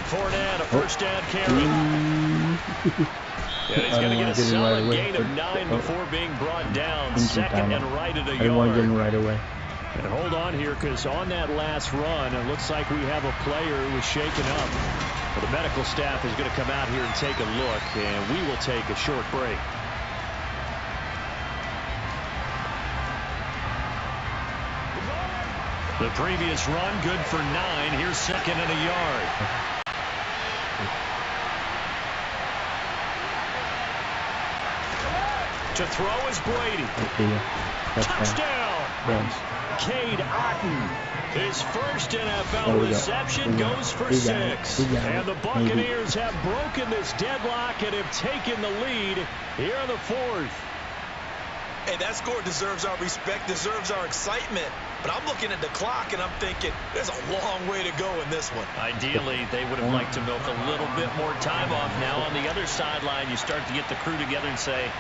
Fournette, a first down carry. Yeah, he's going to get a solid gain of 9 before being brought down. 2nd and right at a yard. Getting right away. And hold on here, because on that last run, it looks like we have a player who was shaken up. Well, the medical staff is going to come out here and take a look, and we will take a short break. The previous run, good for 9. Here's 2nd and a yard. To throw is Brady. Touchdown! Cade Otton. His first NFL reception goes for 6. And the Buccaneers have broken this deadlock and have taken the lead here in the 4th. Hey, that score deserves our respect, deserves our excitement. But I'm looking at the clock, and I'm thinking there's a long way to go in this one. Ideally, they would have liked to milk a little bit more time off. Now, on the other sideline, you start to get the crew together and say,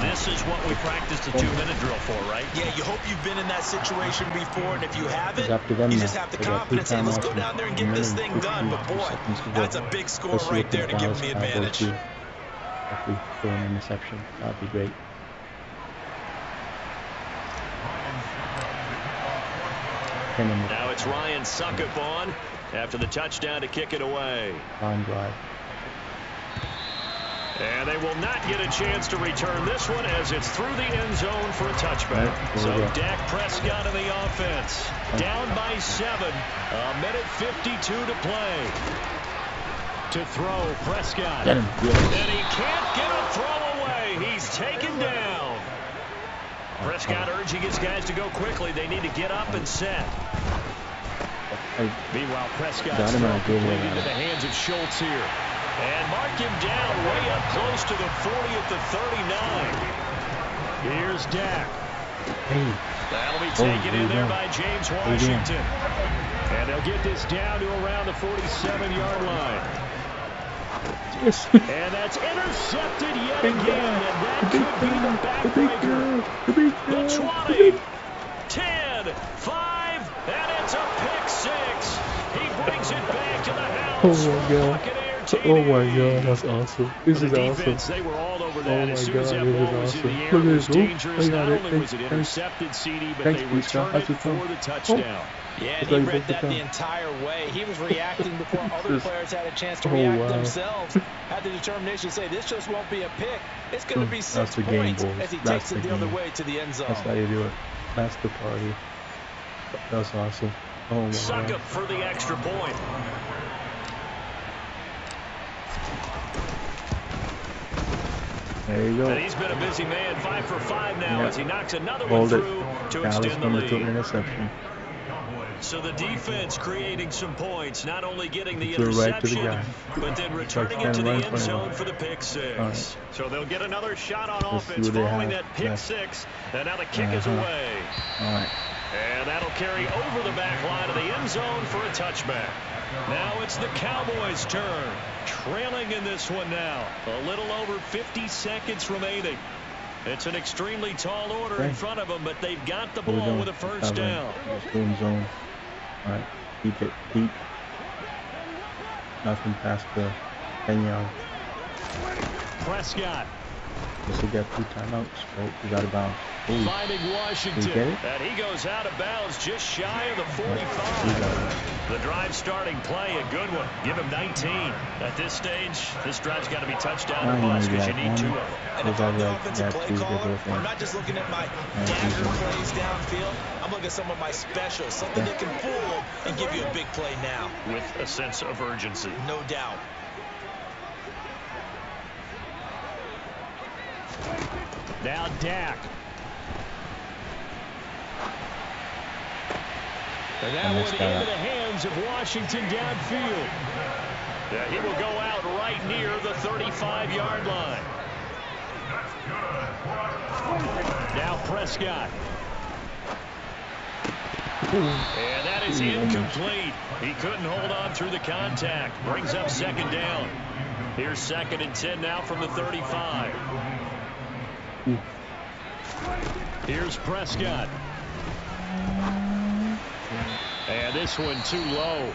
this is what we practiced a 2-minute drill for, right? Yeah, you hope you've been in that situation before, and if you haven't, you just have the confidence and let's go down there and get this thing done. But, boy, that's a big score right there to give them the advantage. If we throw an interception, that would be great. Now it's Ryan Suckup on after the touchdown to kick it away. Line drive. And they will not get a chance to return this one as it's through the end zone for a touchback. So Dak Prescott in the offense. Down by 7. A minute 52 to play. To throw, Prescott. Get him. And he can't get a throw away. He's taken down. Prescott urging his guys to go quickly. They need to get up and set. Meanwhile, Prescott's throw completed into the hands of Schultz here. And mark him down way up close to the 40 at the 39. Here's Dak. That'll be taken in there by James Washington. And they'll get this down to around the 47-yard line. And that's intercepted yet again. And that could be the backbreaker. The 20, 10, 5, and it's a pick 6. He brings it back to the house. Oh my god, that's awesome. This is awesome. They were all over that. As soon as that ball was in the air, it was dangerous. Not only was it intercepted, CD, but they returned it for the touchdown. Yeah, and he read that the entire way. He was reacting before other players had a chance to react themselves. Had the determination to say, this just won't be a pick. It's going to be 6 points as he takes it the other way to the end zone. That's how you do it. That's the party. That's awesome. Oh my Suck god. up for the extra point. There you go. And he's been a busy man, 5 for 5 now as he knocks another one through to extend the lead. Interception. So the defense creating some points, not only getting the interception, but then returning it to the end zone for the pick 6. So they'll get another shot on offense following that pick 6. And now the kick is away. And that'll carry over the back line of the end zone for a touchback. Now it's the Cowboys' turn. Trailing in this one now. A little over 50 seconds remaining. It's an extremely tall order in front of them, but they've got the ball with a first down. Zone. All right, keep it deep. Nothing past the 10-yard. Prescott. Guess we got 2 timeouts. Oh, we got to bounce. Finding Washington. And he goes out of bounds just shy of the 45. The drive starting play, a good one. Give him 19. At this stage, this drive's got to be touchdown or bust because you need 2 of them. And if I'm the offensive play caller, I'm not just looking at my dagger plays downfield. I'm looking at some of my specials, something that can fool and give you a big play now. With a sense of urgency. No doubt. Now Dak. And that one into the hands of Washington downfield. Yeah, he will go out right near the 35-yard line. Now Prescott. And that is incomplete. He couldn't hold on through the contact. Brings up 2nd down. Here's 2nd and 10 now from the 35. Here's Prescott. And this one too low.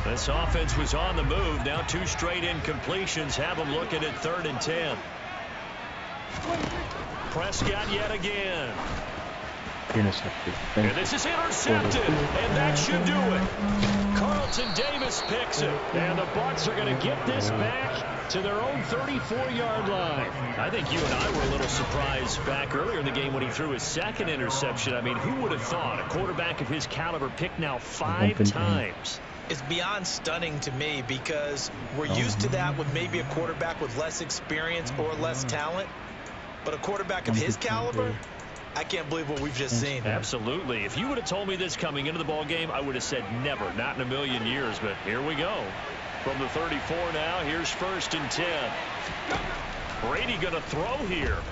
This offense was on the move. Now 2 straight incompletions have them looking at 3rd and 10. Prescott yet again. Intercepted. And this is intercepted. And that should do it. Carlton Davis picks it. And the Bucs are going to get this back to their own 34-yard line. I think you and I were a little surprised back earlier in the game when he threw his 2nd interception. I mean, who would have thought a quarterback of his caliber picked now 5 times? It's beyond stunning to me because we're used to that with maybe a quarterback with less experience or less talent. But a quarterback of his caliber, I can't believe what we've just seen. Absolutely. If you would have told me this coming into the ball game, I would have said never, not in a million years. But here we go. From the 34 now, here's 1st and 10. Brady going to throw here.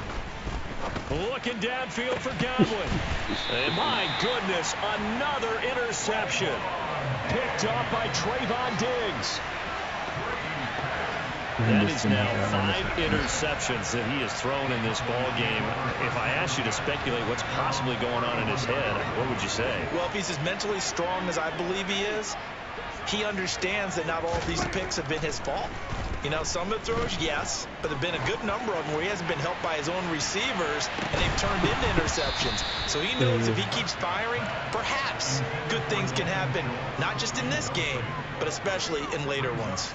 Looking downfield for Godwin. And my goodness, another interception. Picked off by Trayvon Diggs. That is now 5 interceptions that he has thrown in this ball game. If I asked you to speculate what's possibly going on in his head, what would you say? Well, if he's as mentally strong as I believe he is, he understands that not all of these picks have been his fault. You know, some of the throws, yes, but there have been a good number of them where he hasn't been helped by his own receivers, and they've turned into interceptions. So he knows if he keeps firing, perhaps good things can happen, not just in this game, but especially in later ones.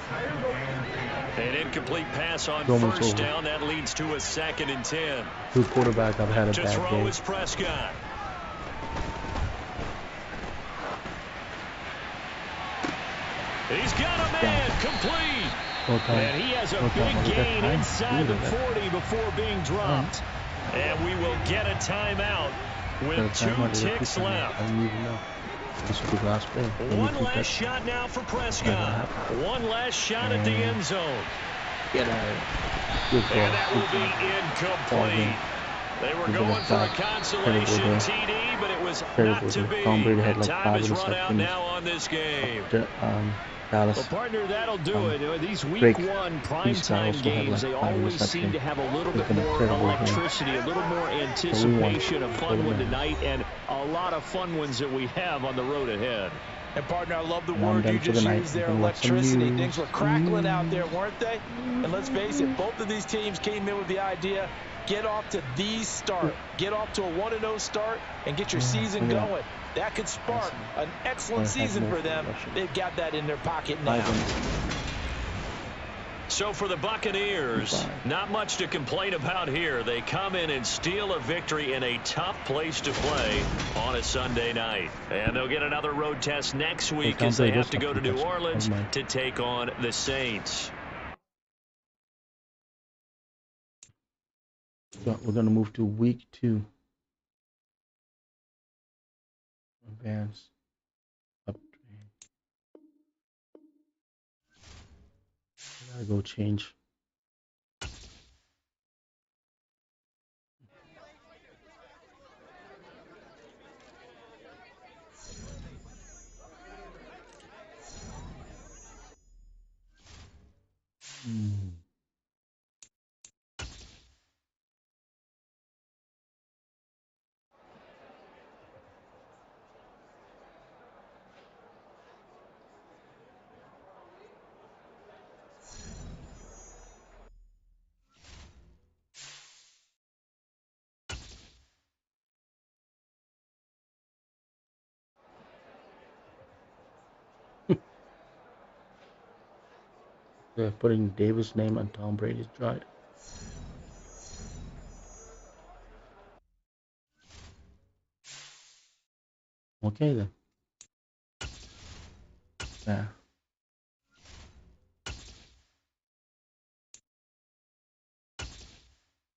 An incomplete pass on Almost first over. down. That leads to a 2nd and 10. Two quarterback have had a To bad throw day. is Prescott. He's got a man complete. No time. And he has a No time. big We got gain time. inside We the got 40 before being dropped. And we will get a timeout with Got a timeout. 2 We got ticks two timeouts. left. I don't even know. This is the last play. One last shot now for Prescott. One last shot at the end zone. Get out of here. Good ball. And that will be incomplete. They were going for a consolation TD, but it was not to be. Tom Brady had And like time 5 is run out interceptions. now on this game. Dallas. Well, partner, that'll do it. These week Drake. one These guys primetime also have, games, like, they 5 always seem to interceptions. have a little It's bit been a more terrible game. electricity, a little more anticipation, a fun one tonight, and a lot of fun ones that we have on the road ahead. And, partner, I love the And I'm word done you for the just night. used there, I'm gonna watch some electricity. news. Things were crackling out there, weren't they? And let's face it, both of these teams came in with the idea, get off to these start. Get off to a 1-0 start and get your season going. That could spark an excellent season for them. They've got that in their pocket now. So for the Buccaneers, not much to complain about here. They come in and steal a victory in a tough place to play on a Sunday night. And they'll get another road test next week as they have to go to New Orleans to take on the Saints. So we're going to move to week 2. Advance. Up. I gotta go change. They're putting Davis' name on Tom Brady's drive. Okay then. Yeah.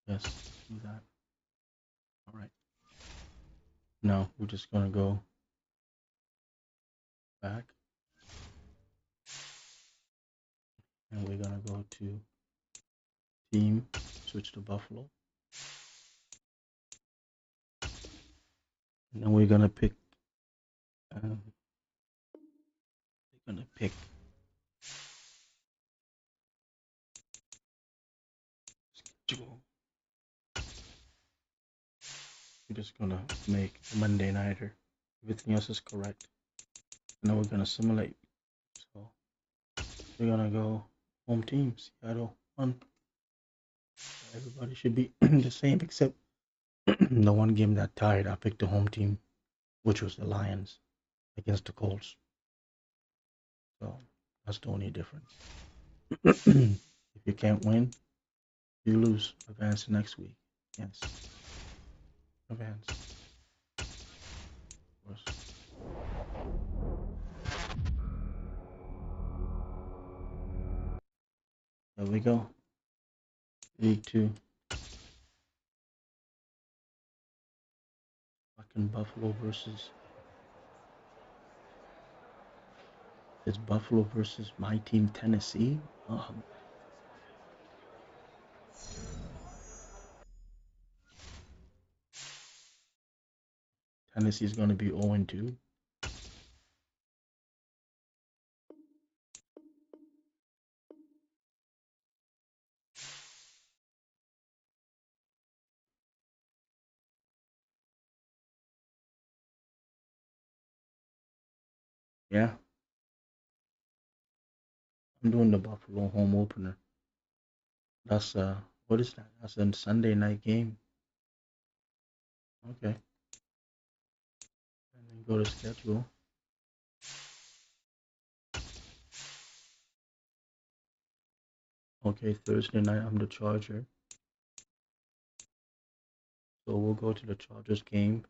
Yes, do that. All right. Now we're just gonna go back, and we're gonna go to team, switch to Buffalo, and then we're gonna pick. We're gonna pick. Schedule. We're just gonna make a Monday nighter. Everything else is correct. Now we're gonna simulate. So we're gonna go home team, Seattle 1. Everybody should be the same except the one game that tied. I picked the home team, which was the Lions against the Colts. So that's the only difference. If you can't win, you lose. Advance next week. Yes. Advance. Of course. There we go. Week 2. Fucking Buffalo versus. It's Buffalo versus my team, Tennessee. Tennessee's going to be 0-2. Yeah. I'm doing the Buffalo home opener. That's what is that? That's a Sunday night game. Okay. And then go to schedule. Okay, Thursday night I'm the Charger. So we'll go to the Chargers game.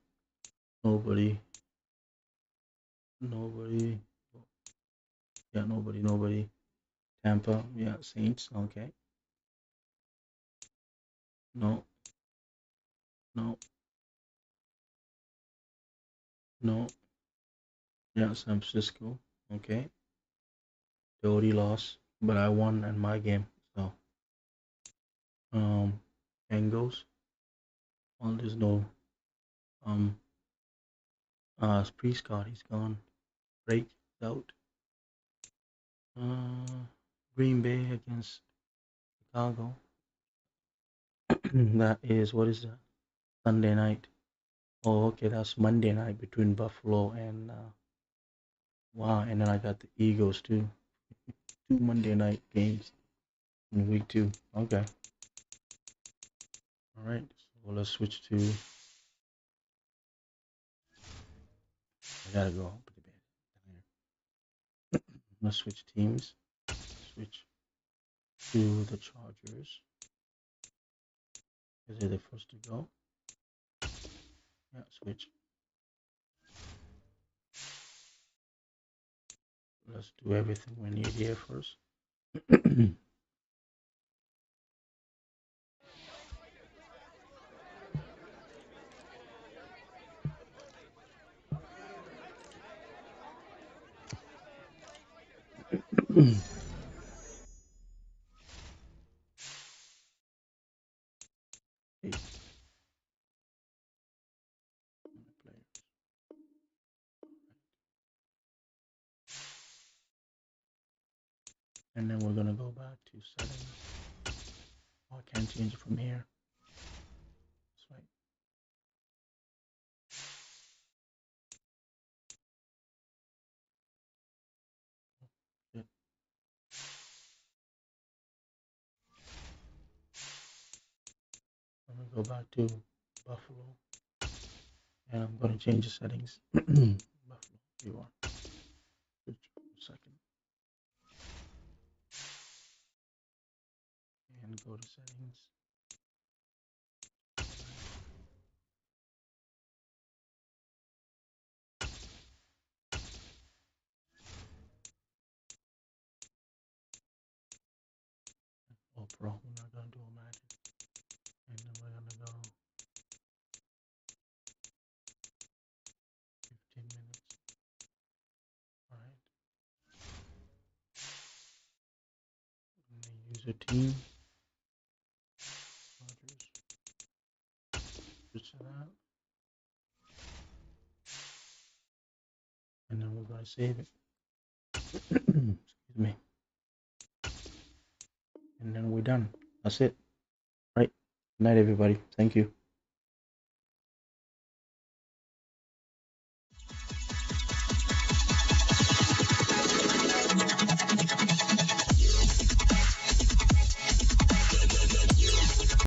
Nobody. Yeah, nobody. Tampa, yeah, Saints, okay. No. Yeah, San Francisco, okay. They already lost, but I won in my game. So, Bengals. Well, there's no Prescott, he's gone. Break out. Green Bay against Chicago. That is, what is that? Sunday night. Oh, okay, that's Monday night between Buffalo and wow, and then I got the Eagles too. 2 Monday night games in week 2. Okay. All right. So let's switch to. I gotta go. Put the bed down here. Let's switch teams. Switch to the Chargers. Is it the first to go? Yeah, switch. Let's do everything we need here first. And then we're gonna go back to settings. Oh, I can't change it from here. That's right. Good. I'm gonna go back to Buffalo, and I'm gonna change the settings. Buffalo, you are. Second. And go to settings. Oh, Pro, we're not gonna do a Madden. And then we're gonna go 15 minutes. Alright. And then user team. Rogers. Switch to that. And then we're gonna save it. Excuse me. And then we're done. That's it. Right. Good night, everybody. Thank you.